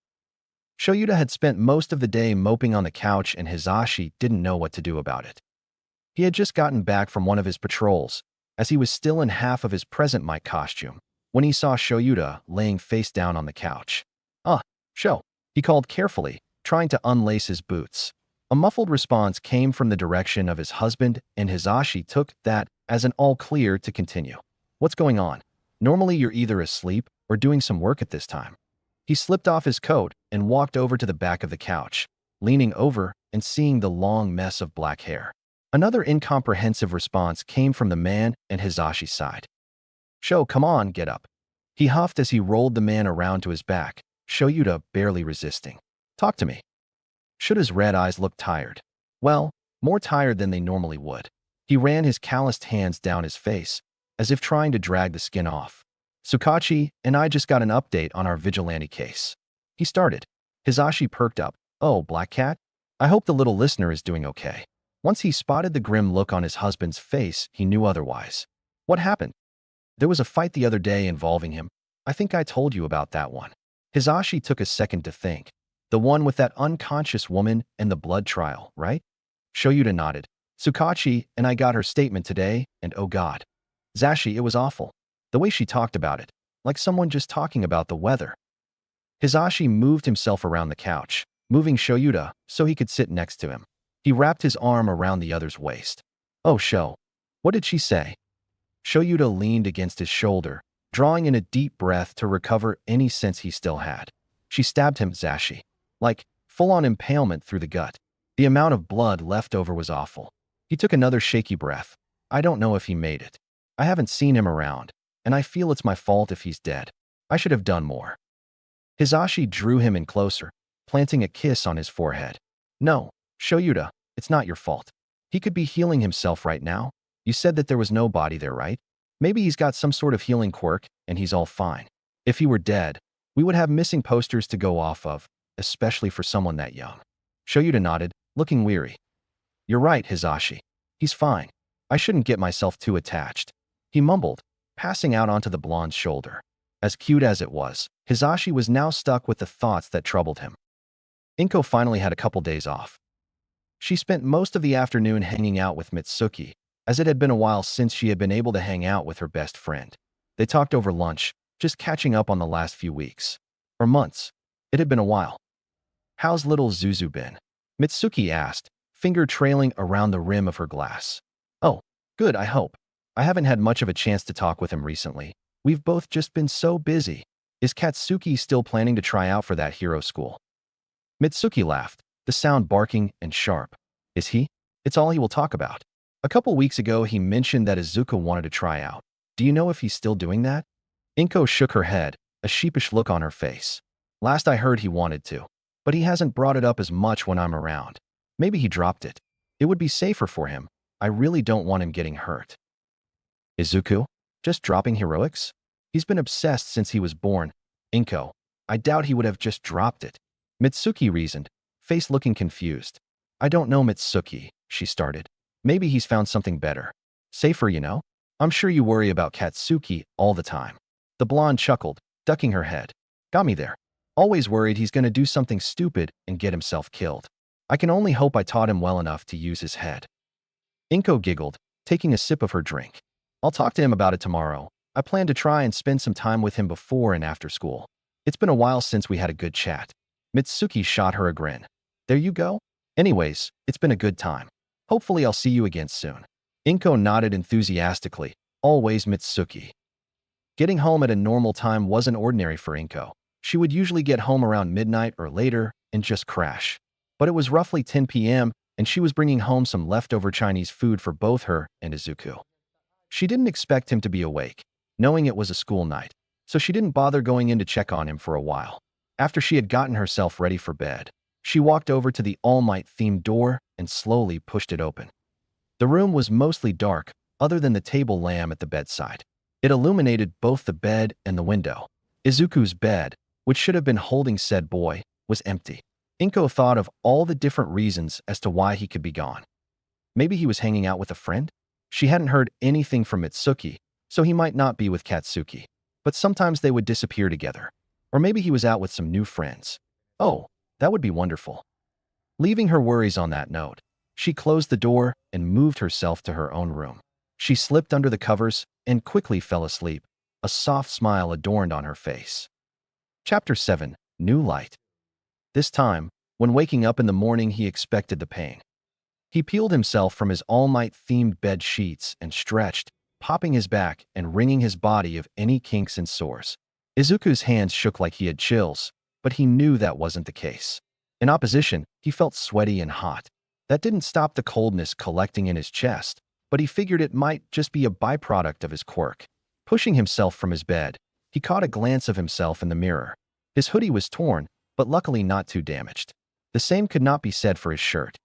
Shoyuta had spent most of the day moping on the couch and Hisashi didn't know what to do about it. He had just gotten back from one of his patrols, as he was still in half of his present mic costume, when he saw Shoyuta laying face down on the couch. Sho, he called carefully, trying to unlace his boots. A muffled response came from the direction of his husband, and Hisashi took that as an all clear to continue. What's going on? Normally you're either asleep or doing some work at this time. He slipped off his coat and walked over to the back of the couch, leaning over and seeing the long mess of black hair. Another incomprehensive response came from the man and Hisashi's side. Sho, come on, get up. He huffed as he rolled the man around to his back, Shoyuta barely resisting. Talk to me. Shuta's red eyes looked tired. Well, more tired than they normally would. He ran his calloused hands down his face, as if trying to drag the skin off. Tsukachi and I just got an update on our vigilante case. He started. Hisashi perked up. Oh, Black Cat? I hope the little listener is doing okay. Once he spotted the grim look on his husband's face, he knew otherwise. What happened? There was a fight the other day involving him. I think I told you about that one. Hisashi took a second to think. The one with that unconscious woman and the blood trial, right? Shoyuta nodded. Tsukachi and I got her statement today, and oh god. Zashi, it was awful. The way she talked about it, like someone just talking about the weather. Hisashi moved himself around the couch, moving Shoyuta so he could sit next to him. He wrapped his arm around the other's waist. Oh, Sho. What did she say? Shoyuta leaned against his shoulder, drawing in a deep breath to recover any sense he still had. She stabbed him, Zashi. Like, full-on impalement through the gut. The amount of blood left over was awful. He took another shaky breath. I don't know if he made it. I haven't seen him around, and I feel it's my fault if he's dead. I should have done more. Hisashi drew him in closer, planting a kiss on his forehead. No, Shoyuta, it's not your fault. He could be healing himself right now. You said that there was no body there, right? Maybe he's got some sort of healing quirk, and he's all fine. If he were dead, we would have missing posters to go off of, especially for someone that young. Shoyuta nodded, looking weary. You're right, Hisashi. He's fine. I shouldn't get myself too attached. He mumbled, passing out onto the blonde's shoulder. As cute as it was, Hisashi was now stuck with the thoughts that troubled him. Inko finally had a couple days off. She spent most of the afternoon hanging out with Mitsuki, as it had been a while since she had been able to hang out with her best friend. They talked over lunch, just catching up on the last few weeks. Or months. It had been a while. How's little Zuzu been? Mitsuki asked, finger trailing around the rim of her glass. Oh, good, I hope. I haven't had much of a chance to talk with him recently. We've both just been so busy. Is Katsuki still planning to try out for that hero school? Mitsuki laughed, the sound barking and sharp. Is he? It's all he will talk about. A couple weeks ago he mentioned that Izuku wanted to try out. Do you know if he's still doing that? Inko shook her head, a sheepish look on her face. Last I heard he wanted to, but he hasn't brought it up as much when I'm around. Maybe he dropped it. It would be safer for him. I really don't want him getting hurt. Izuku? Just dropping heroics? He's been obsessed since he was born. Inko, I doubt he would have just dropped it. Mitsuki reasoned, face looking confused. I don't know Mitsuki, she started. Maybe he's found something better. Safer, you know? I'm sure you worry about Katsuki all the time. The blonde chuckled, ducking her head. Got me there. Always worried he's gonna do something stupid and get himself killed. I can only hope I taught him well enough to use his head. Inko giggled, taking a sip of her drink. I'll talk to him about it tomorrow. I plan to try and spend some time with him before and after school. It's been a while since we had a good chat. Mitsuki shot her a grin. There you go. Anyways, it's been a good time. Hopefully I'll see you again soon. Inko nodded enthusiastically. Always Mitsuki. Getting home at a normal time wasn't ordinary for Inko. She would usually get home around midnight or later and just crash. But it was roughly 10 p.m., and she was bringing home some leftover Chinese food for both her and Izuku. She didn't expect him to be awake, knowing it was a school night, so she didn't bother going in to check on him for a while. After she had gotten herself ready for bed, she walked over to the All Might-themed door and slowly pushed it open. The room was mostly dark, other than the table lamp at the bedside. It illuminated both the bed and the window. Izuku's bed, which should have been holding said boy, was empty. Inko thought of all the different reasons as to why he could be gone. Maybe he was hanging out with a friend? She hadn't heard anything from Mitsuki, so he might not be with Katsuki. But sometimes they would disappear together. Or maybe he was out with some new friends. Oh, that would be wonderful. Leaving her worries on that note, she closed the door and moved herself to her own room. She slipped under the covers and quickly fell asleep. A soft smile adorned on her face. Chapter 7. New Light. This time, when waking up in the morning, he expected the pain. He peeled himself from his All Might-themed bed sheets and stretched, popping his back and wringing his body of any kinks and sores. Izuku's hands shook like he had chills, but he knew that wasn't the case. In opposition, he felt sweaty and hot. That didn't stop the coldness collecting in his chest, but he figured it might just be a byproduct of his quirk. Pushing himself from his bed, he caught a glance of himself in the mirror. His hoodie was torn, but luckily not too damaged. The same could not be said for his shirt.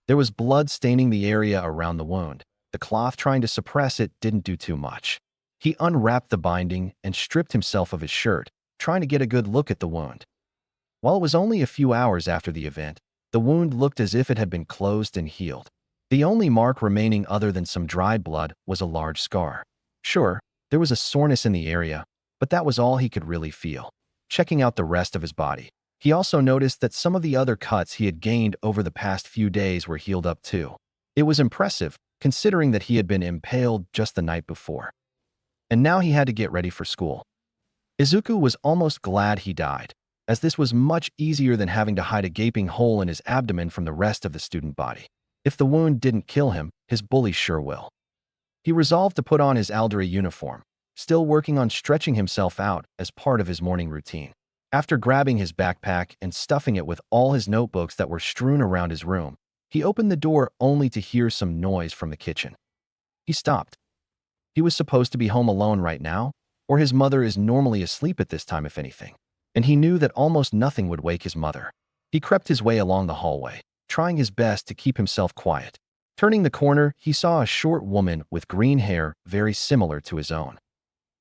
There was blood staining the area around the wound. The cloth trying to suppress it didn't do too much. He unwrapped the binding and stripped himself of his shirt, trying to get a good look at the wound. While it was only a few hours after the event, the wound looked as if it had been closed and healed. The only mark remaining other than some dried blood was a large scar. Sure, there was a soreness in the area, but that was all he could really feel. Checking out the rest of his body, he also noticed that some of the other cuts he had gained over the past few days were healed up too. It was impressive, considering that he had been impaled just the night before. And now he had to get ready for school. Izuku was almost glad he died, as this was much easier than having to hide a gaping hole in his abdomen from the rest of the student body. If the wound didn't kill him, his bully sure will. He resolved to put on his Aldera uniform, still working on stretching himself out as part of his morning routine. After grabbing his backpack and stuffing it with all his notebooks that were strewn around his room, he opened the door only to hear some noise from the kitchen. He stopped. He was supposed to be home alone right now, or his mother is normally asleep at this time if anything. And he knew that almost nothing would wake his mother. He crept his way along the hallway, trying his best to keep himself quiet. Turning the corner, he saw a short woman with green hair very similar to his own.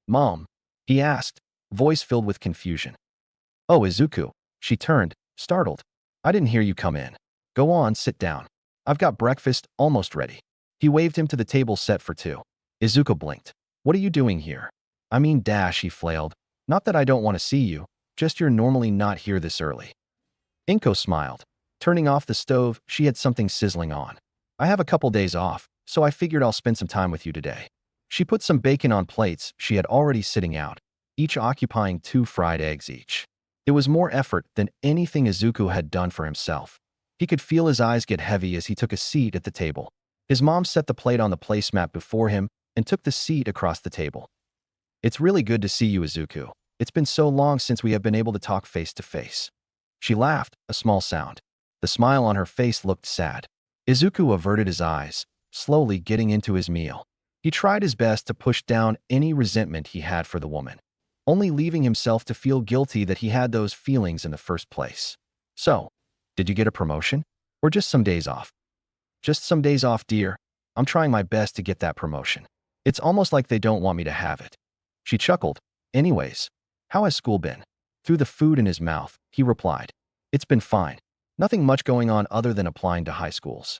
"Mom?" he asked, voice filled with confusion. "Oh, Izuku." She turned, startled. "I didn't hear you come in. Go on, sit down. I've got breakfast almost ready." He waved him to the table set for two. Izuku blinked. "What are you doing here?" "I mean, Dash," he flailed. "Not that I don't want to see you, just you're normally not here this early." Inko smiled. Turning off the stove, she had something sizzling on. "I have a couple days off, so I figured I'll spend some time with you today." She put some bacon on plates she had already sitting out, each occupying 2 fried eggs each. It was more effort than anything Izuku had done for himself. He could feel his eyes get heavy as he took a seat at the table. His mom set the plate on the placemat before him and took the seat across the table. "It's really good to see you, Izuku. It's been so long since we have been able to talk face to face." She laughed, a small sound. The smile on her face looked sad. Izuku averted his eyes, slowly getting into his meal. He tried his best to push down any resentment he had for the woman, only leaving himself to feel guilty that he had those feelings in the first place. "So, did you get a promotion? Or just some days off?" "Just some days off, dear. I'm trying my best to get that promotion. It's almost like they don't want me to have it." She chuckled. "Anyways, how has school been?" Through the food in his mouth, he replied. It's been fine. Nothing much going on other than applying to high schools.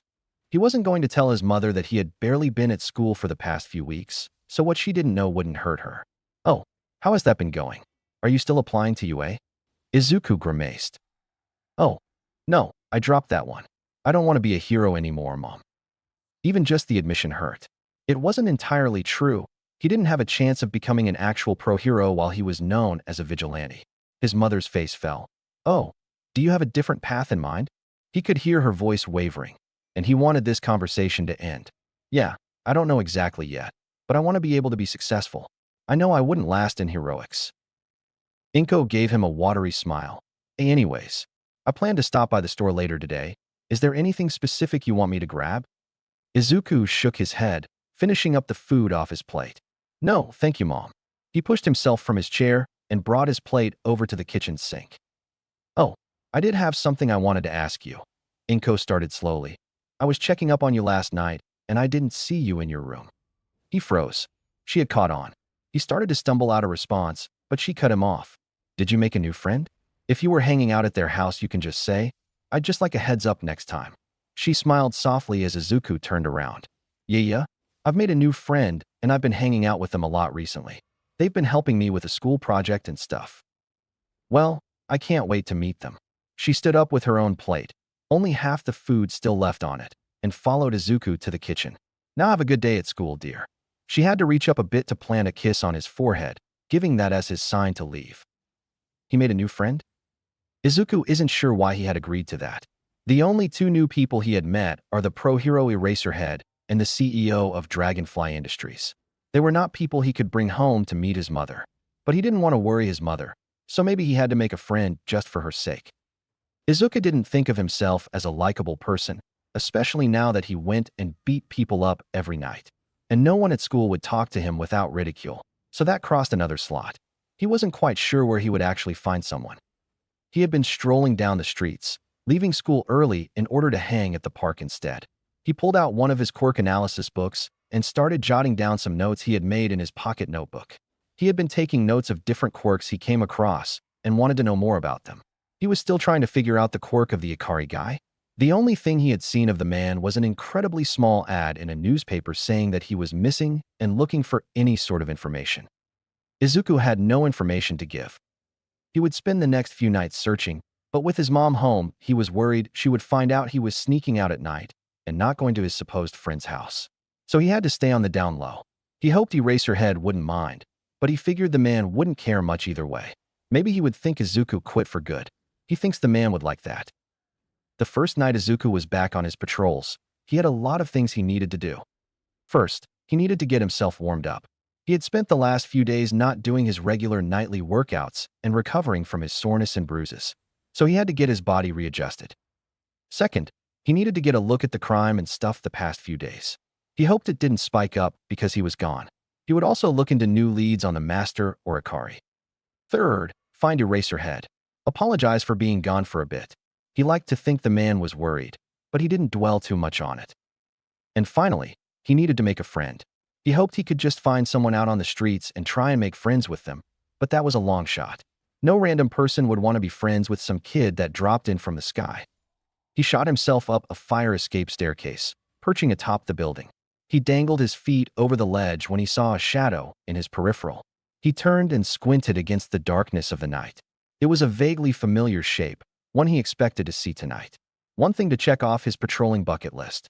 He wasn't going to tell his mother that he had barely been at school for the past few weeks, so what she didn't know wouldn't hurt her. Oh, how has that been going? Are you still applying to UA? Izuku grimaced. Oh, no, I dropped that one. I don't want to be a hero anymore, Mom. Even just the admission hurt. It wasn't entirely true. He didn't have a chance of becoming an actual pro hero while he was known as a vigilante. His mother's face fell. Oh, do you have a different path in mind? He could hear her voice wavering, and he wanted this conversation to end. Yeah, I don't know exactly yet, but I want to be able to be successful. I know I wouldn't last in heroics. Inko gave him a watery smile. Anyways, I plan to stop by the store later today. Is there anything specific you want me to grab? Izuku shook his head, finishing up the food off his plate. No, thank you, Mom. He pushed himself from his chair and brought his plate over to the kitchen sink. Oh, I did have something I wanted to ask you. Inko started slowly. I was checking up on you last night, and I didn't see you in your room. He froze. She had caught on. He started to stumble out a response, but she cut him off. Did you make a new friend? If you were hanging out at their house, you can just say, I'd just like a heads up next time. She smiled softly as Izuku turned around. Yeah, I've made a new friend, and I've been hanging out with them a lot recently. They've been helping me with a school project and stuff. Well, I can't wait to meet them. She stood up with her own plate, only half the food still left on it, and followed Izuku to the kitchen. Now have a good day at school, dear. She had to reach up a bit to plant a kiss on his forehead, giving that as his sign to leave. He made a new friend? Izuku isn't sure why he had agreed to that. The only two new people he had met are the pro hero Eraserhead and the CEO of Dragonfly Industries. They were not people he could bring home to meet his mother. But he didn't want to worry his mother, so maybe he had to make a friend just for her sake. Izuku didn't think of himself as a likable person, especially now that he went and beat people up every night. And no one at school would talk to him without ridicule, so that crossed another slot. He wasn't quite sure where he would actually find someone. He had been strolling down the streets, leaving school early in order to hang at the park instead. He pulled out one of his Quirk analysis books and started jotting down some notes he had made in his pocket notebook. He had been taking notes of different quirks he came across and wanted to know more about them. He was still trying to figure out the quirk of the Ikari guy. The only thing he had seen of the man was an incredibly small ad in a newspaper saying that he was missing and looking for any sort of information. Izuku had no information to give. He would spend the next few nights searching, but with his mom home, he was worried she would find out he was sneaking out at night and not going to his supposed friend's house. So he had to stay on the down low. He hoped Eraserhead wouldn't mind, but he figured the man wouldn't care much either way. Maybe he would think Izuku quit for good. He thinks the man would like that. The first night Izuku was back on his patrols, he had a lot of things he needed to do. First, he needed to get himself warmed up. He had spent the last few days not doing his regular nightly workouts and recovering from his soreness and bruises, so he had to get his body readjusted. Second, he needed to get a look at the crime and stuff the past few days. He hoped it didn't spike up because he was gone. He would also look into new leads on the Master or Ikari. Third, find Eraserhead. Apologize for being gone for a bit. He liked to think the man was worried, but he didn't dwell too much on it. And finally, he needed to make a friend. He hoped he could just find someone out on the streets and try and make friends with them, but that was a long shot. No random person would want to be friends with some kid that dropped in from the sky. He shot himself up a fire escape staircase, perching atop the building. He dangled his feet over the ledge when he saw a shadow in his peripheral. He turned and squinted against the darkness of the night. It was a vaguely familiar shape, one he expected to see tonight. One thing to check off his patrolling bucket list.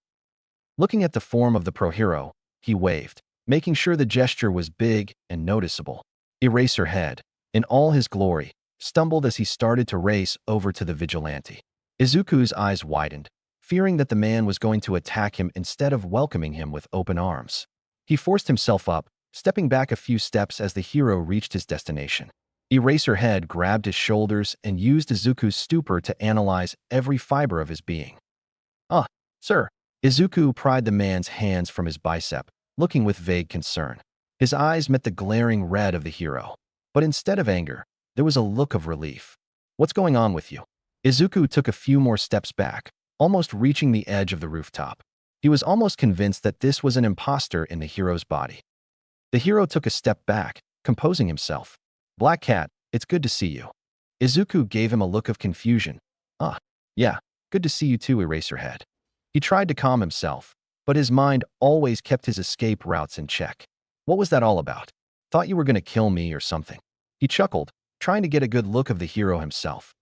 Looking at the form of the pro hero, he waved, making sure the gesture was big and noticeable. Eraserhead, in all his glory, stumbled as he started to race over to the vigilante. Izuku's eyes widened, fearing that the man was going to attack him instead of welcoming him with open arms. He forced himself up, stepping back a few steps as the hero reached his destination. Eraserhead grabbed his shoulders and used Izuku's stupor to analyze every fiber of his being. "Ah, sir." Izuku pried the man's hands from his bicep, looking with vague concern. His eyes met the glaring red of the hero. But instead of anger, there was a look of relief. "What's going on with you?" Izuku took a few more steps back, almost reaching the edge of the rooftop. He was almost convinced that this was an imposter in the hero's body. The hero took a step back, composing himself. "Black Cat, it's good to see you." Izuku gave him a look of confusion. Ah, yeah, good to see you too, Eraserhead. He tried to calm himself, but his mind always kept his escape routes in check. What was that all about? Thought you were going to kill me or something. He chuckled, trying to get a good look of the hero himself.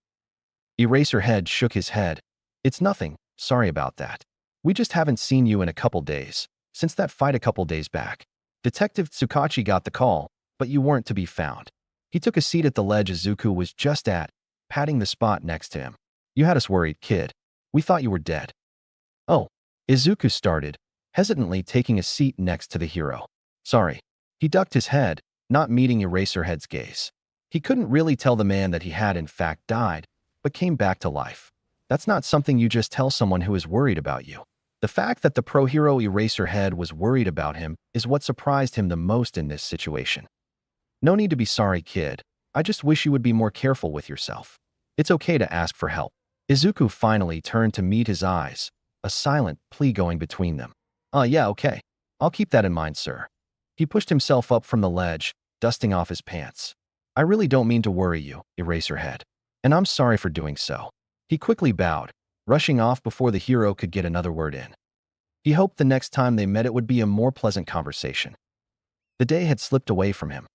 Eraserhead shook his head. It's nothing, sorry about that. We just haven't seen you in a couple days, since that fight a couple days back. Detective Tsukachi got the call, but you weren't to be found. He took a seat at the ledge Izuku was just at, patting the spot next to him. You had us worried, kid. We thought you were dead. Oh, Izuku started, hesitantly taking a seat next to the hero. Sorry. He ducked his head, not meeting Eraserhead's gaze. He couldn't really tell the man that he had in fact died, but came back to life. That's not something you just tell someone who is worried about you. The fact that the pro-hero Eraserhead was worried about him is what surprised him the most in this situation. No need to be sorry, kid. I just wish you would be more careful with yourself. It's okay to ask for help. Izuku finally turned to meet his eyes, a silent plea going between them. Yeah, okay. I'll keep that in mind, sir. He pushed himself up from the ledge, dusting off his pants. I really don't mean to worry you, Eraserhead. And I'm sorry for doing so. He quickly bowed, rushing off before the hero could get another word in. He hoped the next time they met it would be a more pleasant conversation. The day had slipped away from him.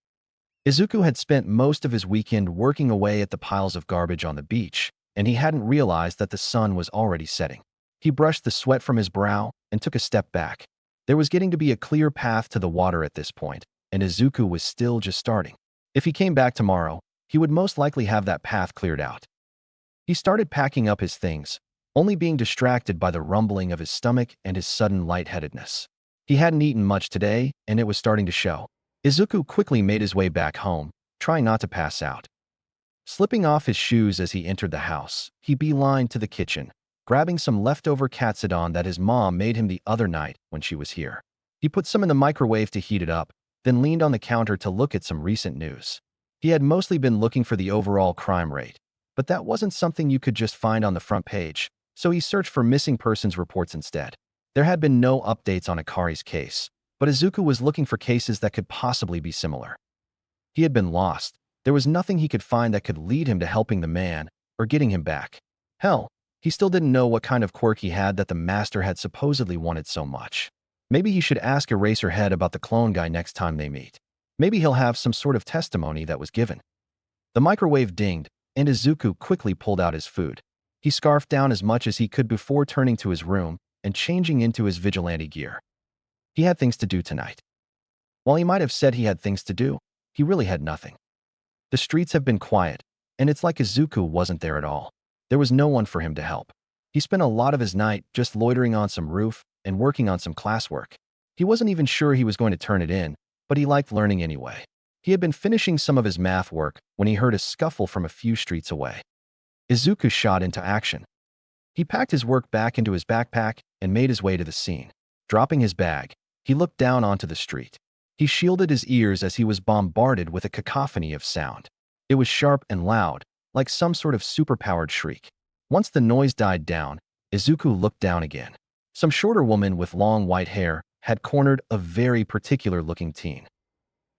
Izuku had spent most of his weekend working away at the piles of garbage on the beach, and he hadn't realized that the sun was already setting. He brushed the sweat from his brow and took a step back. There was getting to be a clear path to the water at this point, and Izuku was still just starting. If he came back tomorrow, he would most likely have that path cleared out. He started packing up his things, only being distracted by the rumbling of his stomach and his sudden lightheadedness. He hadn't eaten much today, and it was starting to show. Izuku quickly made his way back home, trying not to pass out. Slipping off his shoes as he entered the house, he beelined to the kitchen, grabbing some leftover katsudon that his mom made him the other night when she was here. He put some in the microwave to heat it up, then leaned on the counter to look at some recent news. He had mostly been looking for the overall crime rate, but that wasn't something you could just find on the front page, so he searched for missing persons reports instead. There had been no updates on Akari's case, but Izuku was looking for cases that could possibly be similar. He had been lost. There was nothing he could find that could lead him to helping the man or getting him back. Hell, he still didn't know what kind of quirk he had that the master had supposedly wanted so much. Maybe he should ask Eraserhead about the clone guy next time they meet. Maybe he'll have some sort of testimony that was given. The microwave dinged, and Izuku quickly pulled out his food. He scarfed down as much as he could before turning to his room and changing into his vigilante gear. He had things to do tonight. While he might have said he had things to do, he really had nothing. The streets have been quiet, and it's like Izuku wasn't there at all. There was no one for him to help. He spent a lot of his night just loitering on some roof and working on some classwork. He wasn't even sure he was going to turn it in, but he liked learning anyway. He had been finishing some of his math work when he heard a scuffle from a few streets away. Izuku shot into action. He packed his work back into his backpack and made his way to the scene. Dropping his bag, he looked down onto the street. He shielded his ears as he was bombarded with a cacophony of sound. It was sharp and loud, like some sort of superpowered shriek. Once the noise died down, Izuku looked down again. Some shorter woman with long white hair had cornered a very particular-looking teen.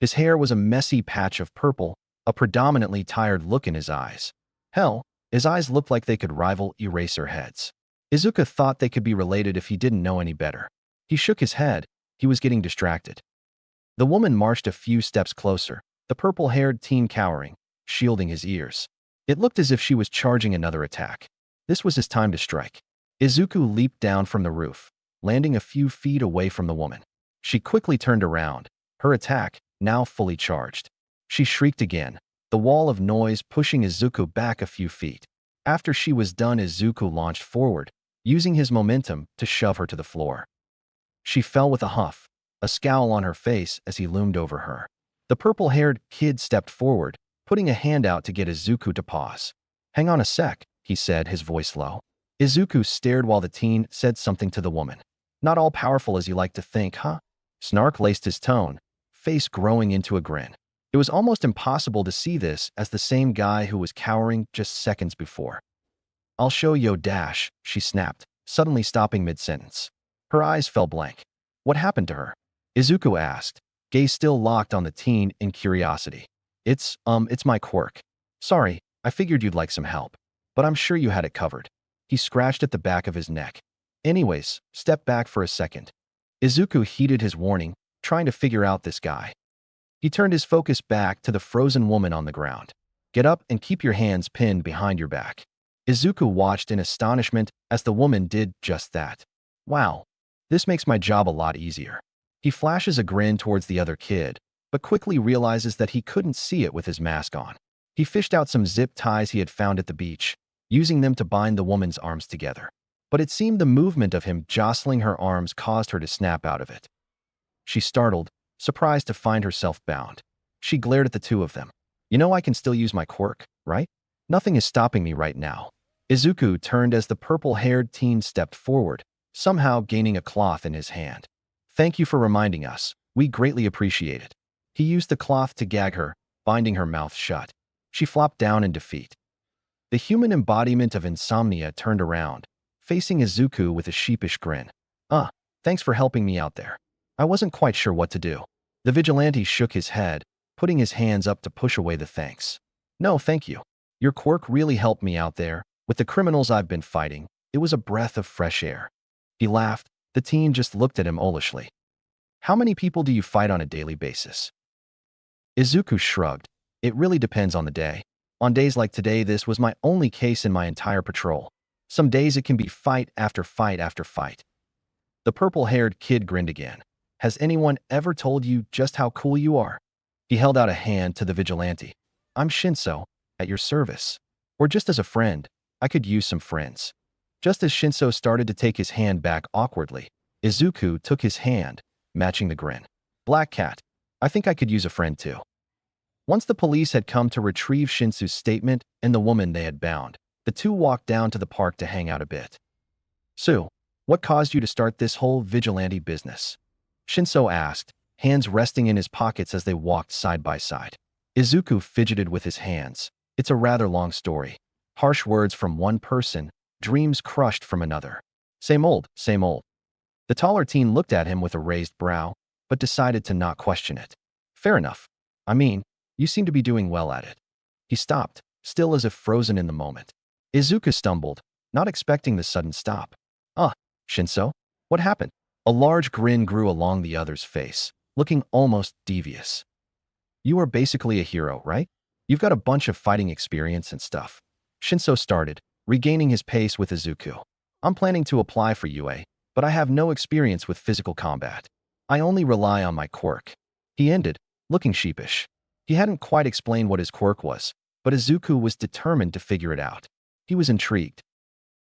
His hair was a messy patch of purple, a predominantly tired look in his eyes. Hell, his eyes looked like they could rival Eraserhead's. Izuku thought they could be related if he didn't know any better. He shook his head. He was getting distracted. The woman marched a few steps closer, the purple-haired teen cowering, shielding his ears. It looked as if she was charging another attack. This was his time to strike. Izuku leaped down from the roof, landing a few feet away from the woman. She quickly turned around, her attack now fully charged. She shrieked again, the wall of noise pushing Izuku back a few feet. After she was done, Izuku launched forward, using his momentum to shove her to the floor. She fell with a huff, a scowl on her face as he loomed over her. The purple-haired kid stepped forward, putting a hand out to get Izuku to pause. "Hang on a sec," he said, his voice low. Izuku stared while the teen said something to the woman. "Not all powerful as you like to think, huh?" Snark laced his tone, face growing into a grin. It was almost impossible to see this as the same guy who was cowering just seconds before. "I'll show yo dash," she snapped, suddenly stopping mid-sentence. Her eyes fell blank. "What happened to her?" Izuku asked, gaze still locked on the teen in curiosity. It's my quirk. Sorry, I figured you'd like some help." but I'm sure you had it covered. He scratched at the back of his neck. Anyways, step back for a second. Izuku heeded his warning, trying to figure out this guy. He turned his focus back to the frozen woman on the ground. Get up and keep your hands pinned behind your back. Izuku watched in astonishment as the woman did just that. Wow, this makes my job a lot easier. He flashes a grin towards the other kid, but quickly realizes that he couldn't see it with his mask on. He fished out some zip ties he had found at the beach, using them to bind the woman's arms together. But it seemed the movement of him jostling her arms caused her to snap out of it. She startled, surprised to find herself bound. She glared at the two of them. You know I can still use my quirk, right? Nothing is stopping me right now. Izuku turned as the purple-haired teen stepped forward, somehow gaining a cloth in his hand. Thank you for reminding us. We greatly appreciate it. He used the cloth to gag her, binding her mouth shut. She flopped down in defeat. The human embodiment of insomnia turned around, facing Izuku with a sheepish grin. Thanks for helping me out there. I wasn't quite sure what to do. The vigilante shook his head, putting his hands up to push away the thanks. No, thank you. Your quirk really helped me out there. With the criminals I've been fighting, it was a breath of fresh air. He laughed. The teen just looked at him owlishly. How many people do you fight on a daily basis? Izuku shrugged. It really depends on the day. On days like today, this was my only case in my entire patrol. Some days it can be fight after fight after fight. The purple-haired kid grinned again. Has anyone ever told you just how cool you are? He held out a hand to the vigilante. I'm Shinso, at your service. Or just as a friend, I could use some friends. Just as Shinso started to take his hand back awkwardly, Izuku took his hand, matching the grin. Black Cat, I think I could use a friend too. Once the police had come to retrieve Shinsu's statement and the woman they had bound, the two walked down to the park to hang out a bit. Sue, what caused you to start this whole vigilante business? Shinso asked, hands resting in his pockets as they walked side by side. Izuku fidgeted with his hands. It's a rather long story. Harsh words from one person, dreams crushed from another. Same old, same old. The taller teen looked at him with a raised brow, but decided to not question it. Fair enough. I mean, you seem to be doing well at it. He stopped, still as if frozen in the moment. Izuku stumbled, not expecting the sudden stop. Shinso? What happened? A large grin grew along the other's face, looking almost devious. You are basically a hero, right? You've got a bunch of fighting experience and stuff. Shinso started, regaining his pace with Izuku. I'm planning to apply for UA, but I have no experience with physical combat. I only rely on my quirk. He ended, looking sheepish. He hadn't quite explained what his quirk was, but Izuku was determined to figure it out. He was intrigued.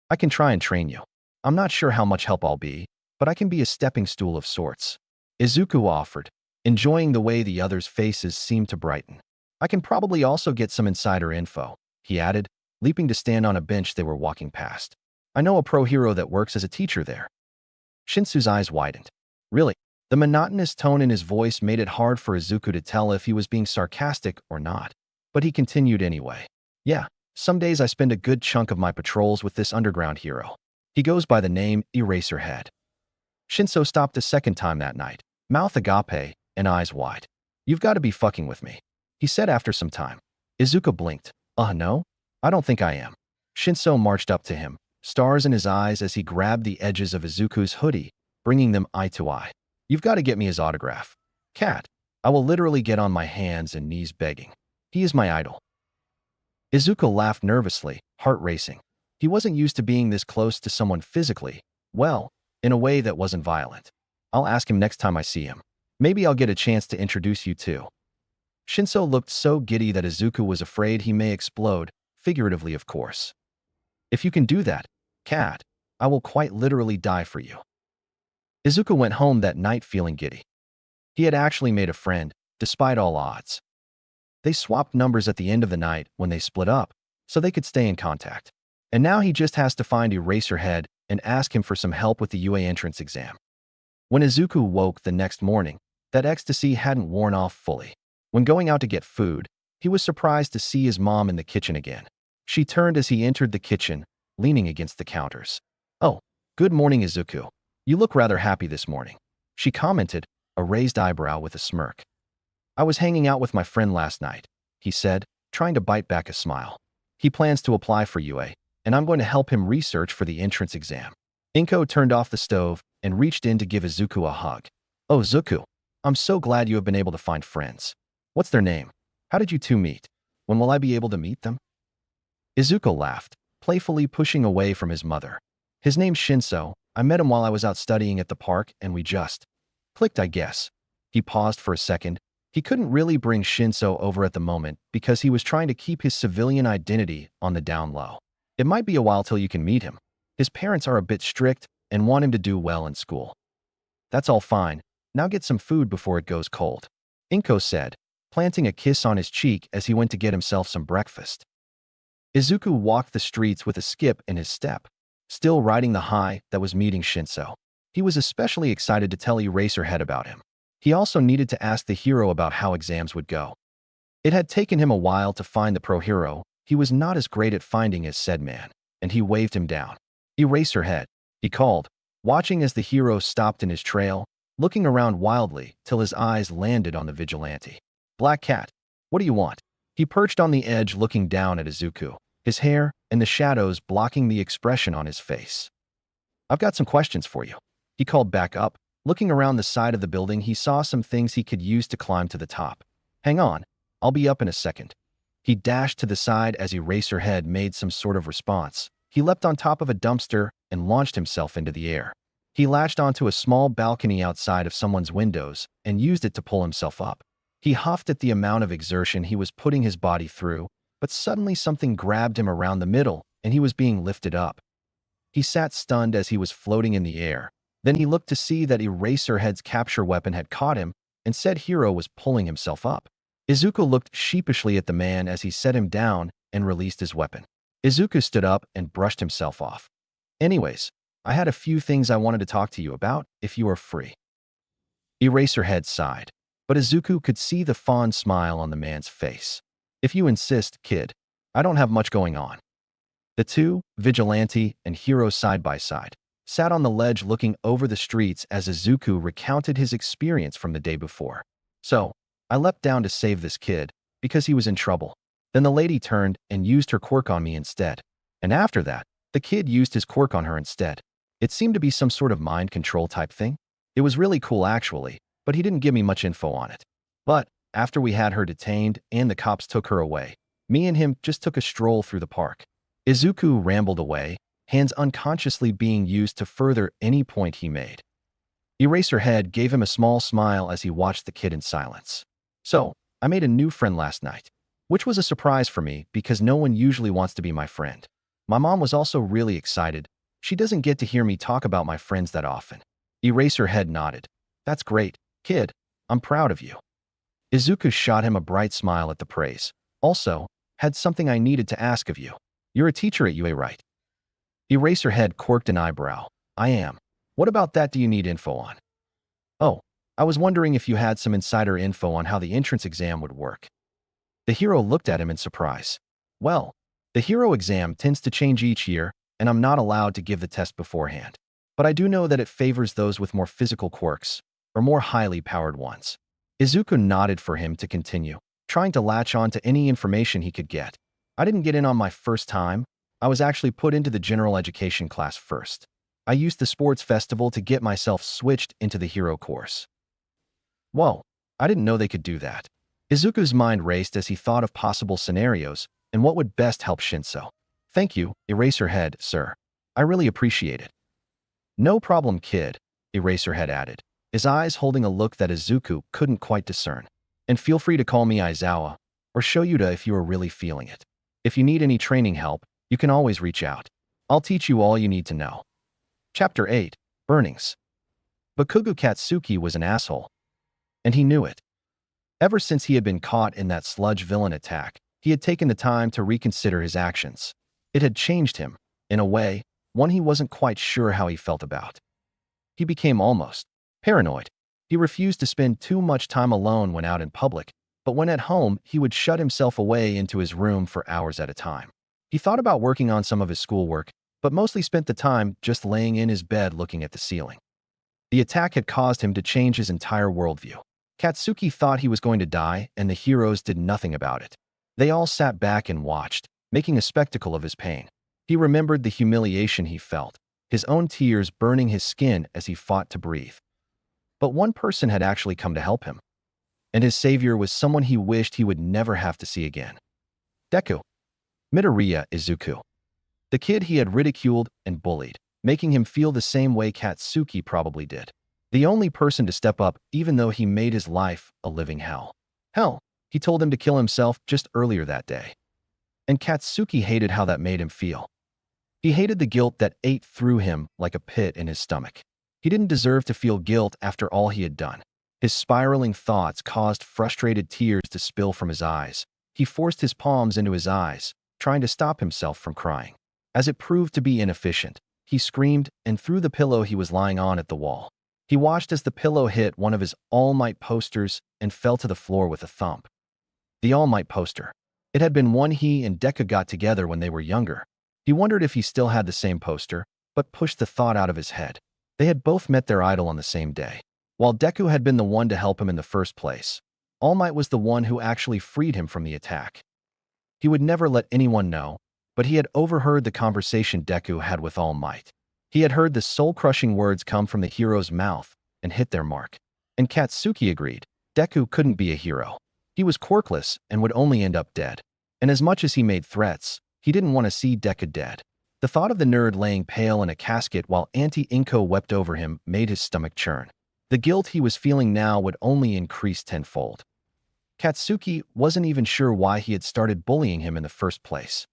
I can try and train you. I'm not sure how much help I'll be, but I can be a stepping stool of sorts. Izuku offered, enjoying the way the others' faces seemed to brighten. I can probably also get some insider info, he added, leaping to stand on a bench they were walking past. I know a pro hero that works as a teacher there. Shinsu's eyes widened. Really? The monotonous tone in his voice made it hard for Izuku to tell if he was being sarcastic or not. But he continued anyway. Yeah, some days I spend a good chunk of my patrols with this underground hero. He goes by the name Eraserhead. Shinso stopped a second time that night, mouth agape and eyes wide. You've got to be fucking with me, he said after some time. Izuku blinked. No? I don't think I am. Shinso marched up to him, stars in his eyes as he grabbed the edges of Izuku's hoodie, bringing them eye to eye. You've got to get me his autograph. Cat, I will literally get on my hands and knees begging. He is my idol. Izuku laughed nervously, heart racing. He wasn't used to being this close to someone physically, well, in a way that wasn't violent. I'll ask him next time I see him. Maybe I'll get a chance to introduce you too. Shinso looked so giddy that Izuku was afraid he may explode, figuratively of course. If you can do that, Cat, I will quite literally die for you. Izuku went home that night feeling giddy. He had actually made a friend, despite all odds. They swapped numbers at the end of the night when they split up, so they could stay in contact. And now he just has to find Eraserhead and ask him for some help with the UA entrance exam. When Izuku woke the next morning, that ecstasy hadn't worn off fully. When going out to get food, he was surprised to see his mom in the kitchen again. She turned as he entered the kitchen, leaning against the counters. Oh, good morning, Izuku. You look rather happy this morning, she commented, a raised eyebrow with a smirk. I was hanging out with my friend last night, he said, trying to bite back a smile. He plans to apply for UA, and I'm going to help him research for the entrance exam. Inko turned off the stove and reached in to give Izuku a hug. Oh, Zuku, I'm so glad you have been able to find friends. What's their name? How did you two meet? When will I be able to meet them? Izuku laughed, playfully pushing away from his mother. His name's Shinso. I met him while I was out studying at the park, and we just clicked, I guess. He paused for a second. He couldn't really bring Shinso over at the moment because he was trying to keep his civilian identity on the down low. It might be a while till you can meet him. His parents are a bit strict and want him to do well in school. That's all fine. Now get some food before it goes cold, Inko said, planting a kiss on his cheek as he went to get himself some breakfast. Izuku walked the streets with a skip in his step, still riding the high that was meeting Shinso. He was especially excited to tell Eraserhead about him. He also needed to ask the hero about how exams would go. It had taken him a while to find the pro hero. He was not as great at finding as said man, and he waved him down. Eraserhead, he called, watching as the hero stopped in his trail, looking around wildly till his eyes landed on the vigilante. Black Cat, what do you want? He perched on the edge looking down at Izuku, his hair and the shadows blocking the expression on his face. I've got some questions for you. He called back up. Looking around the side of the building, he saw some things he could use to climb to the top. Hang on, I'll be up in a second. He dashed to the side as Eraserhead made some sort of response. He leapt on top of a dumpster and launched himself into the air. He latched onto a small balcony outside of someone's windows and used it to pull himself up. He huffed at the amount of exertion he was putting his body through, but suddenly something grabbed him around the middle and he was being lifted up. He sat stunned as he was floating in the air. Then he looked to see that Eraserhead's capture weapon had caught him and said hero was pulling himself up. Izuku looked sheepishly at the man as he set him down and released his weapon. Izuku stood up and brushed himself off. Anyways, I had a few things I wanted to talk to you about, if you are free. Eraserhead sighed, but Izuku could see the fond smile on the man's face. If you insist, kid, I don't have much going on. The two, vigilante and hero side by side, sat on the ledge looking over the streets as Izuku recounted his experience from the day before. So, I leapt down to save this kid, because he was in trouble. Then the lady turned and used her quirk on me instead. And after that, the kid used his quirk on her instead. It seemed to be some sort of mind control type thing. It was really cool actually, but he didn't give me much info on it. But, after we had her detained and the cops took her away, me and him just took a stroll through the park. Izuku rambled away, hands unconsciously being used to further any point he made. Eraserhead gave him a small smile as he watched the kid in silence. So, I made a new friend last night, which was a surprise for me because no one usually wants to be my friend. My mom was also really excited. She doesn't get to hear me talk about my friends that often. Eraserhead nodded. That's great, kid. I'm proud of you. Izuku shot him a bright smile at the praise. Also, had something I needed to ask of you. You're a teacher at UA, right? Eraserhead quirked an eyebrow. I am. What about that do you need info on? Oh, I was wondering if you had some insider info on how the entrance exam would work. The hero looked at him in surprise. Well, the hero exam tends to change each year, and I'm not allowed to give the test beforehand. But I do know that it favors those with more physical quirks, or more highly powered ones. Izuku nodded for him to continue, trying to latch on to any information he could get. I didn't get in on my first time. I was actually put into the general education class first. I used the sports festival to get myself switched into the hero course. Whoa, I didn't know they could do that. Izuku's mind raced as he thought of possible scenarios and what would best help Shinso. Thank you, Eraserhead, sir. I really appreciate it. No problem, kid, Eraserhead added, his eyes holding a look that Izuku couldn't quite discern. And feel free to call me Aizawa, or Shoyuta if you are really feeling it. If you need any training help, you can always reach out. I'll teach you all you need to know. Chapter 8, Burnings. Bakugo Katsuki was an asshole. And he knew it. Ever since he had been caught in that sludge villain attack, he had taken the time to reconsider his actions. It had changed him, in a way, one he wasn't quite sure how he felt about. He became almost paranoid. He refused to spend too much time alone when out in public, but when at home, he would shut himself away into his room for hours at a time. He thought about working on some of his schoolwork, but mostly spent the time just laying in his bed looking at the ceiling. The attack had caused him to change his entire worldview. Katsuki thought he was going to die, and the heroes did nothing about it. They all sat back and watched, making a spectacle of his pain. He remembered the humiliation he felt, his own tears burning his skin as he fought to breathe. But one person had actually come to help him, and his savior was someone he wished he would never have to see again. Deku. Midoriya Izuku. The kid he had ridiculed and bullied, making him feel the same way Katsuki probably did. The only person to step up even though he made his life a living hell. Hell, he told him to kill himself just earlier that day. And Katsuki hated how that made him feel. He hated the guilt that ate through him like a pit in his stomach. He didn't deserve to feel guilt after all he had done. His spiraling thoughts caused frustrated tears to spill from his eyes. He forced his palms into his eyes, trying to stop himself from crying. As it proved to be inefficient, he screamed and threw the pillow he was lying on at the wall. He watched as the pillow hit one of his All Might posters and fell to the floor with a thump. The All Might poster. It had been one he and Deku got together when they were younger. He wondered if he still had the same poster, but pushed the thought out of his head. They had both met their idol on the same day. While Deku had been the one to help him in the first place, All Might was the one who actually freed him from the attack. He would never let anyone know, but he had overheard the conversation Deku had with All Might. He had heard the soul-crushing words come from the hero's mouth and hit their mark. And Katsuki agreed. Deku couldn't be a hero. He was quirkless and would only end up dead. And as much as he made threats, he didn't want to see Deku dead. The thought of the nerd laying pale in a casket while Auntie Inko wept over him made his stomach churn. The guilt he was feeling now would only increase tenfold. Katsuki wasn't even sure why he had started bullying him in the first place.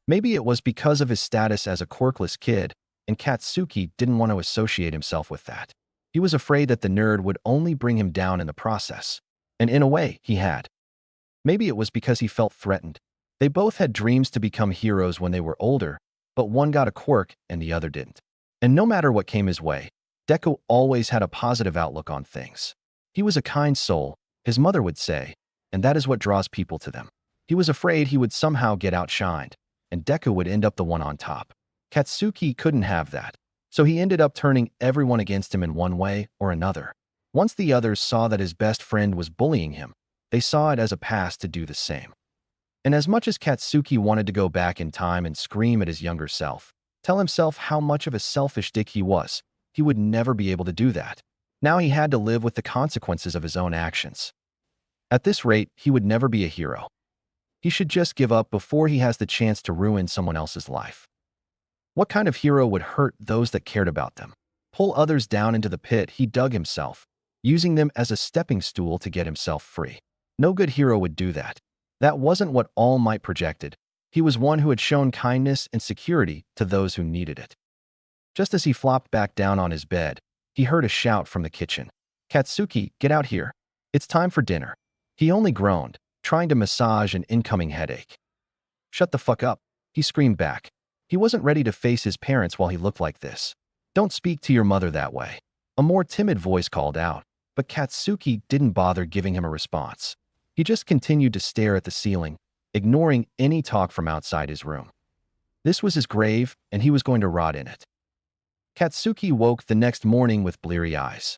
Maybe it was because of his status as a quirkless kid, and Katsuki didn't want to associate himself with that. He was afraid that the nerd would only bring him down in the process. And in a way, he had. Maybe it was because he felt threatened. They both had dreams to become heroes when they were older, but one got a quirk and the other didn't. And no matter what came his way, Deku always had a positive outlook on things. He was a kind soul, his mother would say, and that is what draws people to them. He was afraid he would somehow get outshined, and Deku would end up the one on top. Katsuki couldn't have that, so he ended up turning everyone against him in one way or another. Once the others saw that his best friend was bullying him, they saw it as a pass to do the same. And as much as Katsuki wanted to go back in time and scream at his younger self, tell himself how much of a selfish dick he was, he would never be able to do that. Now he had to live with the consequences of his own actions. At this rate, he would never be a hero. He should just give up before he has the chance to ruin someone else's life. What kind of hero would hurt those that cared about them? Pull others down into the pit he dug himself, using them as a stepping stool to get himself free. No good hero would do that. That wasn't what All Might projected. He was one who had shown kindness and security to those who needed it. Just as he flopped back down on his bed, he heard a shout from the kitchen. "Katsuki, get out here. It's time for dinner." He only groaned, trying to massage an incoming headache. "Shut the fuck up," he screamed back. He wasn't ready to face his parents while he looked like this. "Don't speak to your mother that way." A more timid voice called out, but Katsuki didn't bother giving him a response. He just continued to stare at the ceiling, ignoring any talk from outside his room. This was his grave, and he was going to rot in it. Katsuki woke the next morning with bleary eyes.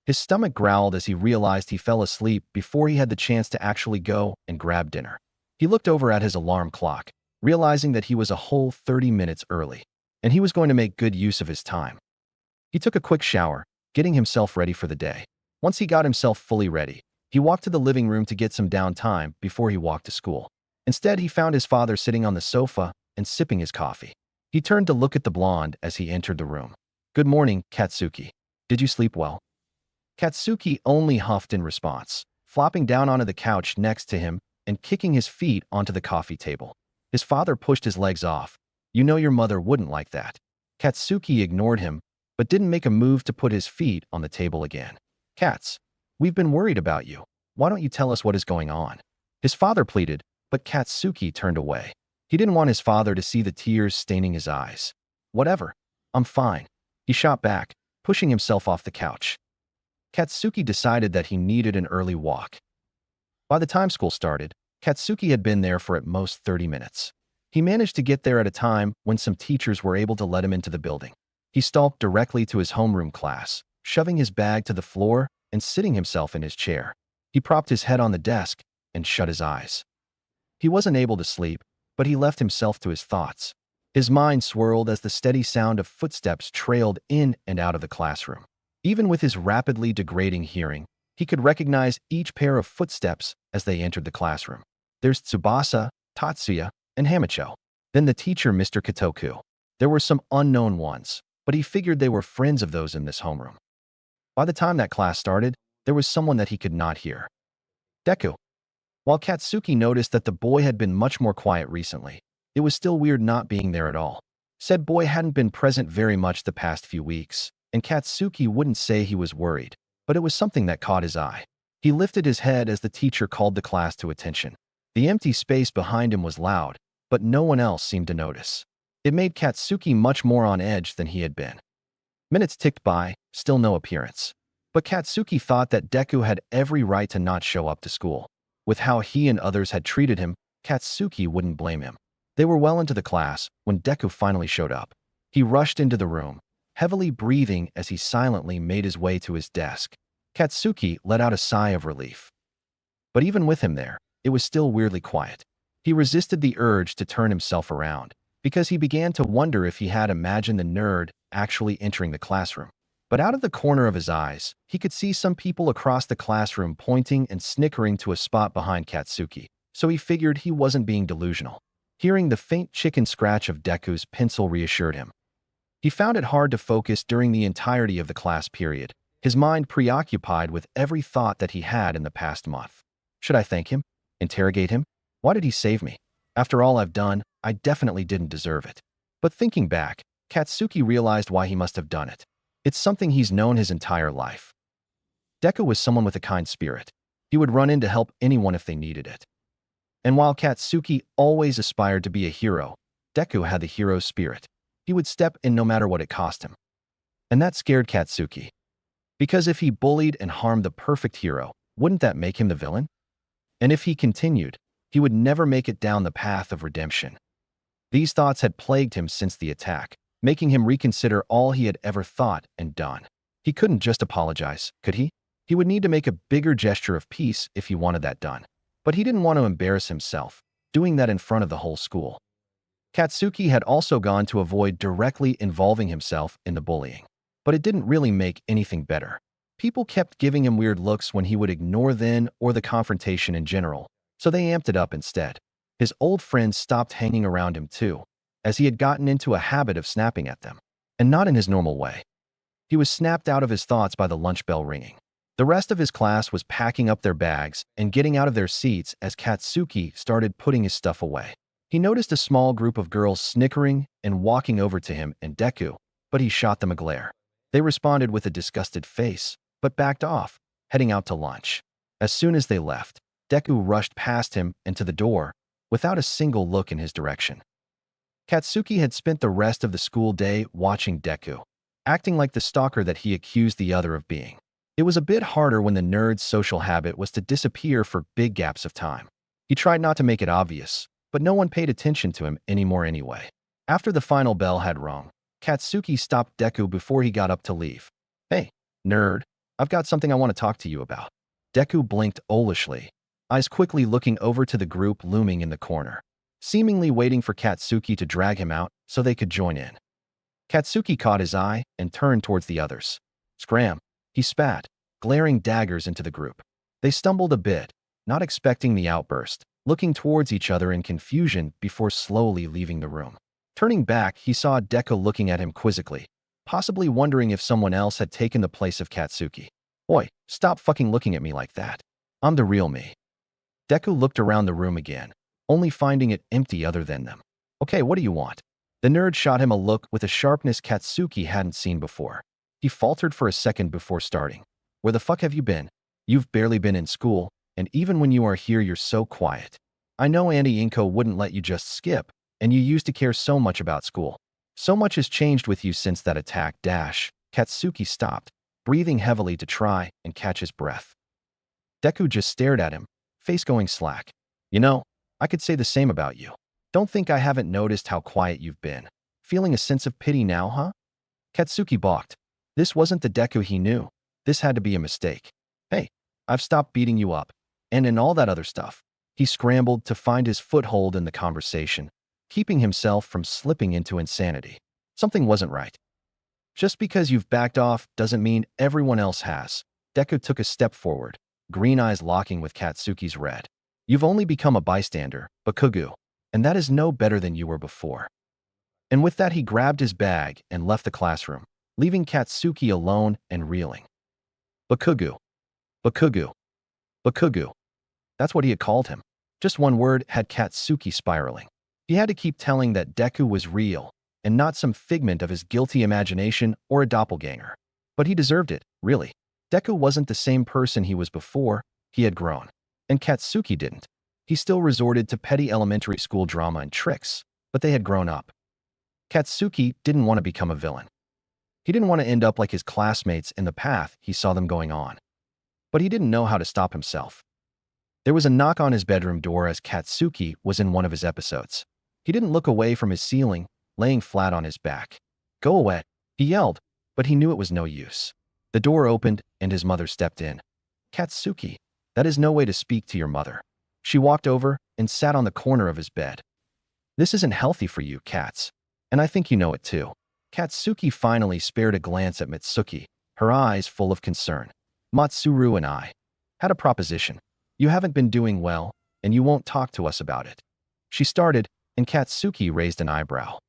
His stomach growled as he realized he fell asleep before he had the chance to actually go and grab dinner. He looked over at his alarm clock, realizing that he was a whole 30 minutes early, and he was going to make good use of his time. He took a quick shower, getting himself ready for the day. Once he got himself fully ready, he walked to the living room to get some downtime before he walked to school. Instead, he found his father sitting on the sofa and sipping his coffee. He turned to look at the blonde as he entered the room. "Good morning, Katsuki. Did you sleep well?" Katsuki only huffed in response, flopping down onto the couch next to him and kicking his feet onto the coffee table. His father pushed his legs off. "You know your mother wouldn't like that." Katsuki ignored him, but didn't make a move to put his feet on the table again. "Kats, we've been worried about you. Why don't you tell us what is going on?" His father pleaded, but Katsuki turned away. He didn't want his father to see the tears staining his eyes. "Whatever. I'm fine." He shot back, pushing himself off the couch. Katsuki decided that he needed an early walk. By the time school started, Katsuki had been there for at most 30 minutes. He managed to get there at a time when some teachers were able to let him into the building. He stalked directly to his homeroom class, shoving his bag to the floor and sitting himself in his chair. He propped his head on the desk and shut his eyes. He wasn't able to sleep, but he left himself to his thoughts. His mind swirled as the steady sound of footsteps trailed in and out of the classroom. Even with his rapidly degrading hearing, he could recognize each pair of footsteps as they entered the classroom. There's Tsubasa, Tatsuya, and Hamacho. Then the teacher, Mr. Kotoku. There were some unknown ones, but he figured they were friends of those in this homeroom. By the time that class started, there was someone that he could not hear. Deku. While Katsuki noticed that the boy had been much more quiet recently, it was still weird not being there at all. Said boy hadn't been present very much the past few weeks, and Katsuki wouldn't say he was worried, but it was something that caught his eye. He lifted his head as the teacher called the class to attention. The empty space behind him was loud, but no one else seemed to notice. It made Katsuki much more on edge than he had been. Minutes ticked by, still no appearance. But Katsuki thought that Deku had every right to not show up to school. With how he and others had treated him, Katsuki wouldn't blame him. They were well into the class when Deku finally showed up. He rushed into the room, heavily breathing as he silently made his way to his desk. Katsuki let out a sigh of relief. But even with him there, it was still weirdly quiet. He resisted the urge to turn himself around, because he began to wonder if he had imagined the nerd actually entering the classroom. But out of the corner of his eyes, he could see some people across the classroom pointing and snickering to a spot behind Katsuki, so he figured he wasn't being delusional. Hearing the faint chicken scratch of Deku's pencil reassured him. He found it hard to focus during the entirety of the class period, his mind preoccupied with every thought that he had in the past month. Should I thank him? Interrogate him? Why did he save me? After all I've done, I definitely didn't deserve it. But thinking back, Katsuki realized why he must have done it. It's something he's known his entire life. Deku was someone with a kind spirit. He would run in to help anyone if they needed it. And while Katsuki always aspired to be a hero, Deku had the hero's spirit. He would step in no matter what it cost him. And that scared Katsuki. Because if he bullied and harmed the perfect hero, wouldn't that make him the villain? And if he continued, he would never make it down the path of redemption. These thoughts had plagued him since the attack, making him reconsider all he had ever thought and done. He couldn't just apologize, could he? He would need to make a bigger gesture of peace if he wanted that done. But he didn't want to embarrass himself, doing that in front of the whole school. Katsuki had also gone to avoid directly involving himself in the bullying. But it didn't really make anything better. People kept giving him weird looks when he would ignore them or the confrontation in general, so they amped it up instead. His old friends stopped hanging around him too, as he had gotten into a habit of snapping at them, and not in his normal way. He was snapped out of his thoughts by the lunch bell ringing. The rest of his class was packing up their bags and getting out of their seats as Katsuki started putting his stuff away. He noticed a small group of girls snickering and walking over to him and Deku, but he shot them a glare. They responded with a disgusted face, but backed off, heading out to lunch. As soon as they left, Deku rushed past him and to the door, without a single look in his direction. Katsuki had spent the rest of the school day watching Deku, acting like the stalker that he accused the other of being. It was a bit harder when the nerd's social habit was to disappear for big gaps of time. He tried not to make it obvious, but no one paid attention to him anymore anyway. After the final bell had rung, Katsuki stopped Deku before he got up to leave. Hey, nerd, I've got something I want to talk to you about. Deku blinked owlishly, eyes quickly looking over to the group looming in the corner, seemingly waiting for Katsuki to drag him out so they could join in. Katsuki caught his eye and turned towards the others. Scram, he spat, glaring daggers into the group. They stumbled a bit, not expecting the outburst, looking towards each other in confusion before slowly leaving the room. Turning back, he saw Deku looking at him quizzically, possibly wondering if someone else had taken the place of Katsuki. Oi, stop fucking looking at me like that. I'm the real me. Deku looked around the room again, only finding it empty other than them. Okay, what do you want? The nerd shot him a look with a sharpness Katsuki hadn't seen before. He faltered for a second before starting. Where the fuck have you been? You've barely been in school, and even when you are here you're so quiet. I know Auntie Inko wouldn't let you just skip, and you used to care so much about school. So much has changed with you since that attack. Katsuki stopped, breathing heavily to try and catch his breath. Deku just stared at him, face going slack. You know, I could say the same about you. Don't think I haven't noticed how quiet you've been. Feeling a sense of pity now, huh? Katsuki balked. This wasn't the Deku he knew. This had to be a mistake. Hey, I've stopped beating you up, and all that other stuff. He scrambled to find his foothold in the conversation, keeping himself from slipping into insanity. Something wasn't right. Just because you've backed off doesn't mean everyone else has. Deku took a step forward, green eyes locking with Katsuki's red. You've only become a bystander, Bakugo, and that is no better than you were before. And with that he grabbed his bag and left the classroom, leaving Katsuki alone and reeling. Bakugo, Bakugo, Bakugo. That's what he had called him. Just one word had Katsuki spiraling. He had to keep telling that Deku was real, and not some figment of his guilty imagination or a doppelganger. But he deserved it, really. Deku wasn't the same person he was before, he had grown. And Katsuki didn't. He still resorted to petty elementary school drama and tricks, but they had grown up. Katsuki didn't want to become a villain. He didn't want to end up like his classmates in the path he saw them going on. But he didn't know how to stop himself. There was a knock on his bedroom door as Katsuki was in one of his episodes. He didn't look away from his ceiling, laying flat on his back. "Go away," he yelled, but he knew it was no use. The door opened and his mother stepped in. "Katsuki, that is no way to speak to your mother." She walked over and sat on the corner of his bed. "This isn't healthy for you, Kats, and I think you know it too." Katsuki finally spared a glance at Mitsuki, her eyes full of concern. "Matsuru and I had a proposition. You haven't been doing well, and you won't talk to us about it." She started, and Katsuki raised an eyebrow.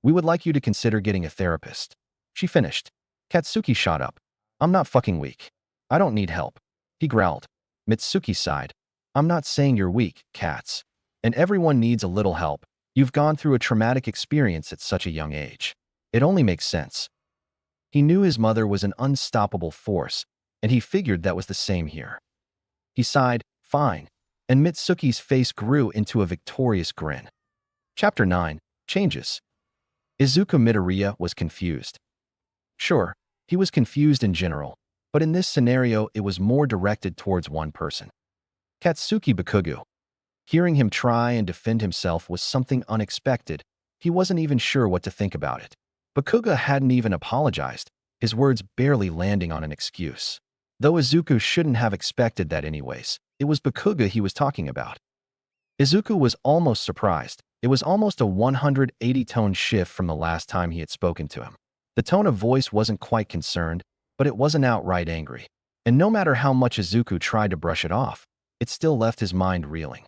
"We would like you to consider getting a therapist." She finished. Katsuki shot up. "I'm not fucking weak. I don't need help." He growled. Mitsuki sighed. "I'm not saying you're weak, Kats. And everyone needs a little help. You've gone through a traumatic experience at such a young age. It only makes sense." He knew his mother was an unstoppable force, and he figured that was the same here. He sighed, "Fine," and Mitsuki's face grew into a victorious grin. Chapter 9. Changes. Izuku Midoriya was confused. Sure, he was confused in general, but in this scenario it was more directed towards one person. Katsuki Bakugo. Hearing him try and defend himself was something unexpected. He wasn't even sure what to think about it. Bakugo hadn't even apologized, his words barely landing on an excuse. Though Izuku shouldn't have expected that anyways, it was Bakugo he was talking about. Izuku was almost surprised. It was almost a 180-tone shift from the last time he had spoken to him. The tone of voice wasn't quite concerned, but it wasn't outright angry. And no matter how much Izuku tried to brush it off, it still left his mind reeling.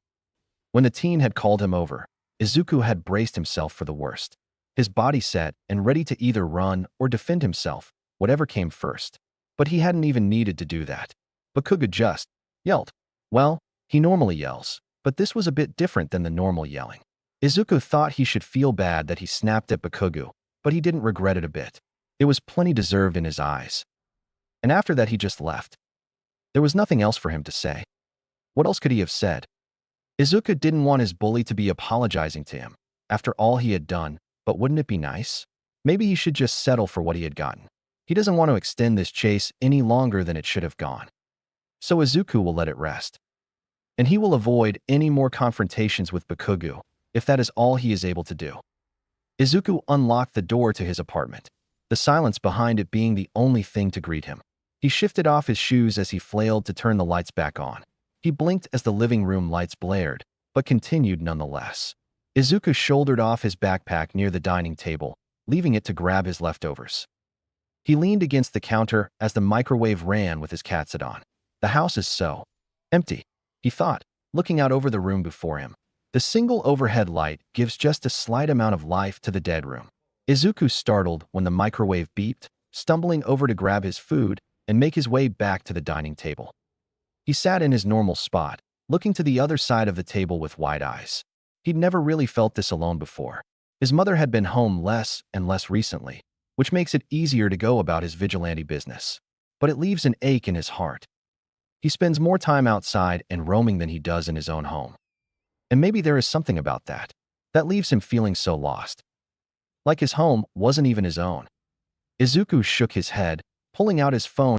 When the teen had called him over, Izuku had braced himself for the worst. His body set and ready to either run or defend himself, whatever came first. But he hadn't even needed to do that. Bakugo just yelled. Well, he normally yells, but this was a bit different than the normal yelling. Izuku thought he should feel bad that he snapped at Bakugo, but he didn't regret it a bit. It was plenty deserved in his eyes. And after that he just left. There was nothing else for him to say. What else could he have said? Izuku didn't want his bully to be apologizing to him, after all he had done, but wouldn't it be nice? Maybe he should just settle for what he had gotten. He doesn't want to extend this chase any longer than it should have gone. So Izuku will let it rest. And he will avoid any more confrontations with Bakugo, if that is all he is able to do. Izuku unlocked the door to his apartment, the silence behind it being the only thing to greet him. He shifted off his shoes as he flailed to turn the lights back on. He blinked as the living room lights blared, but continued nonetheless. Izuku shouldered off his backpack near the dining table, leaving it to grab his leftovers. He leaned against the counter as the microwave ran with his catsuit on. The house is so empty, he thought, looking out over the room before him. The single overhead light gives just a slight amount of life to the dead room. Izuku startled when the microwave beeped, stumbling over to grab his food and make his way back to the dining table. He sat in his normal spot, looking to the other side of the table with wide eyes. He'd never really felt this alone before. His mother had been home less and less recently, which makes it easier to go about his vigilante business. But it leaves an ache in his heart. He spends more time outside and roaming than he does in his own home. And maybe there is something about that leaves him feeling so lost. Like his home wasn't even his own. Izuku shook his head, pulling out his phone